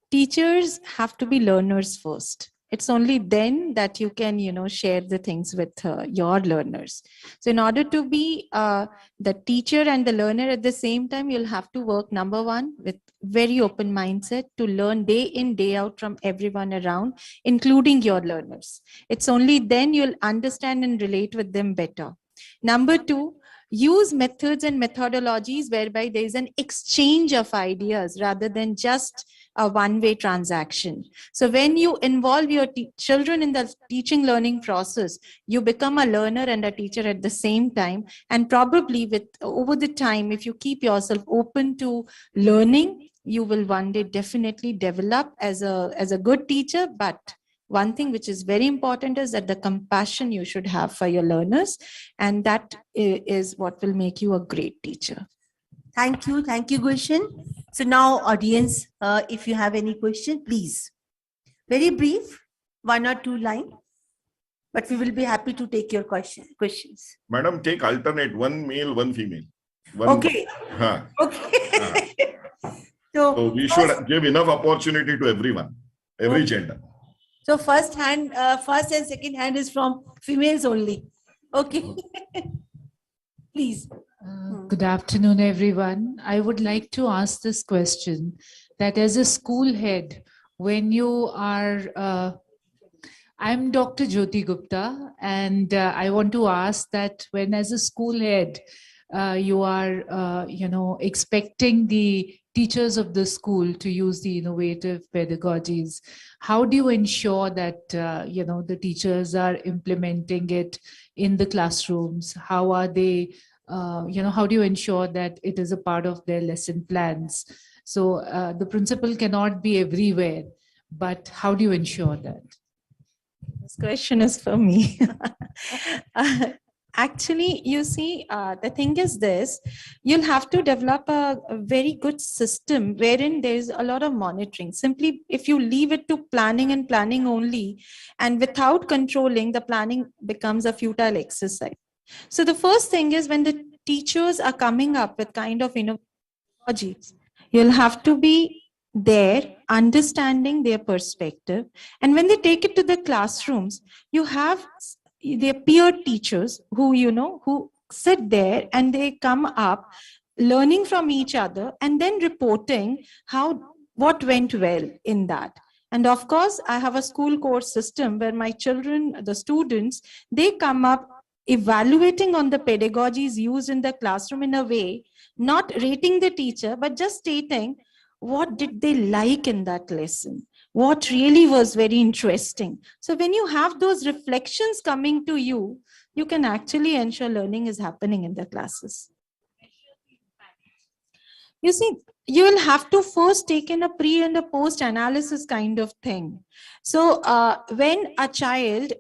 H: Teachers have to be learners first. It's only then that you can, share the things with your learners. So in order to be the teacher and the learner at the same time, you'll have to work, number one, with very open mindset to learn day in, day out from everyone around, including your learners. It's only then you'll understand and relate with them better. Number two, use methods and methodologies whereby there is an exchange of ideas rather than just a one-way transaction. So when you involve your children in the teaching learning process, you become a learner and a teacher at the same time. And probably with over the time, if you keep yourself open to learning, you will one day definitely develop as a good teacher. But one thing which is very important is that the compassion you should have for your learners, and that is what will make you a great teacher.
A: Thank you, Gulshan. So now, audience, if you have any question, please. Very brief, 1 or 2 lines, but we will be happy to take your questions.
D: Madam, take alternate, one male, one female.
A: Okay.
D: Okay.
A: So
D: we should give enough opportunity to everyone, every gender.
A: So first and second hand is from females only. Okay. Please.
J: Good afternoon, everyone. I would like to ask this question, that as a school head, when you are, I'm Dr. Jyoti Gupta, and I want to ask that when as a school head, you are, expecting the teachers of the school to use the innovative pedagogies, how do you ensure that, the teachers are implementing it in the classrooms? How are they, how do you ensure that it is a part of their lesson plans? So the principal cannot be everywhere, but how do you ensure that?
H: This question is for me. Actually, you see, the thing is this, you'll have to develop a very good system wherein there's a lot of monitoring. Simply, if you leave it to planning and planning only, and without controlling, the planning becomes a futile exercise. So the first thing is when the teachers are coming up with kind of innovations, you'll have to be there, understanding their perspective. And when they take it to the classrooms, you have their peer teachers who, who sit there and they come up learning from each other and then reporting what went well in that. And of course, I have a school course system where my children, the students, they come up evaluating on the pedagogies used in the classroom in a way, not rating the teacher, but just stating what did they like in that lesson, what really was very interesting. So when you have those reflections coming to you, you can actually ensure learning is happening in the classes. You see, you will have to first take in a pre and a post analysis kind of thing. So when a child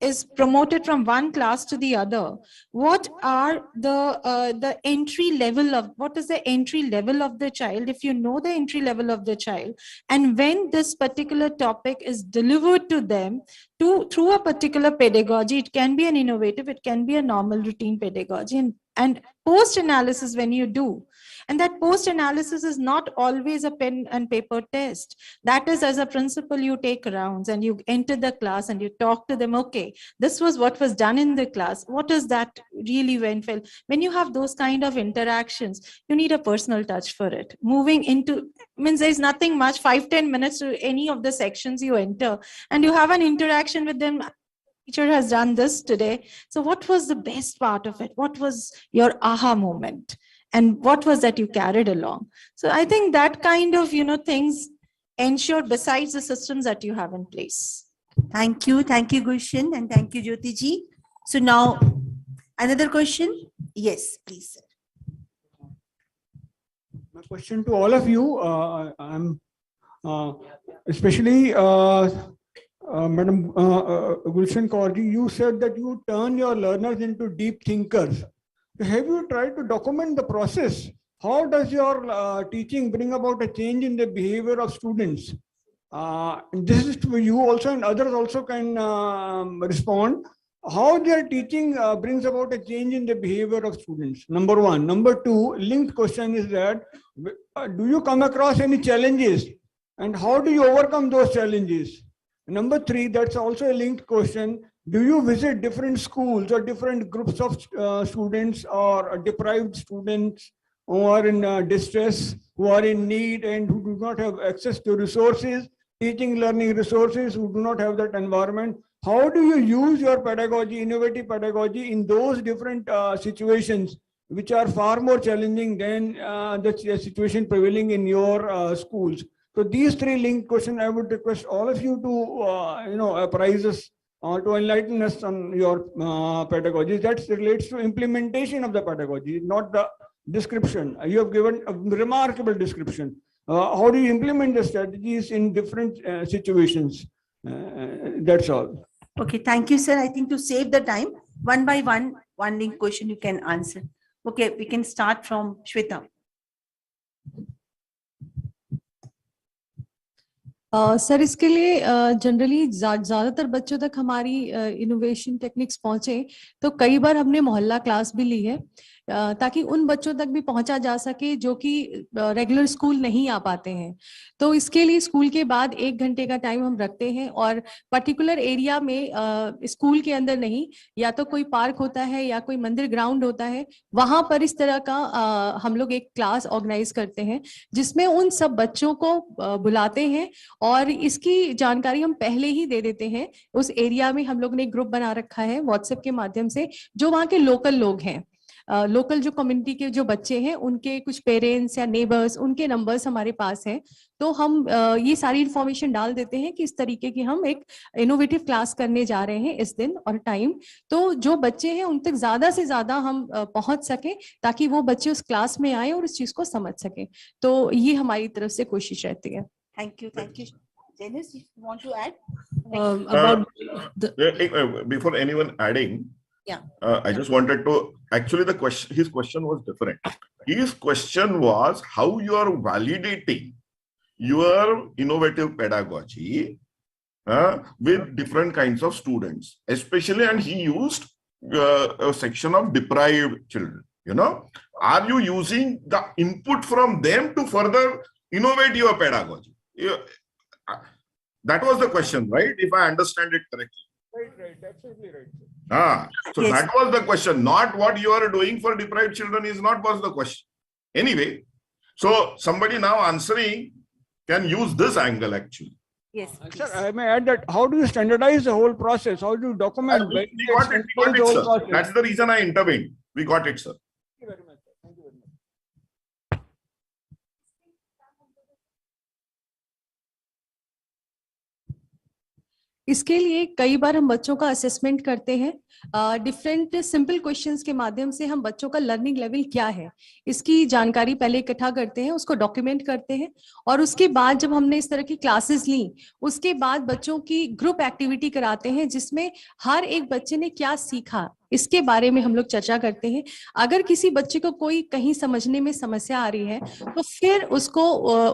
H: is promoted from one class to the other, what are the entry level of, what is the entry level of the child? If you know the entry level of the child, and when this particular topic is delivered to them through a particular pedagogy, it can be an innovative, it can be a normal routine pedagogy, and post analysis when you do. And that post analysis is not always a pen and paper test. That is, as a principal, you take rounds and you enter the class and you talk to them. Okay, this was what was done in the class. What is that really went well? When you have those kind of interactions, you need a personal touch for it. Moving into, means there's nothing much, 5-10 minutes to any of the sections you enter, and you have an interaction with them. Teacher has done this today. So what was the best part of it? What was your aha moment? And what was that you carried along? So I think that kind of, things ensure besides the systems that you have in place.
A: Thank you, Gulshan, and thank you, Jyoti ji. So now, another question? Yes, please, sir.
K: My question to all of you, I'm especially Madam Gulshan Kaurji, you said that you turn your learners into deep thinkers. Have you tried to document the process? How does your teaching bring about a change in the behavior of students? This is to you also, and others also can respond. how their teaching brings about a change in the behavior of students. Number one. Number two, linked question is that, do you come across any challenges and how do you overcome those challenges? Number three, that's also a linked question. Do you visit different schools or different groups of students or deprived students who are in distress, who are in need and who do not have access to resources, teaching learning resources, who do not have that environment? How do you use your pedagogy, innovative pedagogy, in those different situations which are far more challenging than the situation prevailing in your schools? So these three linked questions, I would request all of you to apprise us, to enlighten us on your pedagogy. That relates to implementation of the pedagogy, not the description. You have given a remarkable description. How do you implement the strategies in different situations? That's all.
A: Okay, thank you, sir. I think to save the time, one by one link question you can answer. Okay, we can start from Shweta.
G: Sir इसके लिए generally ज़्यादातर बच्चों तक हमारी innovation techniques पहुंचे तो कई बार हमने मोहल्ला क्लास भी ली है ताकि उन बच्चों तक भी पहुंचा जा सके जो कि रेगुलर स्कूल नहीं आ पाते हैं। तो इसके लिए स्कूल के बाद 1 घंटे का टाइम हम रखते हैं और पर्टिकुलर एरिया में स्कूल के अंदर नहीं, या तो कोई पार्क होता है या कोई मंदिर ग्राउंड होता है, वहां पर इस तरह का हम लोग एक क्लास ऑर्गेनाइज करते हैं जिसमें उन सब बच्चों को बुलाते हैं और इसकी जानकारी हम पहले ही दे देते हैं। उस एरिया में हम लोग ने एक ग्रुप बना रखा है व्हाट्सएप के माध्यम से, जो वहाँ के लोकल लोग हैं, लोकल जो कम्युनिटी के जो बच्चे हैं उनके कुछ पेरेंट्स या नेबर्स, उनके नंबर्स हमारे पास हैं। तो हम ये सारी इंफॉर्मेशन डाल देते हैं कि इस तरीके की हम एक इनोवेटिव क्लास करने जा रहे हैं इस दिन और टाइम, तो जो बच्चे हैं उन तक ज्यादा से ज्यादा हम पहुंच सके ताकि वो बच्चे उस क्लास में आए और इस चीज को समझ सके। तो ये हमारी तरफ से कोशिश रहती है।
A: Thank you. Janice, if you want to add?
D: Before anyone adding,
A: yeah,
D: I just wanted to, actually his question was different. His question was how you are validating your innovative pedagogy with different kinds of students, especially, and he used a section of deprived children. Are you using the input from them to further innovate your pedagogy? That was the question, right? If I understand it correctly.
K: Right, absolutely right.
D: So yes, that was the question. Not what you are doing for deprived children was the question. Anyway, so somebody now answering can use this angle actually.
A: Yes.
K: Sir, I may add that how do you standardize the whole process? How do you document?
D: We got it, sir. That's the reason I intervened. We got it, sir.
K: Thank you very much. Thank you very much.
G: इसके लिए कई बार हम बच्चों का assessment करते हैं, different simple questions के माध्यम से हम बच्चों का लर्निंग लेवल क्या है इसकी जानकारी पहले इकट्ठा करते हैं, उसको डॉक्यूमेंट करते हैं और उसके बाद जब हमने इस तरह की क्लासेस ली उसके बाद बच्चों की ग्रुप एक्टिविटी कराते हैं जिसमें हर एक बच्चे ने क्या सीखा इसके बारे में हम लोग चर्चा करते हैं। अगर किसी बच्चे को कोई कहीं समझने में समस्या आ रही है तो फिर उसको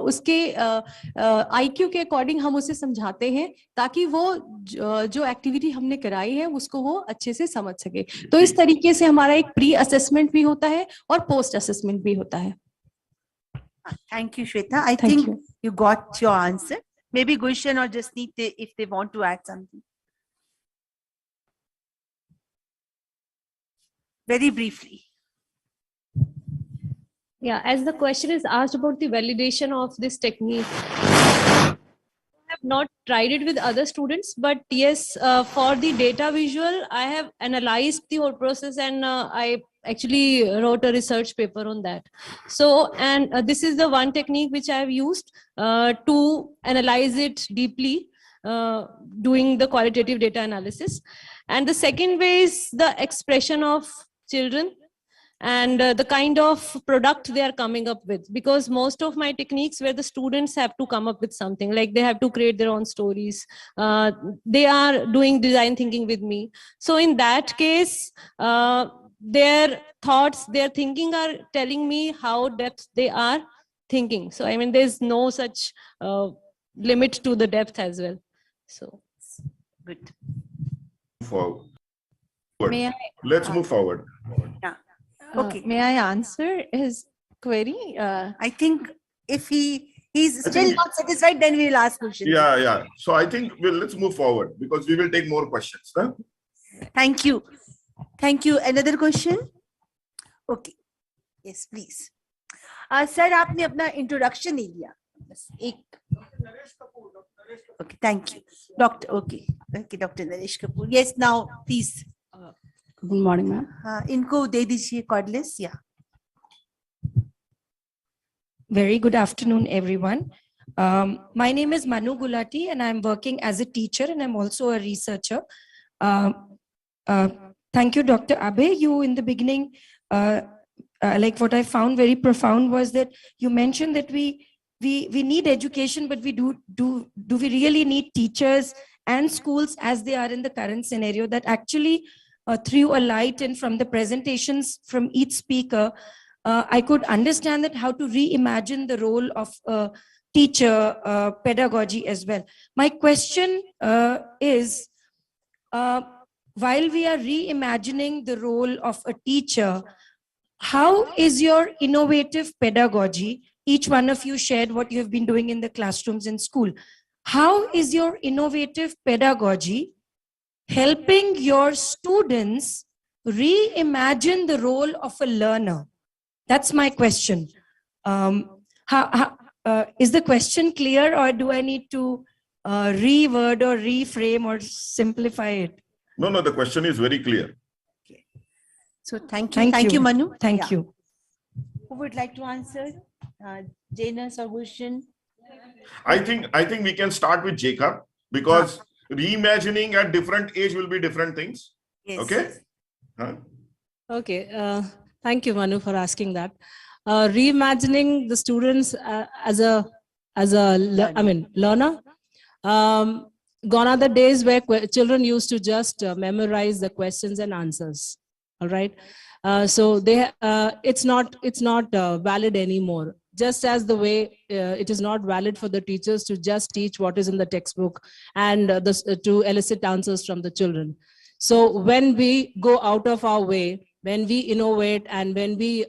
G: उसके आईक्यू के अकॉर्डिंग हम उसे समझाते हैं ताकि वो जो एक्टिविटी हमने कराई है उसको वो अच्छे से समझ सके। तो इस तरीके से हमारा एक प्री असेसमेंट भी होता है और पोस्ट असेसमेंट भी होता है।
A: Thank you, Shweta. I think you got your answer. Maybe Gulshan or Jasneet, if they want to add something. Very briefly.
I: Yeah, as the question is asked about the validation of this technique, I have not tried it with other students, but yes, for the data visual, I have analyzed the whole process and I actually wrote a research paper on that. So, and this is the one technique which I have used to analyze it deeply, doing the qualitative data analysis. And the second way is the expression of children and the kind of product they are coming up with, because most of my techniques where the students have to come up with something, like they have to create their own stories, they are doing design thinking with me. So in that case, their thoughts, their thinking are telling me how depth they are thinking. So I mean, there's no such limit to the depth as well. So good.
D: For
H: May I,
D: Let's move forward.
E: Yeah.
H: okay. May I answer his query?
A: I think if he's still not satisfied, then we will ask questions.
D: Yeah. So I think let's move forward because we will take more questions. Huh?
A: Thank you. Another question? Okay. Yes, please. Sir, आपने अपना introduction नहीं दिया. बस एक. Okay, thank you. Doctor, okay, Dr. Naresh Kapoor. Yes, now please.
L: Good morning, ma'am.
A: इनको दे दीजिए cordless, yeah.
L: Very good afternoon, everyone. My name is Manu Gulati, and I'm working as a teacher, and I'm also a researcher. Thank you, Dr. Abe. You, in the beginning, like what I found very profound was that you mentioned that we need education, but do we really need teachers and schools as they are in the current scenario? That actually threw a light, and from the presentations from each speaker, I could understand that how to reimagine the role of teacher pedagogy as well. My question is, while we are reimagining the role of a teacher, how is your innovative pedagogy? Each one of you shared what you have been doing in the classrooms in school. How is your innovative pedagogy helping your students reimagine the role of a learner? That's my question. Is the question clear, or do I need to reword or reframe or simplify it?
D: No, the question is very clear.
A: Okay. So thank you, Manu.
L: Thank you.
A: Who would like to answer? Janus or Gulshan?
D: I think we can start with Jacob, because reimagining at different age will be different things.
A: Yes.
D: Okay.
F: Okay. Thank you, Manu, for asking that. Reimagining the students as a learner. Gone are the days where children used to just memorize the questions and answers. All right. So it's not valid anymore. Just as the way it is not valid for the teachers to just teach what is in the textbook and to elicit answers from the children. So when we go out of our way, when we innovate, and when we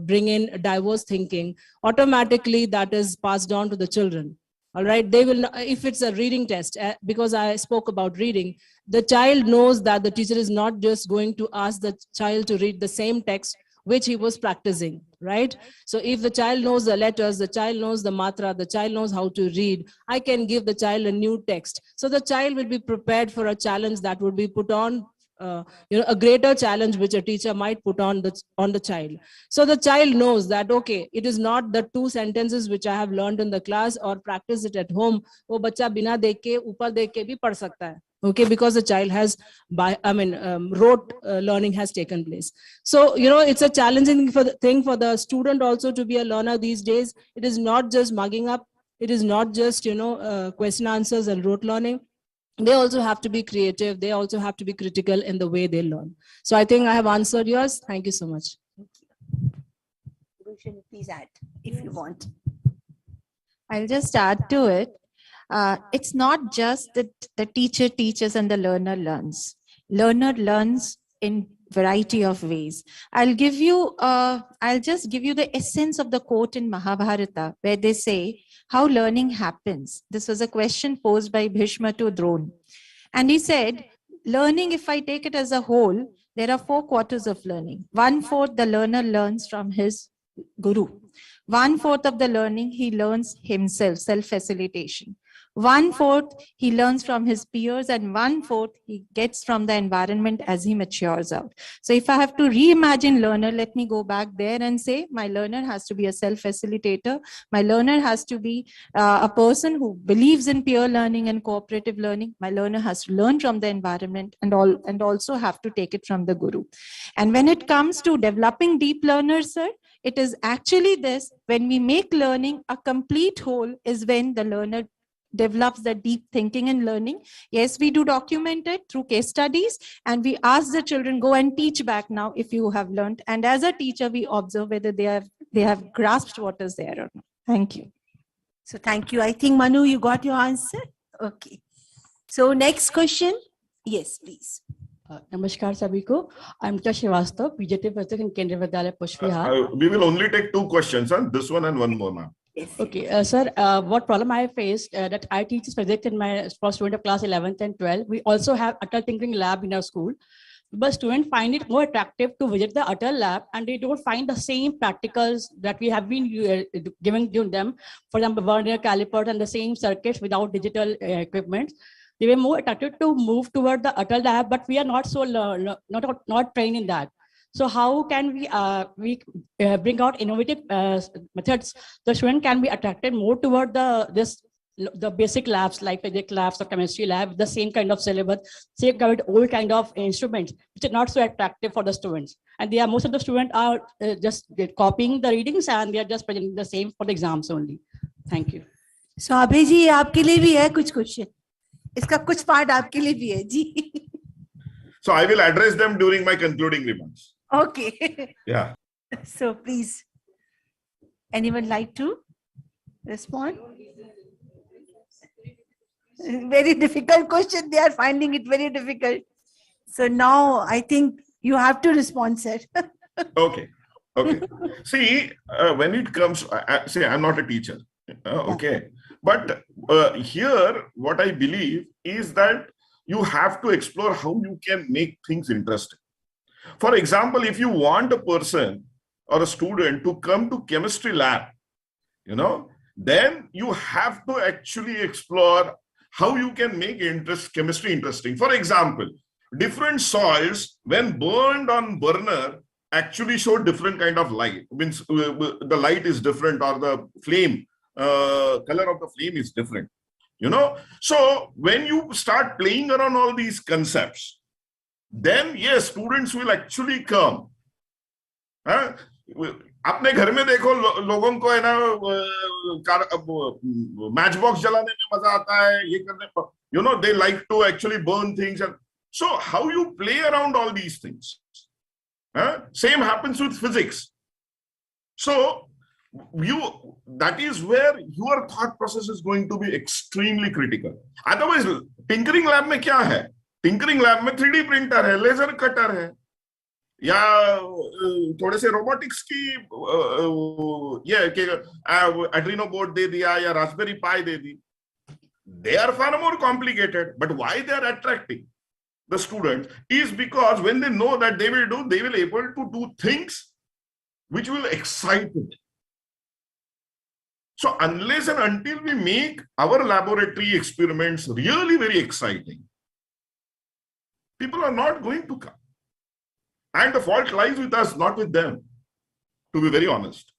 F: bring in diverse thinking, automatically that is passed on to the children. All right, they will, if it's a reading test, because I spoke about reading, the child knows that the teacher is not just going to ask the child to read the same text which he was practicing, right? So if the child knows the letters, the child knows the matra, the child knows how to read, I can give the child a new text. So the child will be prepared for a challenge that would be put on, a greater challenge which a teacher might put on the child. So the child knows that, okay, it is not the 2 sentences which I have learned in the class or practice it at home. वो बच्चा बिना देख के ऊपर देख के भी पढ़ सकता है. Okay, because the child has rote learning has taken place. So it's a challenging thing for the student also to be a learner these days. It is not just mugging up. It is not just question answers and rote learning. They also have to be creative. They also have to be critical in the way they learn. So I think I have answered yours. Thank you so much.
A: Please add if you want.
H: I'll just add to it. It's not just that the teacher teaches and the learner learns. Learner learns in variety of ways. I'll just give you the essence of the quote in Mahabharata, where they say how learning happens. This was a question posed by Bhishma to Drona. And he said, learning, if I take it as a whole, there are 4 quarters of learning. 1/4 the learner learns from his guru. 1/4 of the learning he learns himself, self-facilitation. 1/4 he learns from his peers, and 1/4 he gets from the environment as he matures out. So if I have to reimagine learner, let me go back there and say my learner has to be a self-facilitator. My learner has to be a person who believes in peer learning and cooperative learning. My learner has to learn from the environment and also have to take it from the guru. And when it comes to developing deep learners, sir, it is actually this: when we make learning a complete whole is when the learner develops the deep thinking and learning. Yes, we do document it through case studies, and we ask the children, go and teach back now if you have learned. And as a teacher, we observe whether they have grasped what is there or not. Thank you.
A: So thank you. I think, Manu, you got your answer. Okay. So next question. Yes, please.
M: नमस्कार सभी को. I'm Mita Srivastava, PJT President in Kendriya Vidyalaya Pushp Vihar.
D: We will only take 2 questions, huh? This one and one more, ma'am.
M: Okay, sir, what problem I faced that I teach this project in my for student of class 11th and 12th. We also have Atal Tinkering Lab in our school, but students find it more attractive to visit the Atal Lab, and they don't find the same practicals that we have been giving to them. For example, vernier calipers and the same circuits without digital equipment. They were more attracted to move toward the Atal Lab, but we are not so not trained in that. So how can we bring out innovative methods? The student can be attracted more toward the basic labs like physics labs or chemistry lab, the same kind of syllabus, same kind of old kind of instruments, which are not so attractive for the students. And most of the students are just copying the readings and they are just presenting the same for the exams only. Thank you.
A: So Abhay ji, आपके लिए भी है कुछ question. इसका कुछ part आपके लिए भी है जी.
D: So I will address them during my concluding remarks.
A: Okay.
D: Yeah.
A: So please, anyone like to respond? Very difficult question. They are finding it very difficult. So now I think you have to respond, sir.
D: Okay. Okay. See, when it comes, see, I'm not a teacher. Okay. But here, what I believe is that you have to explore how you can make things interesting. For example, if you want a person or a student to come to chemistry lab, then you have to actually explore how you can make chemistry interesting. For example, different soils, when burned on burner, actually show different kind of light. Means the light is different, or the flame, color of the flame is different. So when you start playing around all these concepts, then yes, students will actually come. अपने घर में देखो लोगों को है ना match box जलाने में मजा आता है, ये करने they like to actually burn things. And so how you play around all these things, same happens with physics. So that is where your thought process is going to be extremely critical. Otherwise, tinkering lab में क्या है? Tinkering lab में 3D printer है, laser cutter है, या थोड़े से robotics की ये कि एड्रीनो बोर्ड दे दिया या Raspberry pi they the. They are far more complicated, but why they are attracting the students is because when they know that they will able to do things which will excite them. So unless and until we make our laboratory experiments really very exciting, people are not going to come. And the fault lies with us, not with them, to be very honest.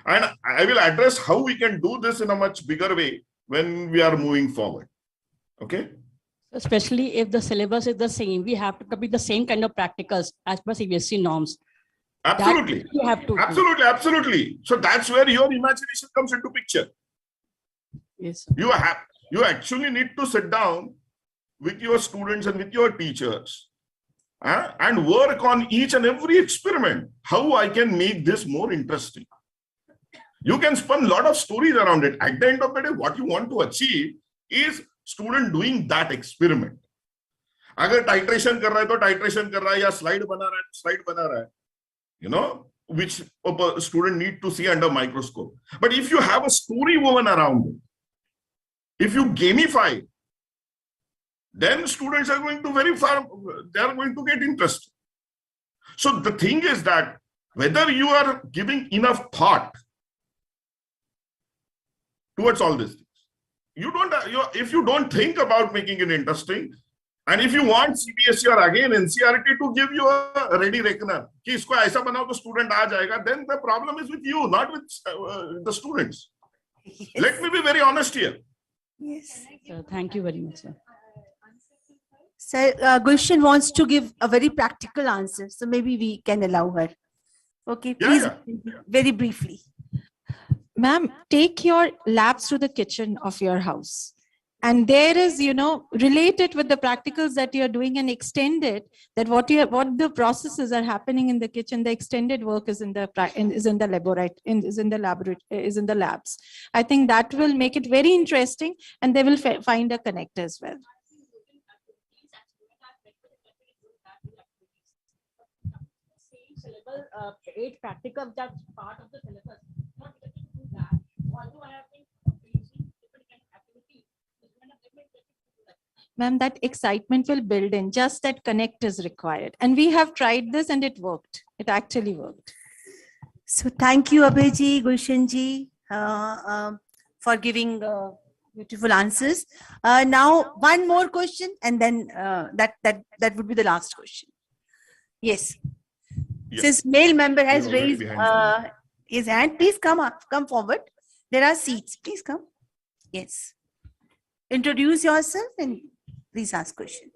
D: And I will address how we can do this in a much bigger way when we are moving forward. Okay?
M: Especially if the syllabus is the same, we have to complete the same kind of practicals as per CBSE norms.
D: Absolutely.
M: You have to.
D: Absolutely, absolutely. So that's where your imagination comes into picture.
M: Yes.
D: You actually need to sit down with your students and with your teachers and work on each and every experiment. How I can make this more interesting. You can spin a lot of stories around it. At the end of the day, what you want to achieve is student doing that experiment. अगर titration कर रहा है तो titration कर रहा है, या slide बना रहा है तो slide बना रहा है, which a student need to see under microscope. But if you have a story woven around it, if you gamify it, then students are going to they are going to get interested. So the thing is that whether you are giving enough thought towards all these things, if you don't think about making it interesting, and if you want CBSE or again NCERT to give you a ready reckoner, कि इसको ऐसा बनाओ तो student आ जाएगा, then the problem is with you, not with the students. Yes. Let me be very honest here.
A: Yes.
M: Thank you very much, sir.
A: Sir, Gulshan wants to give a very practical answer, so maybe we can allow her. Okay, please, very briefly.
H: Ma'am, take your labs to the kitchen of your house. And there is, relate it with the practicals that you're doing and extend it, that what the processes are happening in the kitchen, the extended work is in the labs. I think that will make it very interesting and they will find a connect as well.
M: example, 8 practical that's part of the syllabus. Not able to do that. Although I have been using different kind of activities.
H: Ma'am, that excitement will build in, just that connect is required. And we have tried this and it worked. It actually worked.
A: So thank you, Abhayji, Gulshanji, for giving beautiful answers. Now, one more question, and then that would be the last question. Yes.
D: Yeah.
A: Since male member has
D: You're already
A: raised
D: behind someone.
A: his hand, please come up, come forward. There are seats. Please come. Yes. Introduce yourself and please ask question.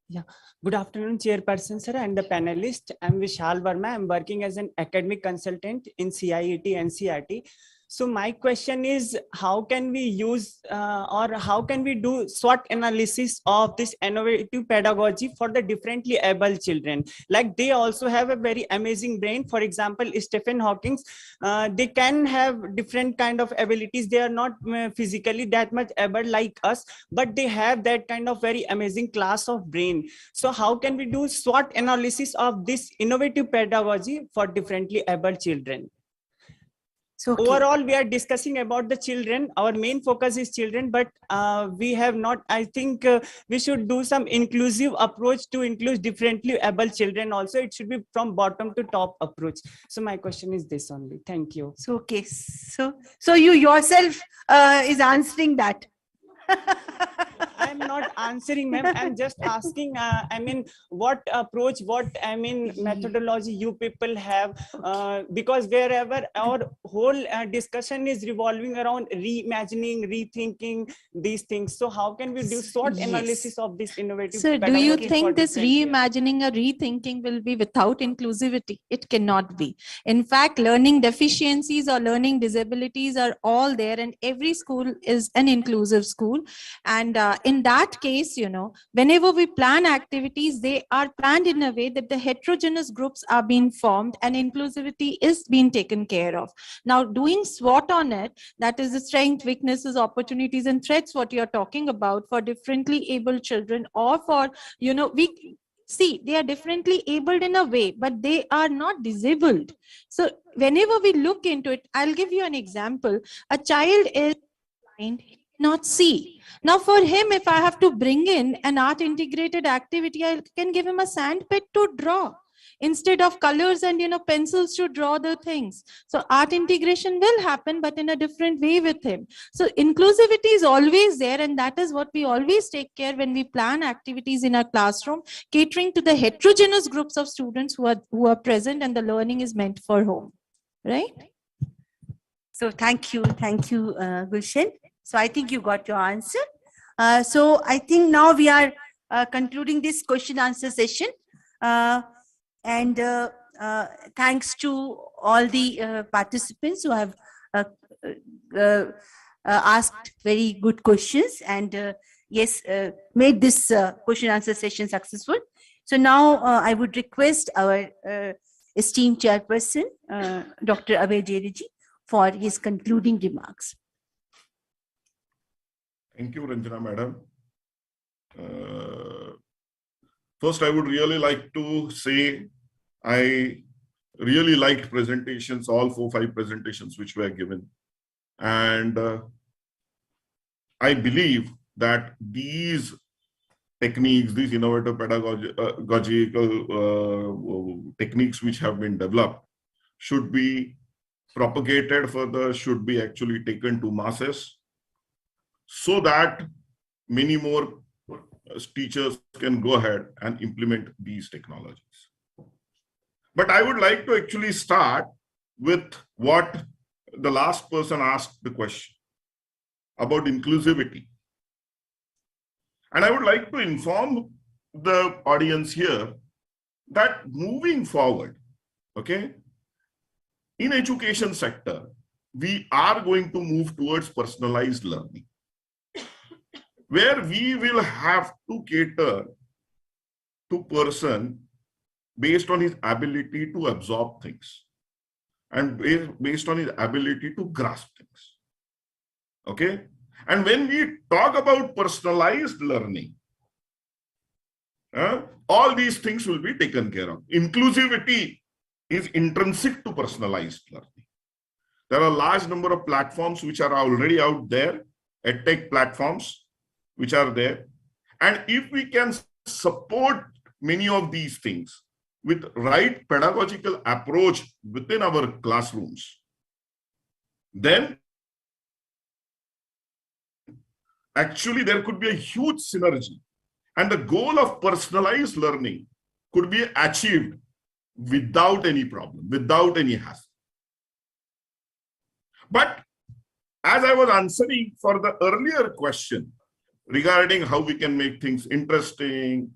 N: Yeah. Good afternoon, Chairperson, sir, and the panelists. I'm Vishal Verma. I'm working as an academic consultant in CIET, NCERT. So my question is, how can we use or how can we do SWOT analysis of this innovative pedagogy for the differently able children? Like they also have a very amazing brain. For example, Stephen Hawking, they can have different kind of abilities. They are not physically that much able like us, but they have that kind of very amazing class of brain. So how can we do SWOT analysis of this innovative pedagogy for differently able children?
A: So
N: overall, we are discussing about the children. Our main focus is children, but we have not, I think we should do some inclusive approach to include differently able children also. It should be from bottom to top approach. So my question is this only. Thank you.
A: So, okay. So you yourself is answering that.
N: I'm not answering, ma'am. I'm just asking, I mean, what approach, what, I mean, methodology you people have, because wherever our whole discussion is revolving around reimagining, rethinking these things. So how can we do SWOT analysis of this innovative
H: Sir, do you
N: pedagogy
H: think
N: for
H: this
N: different
H: reimagining or rethinking will be without inclusivity? It cannot be. In fact, learning deficiencies or learning disabilities are all there, and every school is an inclusive school. And in that case, you know, whenever we plan activities, they are planned in a way that the heterogeneous groups are being formed and inclusivity is being taken care of. Now, doing SWOT on it, that is the strengths, weaknesses, opportunities, and threats, what you're talking about for differently able children, or for, you know, we see they are differently abled in a way, but they are not disabled. So whenever we look into it, I'll give you an example. A child is blind, not see. Now for him, if I have to bring in an art integrated activity, I can give him a sand pit to draw instead of colors and, you know, pencils to draw the things. So art integration will happen, but in a different way with him. So inclusivity is always there, and that is what we always take care when we plan activities in our classroom, catering to the heterogeneous groups of students who are present, and the learning is meant for home, right?
A: So thank you, Gulshan. So I think you got your answer. So I think now we are concluding this question answer session. And thanks to all the participants who have asked very good questions and yes, made this question answer session successful. So now I would request our esteemed chairperson, Dr. Awardee, for his concluding remarks.
D: Thank you, Ranjana Madam. First, I would really like to say I really liked presentations, all 4-5 presentations which were given. And I believe that these techniques, these innovative pedagogical techniques which have been developed should be propagated further, should be actually taken to masses, so that many more teachers can go ahead and implement these technologies. But I would like to actually start with what the last person asked the question about inclusivity. And I would like to inform the audience here that moving forward, okay, in education sector, we are going to move towards personalized learning, where we will have to cater to person based on his ability to absorb things and based on his ability to grasp things. Okay? And when we talk about personalized learning, all these things will be taken care of. Inclusivity is intrinsic to personalized learning. There are a large number of platforms which are already out there, edtech platforms which are there. And if we can support many of these things with right pedagogical approach within our classrooms, then actually there could be a huge synergy. And the goal of personalized learning could be achieved without any problem, without any hassle. But as I was answering for the earlier question regarding how we can make things interesting,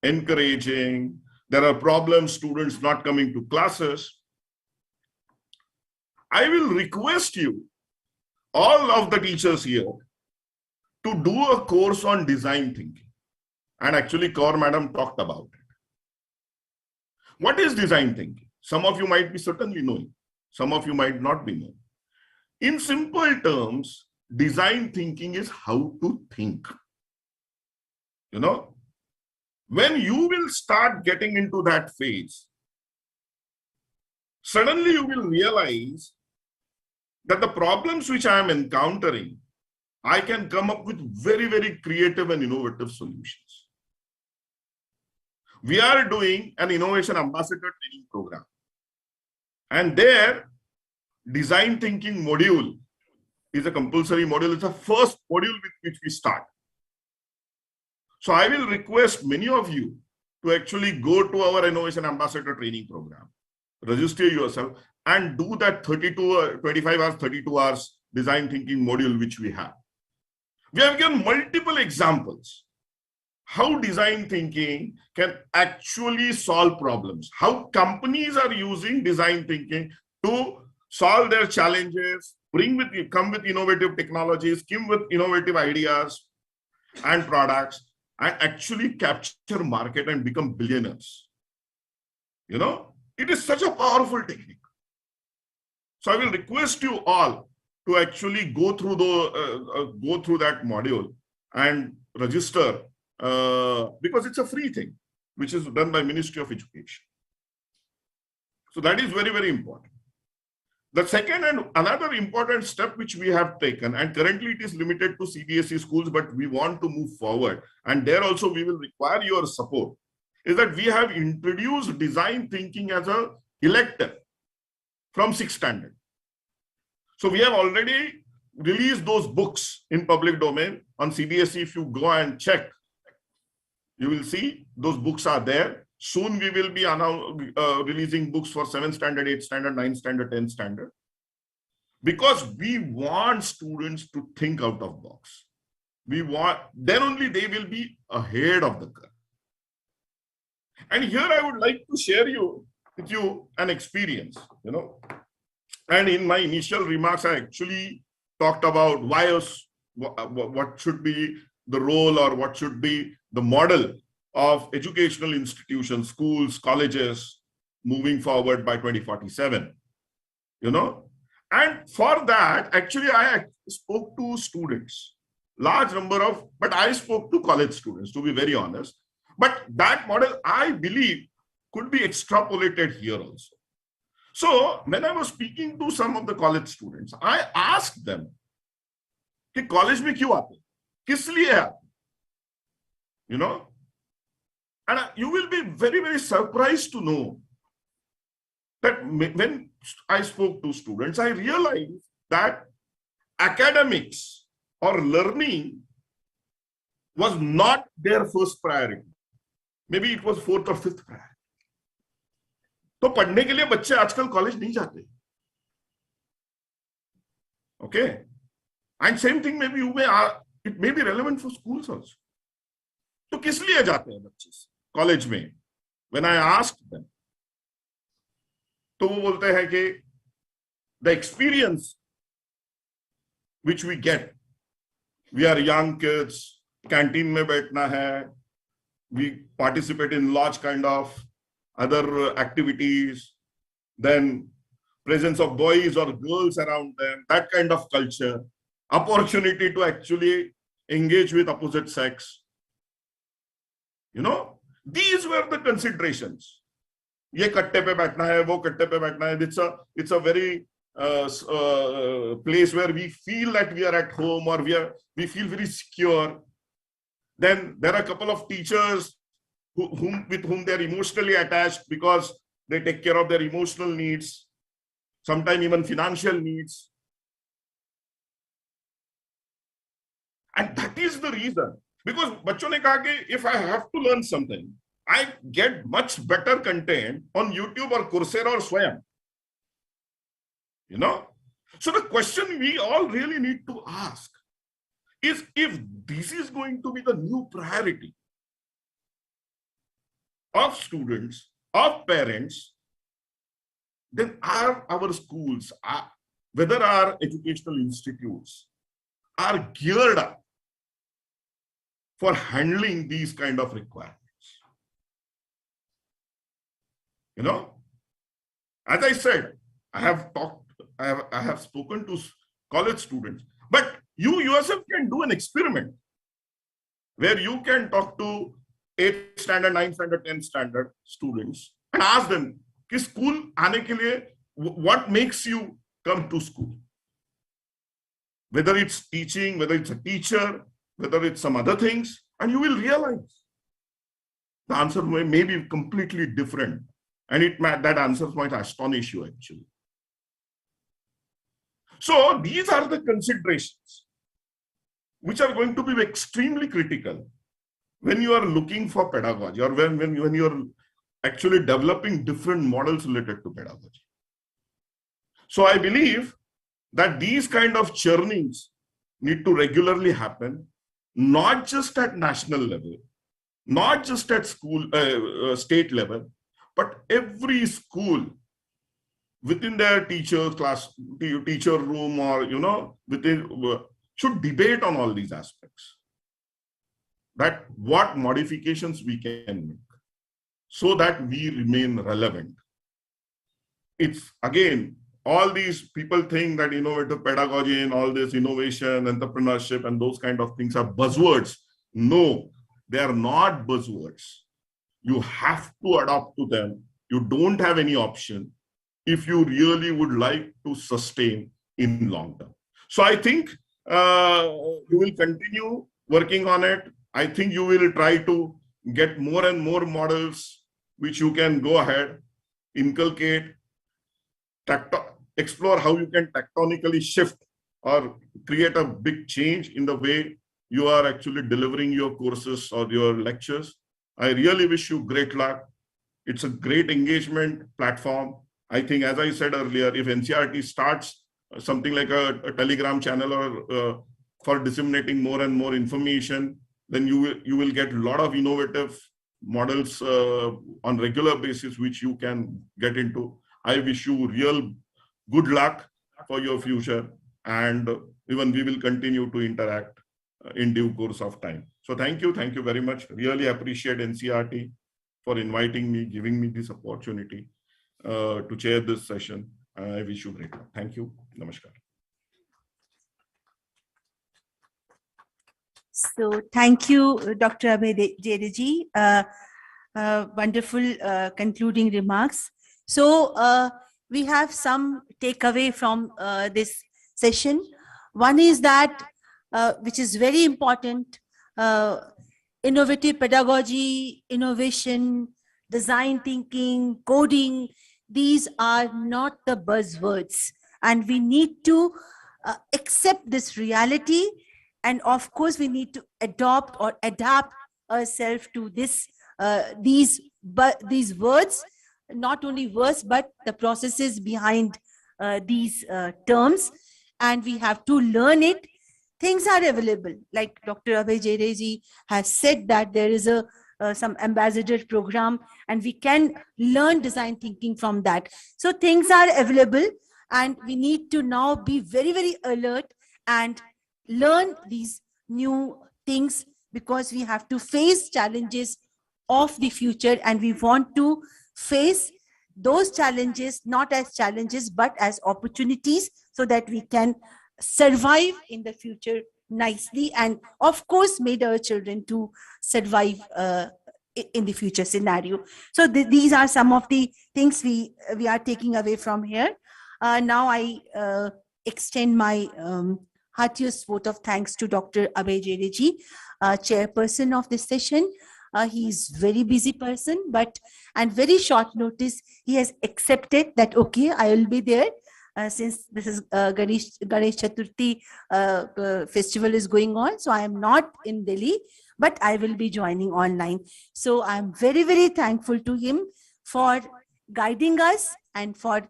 D: encouraging, there are problems, students not coming to classes, I will request you, all of the teachers here, to do a course on design thinking. And actually, Kaur Madam talked about it. What is design thinking? Some of you might be certainly knowing. Some of you might not be knowing. In simple terms, design thinking is how to think. You know, when you will start getting into that phase, suddenly you will realize that the problems which I am encountering, I can come up with very, very creative and innovative solutions. We are doing an innovation ambassador training program. And there, design thinking module is a compulsory module. It's the first module with which we start. So I will request many of you to actually go to our innovation ambassador training program, register yourself, and do that 25 hours, 32 hours design thinking module which we have. We have given multiple examples how design thinking can actually solve problems, how companies are using design thinking to solve their challenges, come with innovative technologies, come with innovative ideas and products, and actually capture market and become billionaires. You know, it is such a powerful technique. So I will request you all to actually go through that module and register because it's a free thing, which is done by Ministry of Education. So that is very, very important. The second and another important step which we have taken, and currently it is limited to CBSE schools, but we want to move forward, and there also we will require your support, is that we have introduced design thinking as an elective from 6th standard. So we have already released those books in public domain on CBSE. If you go and check, you will see those books are there. Soon we will be releasing books for 7th standard, 8th standard, 9th standard, 10th standard. Because we want students to think out of box. Then only they will be ahead of the curve. And here I would like to share with you an experience, you know. And in my initial remarks, I actually talked about what should be the role or what should be the model of educational institutions, schools, colleges moving forward by 2047, you know. And for that, actually, I spoke to students, large number of, but I spoke to college students, to be very honest. But that model, I believe, could be extrapolated here also. So when I was speaking to some of the college students, I asked them, कि college में क्यों आते? किस लिए आते? You know? And you will be very, very surprised to know that when I spoke to students, I realized that academics or learning was not their first priority. Maybe it was 4th or 5th priority. तो पढ़ने के लिए बच्चे आजकल college नहीं जाते. Okay, and same thing maybe it may be relevant for schools also. तो किस लिए जाते हैं बच्चे कॉलेज में? When I asked them, तो वो बोलते हैं कि the experience which we get, we are young kids, canteen में बैठना है, we participate in large kind of other activities, then presence of boys or girls around them, that kind of culture, opportunity to actually engage with opposite sex, you know, These were the considerations. ये कट्टे पे बैठना है, वो कट्टे पे बैठना है. It's a very place where we feel that we are at home, or we feel very secure. Then there are a couple of teachers with whom they are emotionally attached because they take care of their emotional needs, sometimes even financial needs. And that is the reason. Because बच्चों ने कहा कि if I have to learn something, I get much better content on YouTube or Coursera or Swayam. You know? So the question we all really need to ask is, if this is going to be the new priority of students, of parents, then are our schools, whether our educational institutes, are geared up for handling these kind of requirements? You know, as I said, I have spoken to college students, but you yourself can do an experiment where you can talk to 8th standard, 9th standard, 10th standard students and ask them, कि school आने के लिए what makes you come to school? Whether it's teaching, whether it's a teacher, whether it's some other things, and you will realize the answer may be completely different. And that answers might astonish you actually. So these are the considerations which are going to be extremely critical when you are looking for pedagogy, or when you are actually developing different models related to pedagogy. So I believe that these kind of churnings need to regularly happen, not just at national level, not just at school, state level, but every school within their teacher room, or within should debate on all these aspects. That what modifications we can make so that we remain relevant. It's again, all these people think that innovative pedagogy and all this innovation, entrepreneurship, and those kind of things are buzzwords. No, they are not buzzwords. You have to adapt to them. You don't have any option if you really would like to sustain in long term. So I think you will continue working on it. I think you will try to get more and more models which you can go ahead, inculcate, explore how you can tectonically shift or create a big change in the way you are actually delivering your courses or your lectures. I really wish you great luck. It's a great engagement platform. I think, as I said earlier, if NCERT starts something like a Telegram channel or for disseminating more and more information, then you will get a lot of innovative models on regular basis which you can get into. I wish you real good luck for your future, and even we will continue to interact in due course of time. So thank you very much. Really appreciate NCERT for inviting me, giving me this opportunity to chair this session. I wish you great luck. Thank you. Namaskar.
A: So thank you, Dr. Abhay Jadeji. Wonderful concluding remarks. So we have some takeaway from this session. One is that, which is very important, innovative pedagogy, innovation, design thinking, coding, these are not the buzzwords. And we need to accept this reality. And of course, we need to adopt or adapt ourselves to this, these words, not only words, but the processes behind these terms. And we have to learn it. Things are available. Like Dr. Abhay Jadeji has said that there is some ambassador program, and we can learn design thinking from that. So things are available, and we need to now be very, very alert and learn these new things, because we have to face challenges of the future, and we want to face those challenges not as challenges but as opportunities, so that we can survive in the future nicely, and of course made our children to survive in the future scenario. So these are some of the things we are taking away from here. Now I extend my heartiest vote of thanks to Dr. Abhay Jereji, chairperson of this session. He's very busy person, but and very short notice, he has accepted that, okay, I will be there. Since this is Ganesh Chaturthi festival is going on, so I am not in Delhi, but I will be joining online. So I'm very, very thankful to him for guiding us and for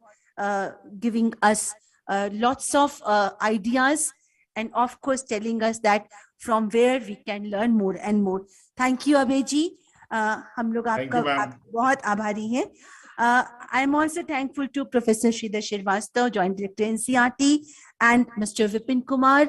A: giving us lots of ideas, and of course telling us that from where we can learn more and more. Thank you, Abhay ji. हम लोग आपका बहुत आभारी हैं. I am also thankful to Professor Shridhar Srivastava, Joint Director NCERT, and Mr. Vipin Kumar,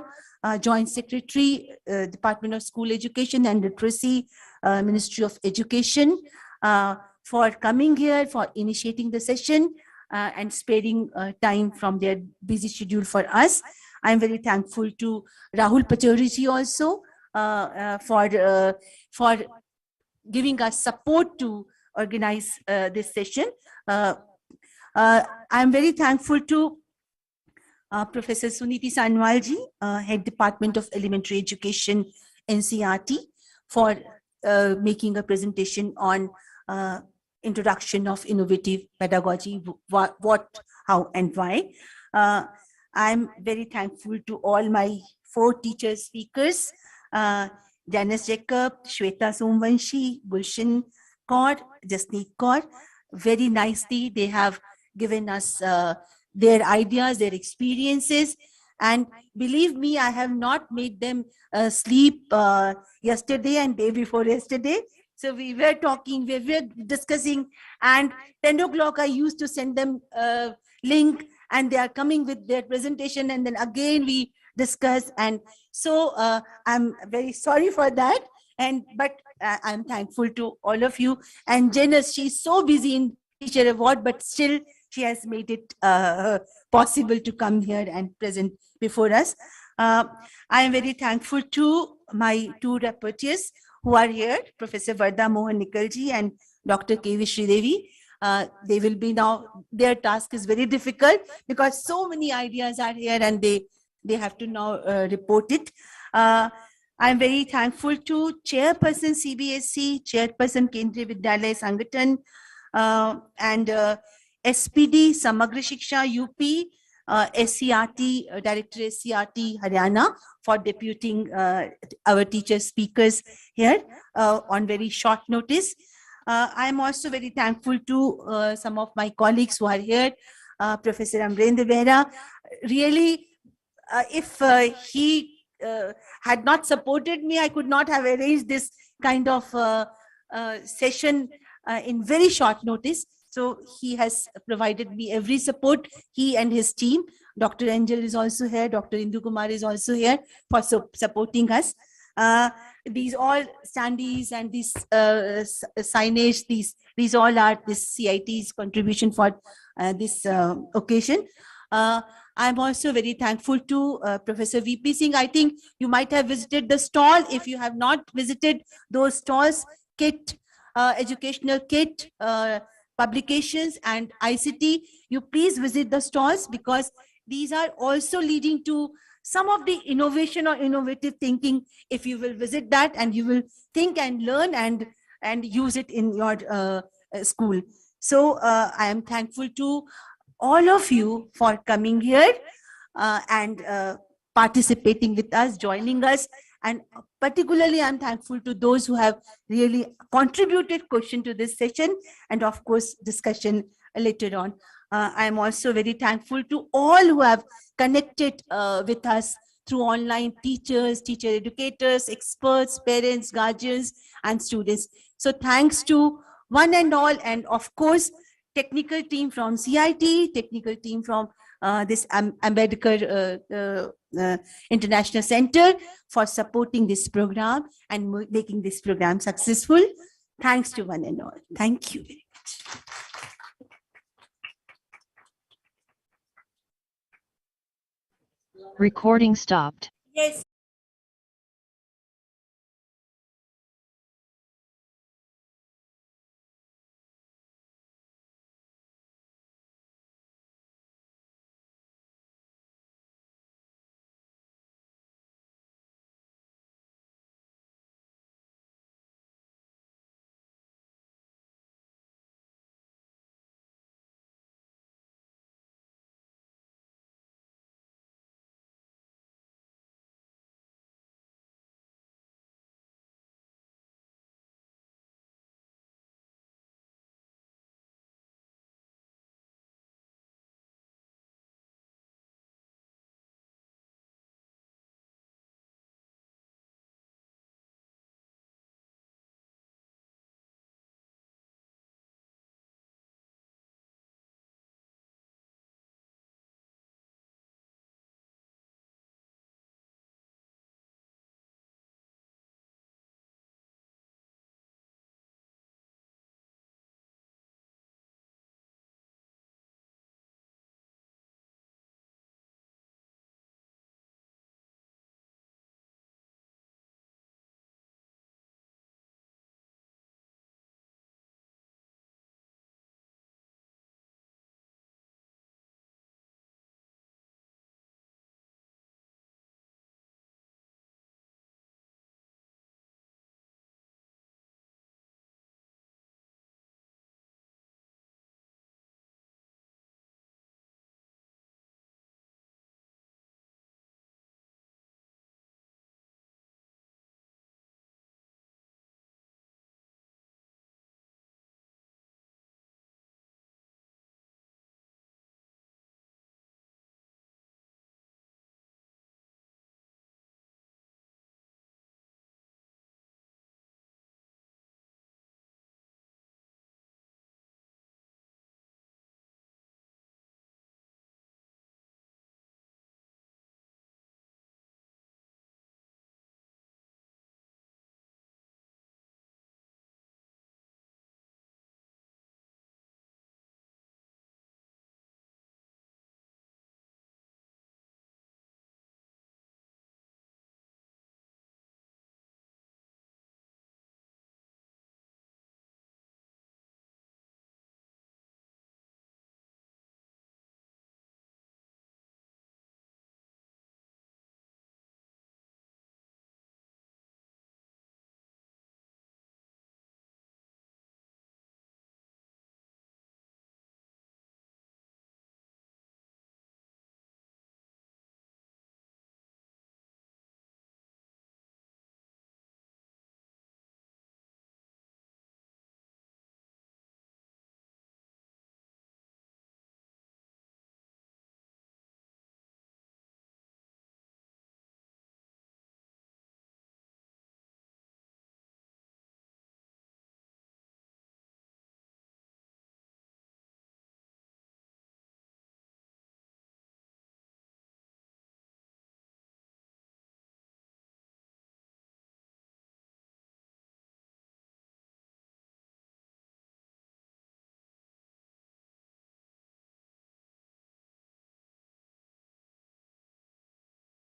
A: Joint Secretary, Department of School Education and Literacy, Ministry of Education, for coming here, for initiating the session, and sparing time from their busy schedule for us. I am very thankful to Rahul Pachauri ji also for giving us support to organize this session. I am very thankful to Professor Suniti Sanwal ji, Head Department of Elementary Education, NCERT, for making a presentation on introduction of innovative pedagogy, what, how, and why. I'm very thankful to all my 4 teacher speakers, Janice Jacob, Shweta Somvanshi, Gulshan Kaur, Jasneet Kaur. Very nicely, they have given us their ideas, their experiences, and believe me, I have not made them sleep yesterday and day before yesterday. So we were talking, we were discussing, and 10 o'clock I used to send them a link, and they are coming with their presentation, and then again we discuss. And so I'm very sorry for that, but I'm thankful to all of you. And Janice, she's so busy in teacher award, but still she has made it possible to come here and present before us. I am very thankful to my 2 rapporteurs who are here, Professor Varda Mohan Nikalji and Dr. K.V. Sridevi. They will be now, their task is very difficult because so many ideas are here and they have to now report it. I'm very thankful to Chairperson CBSE, Chairperson Kendriya Vidyalaya Sangathan, and SPD Samagra Shiksha UP, SCRT, Director SCRT Haryana, for deputing our teacher speakers here on very short notice. I am also very thankful to some of my colleagues who are here, Professor Amrendra Behra. Really, if he had not supported me, I could not have arranged this kind of session in very short notice. So he has provided me every support, he and his team. Dr. Angel is also here, Dr. Indu Kumar is also here for supporting us. These all standees and these signage, these all are this CIT's contribution for this occasion. I'm also very thankful to Professor VP Singh. I think you might have visited the stall. If you have not visited those stalls, kit, educational kit, publications and ICT, you please visit the stalls, because these are also leading to some of the innovation or innovative thinking. If you will visit that, and you will think and learn and use it in your school. So I am thankful to all of you for coming here and participating with us, joining us. And particularly, I'm thankful to those who have really contributed question to this session, and of course, discussion later on. I am also very thankful to all who have connected with us through online, teachers, teacher educators, experts, parents, guardians, and students. So thanks to one and all, and of course, technical team from CIT, technical team from this Ambedkar International Center for supporting this program and making this program successful. Thanks to one and all. Thank you very much.
O: Recording stopped.
A: Yes.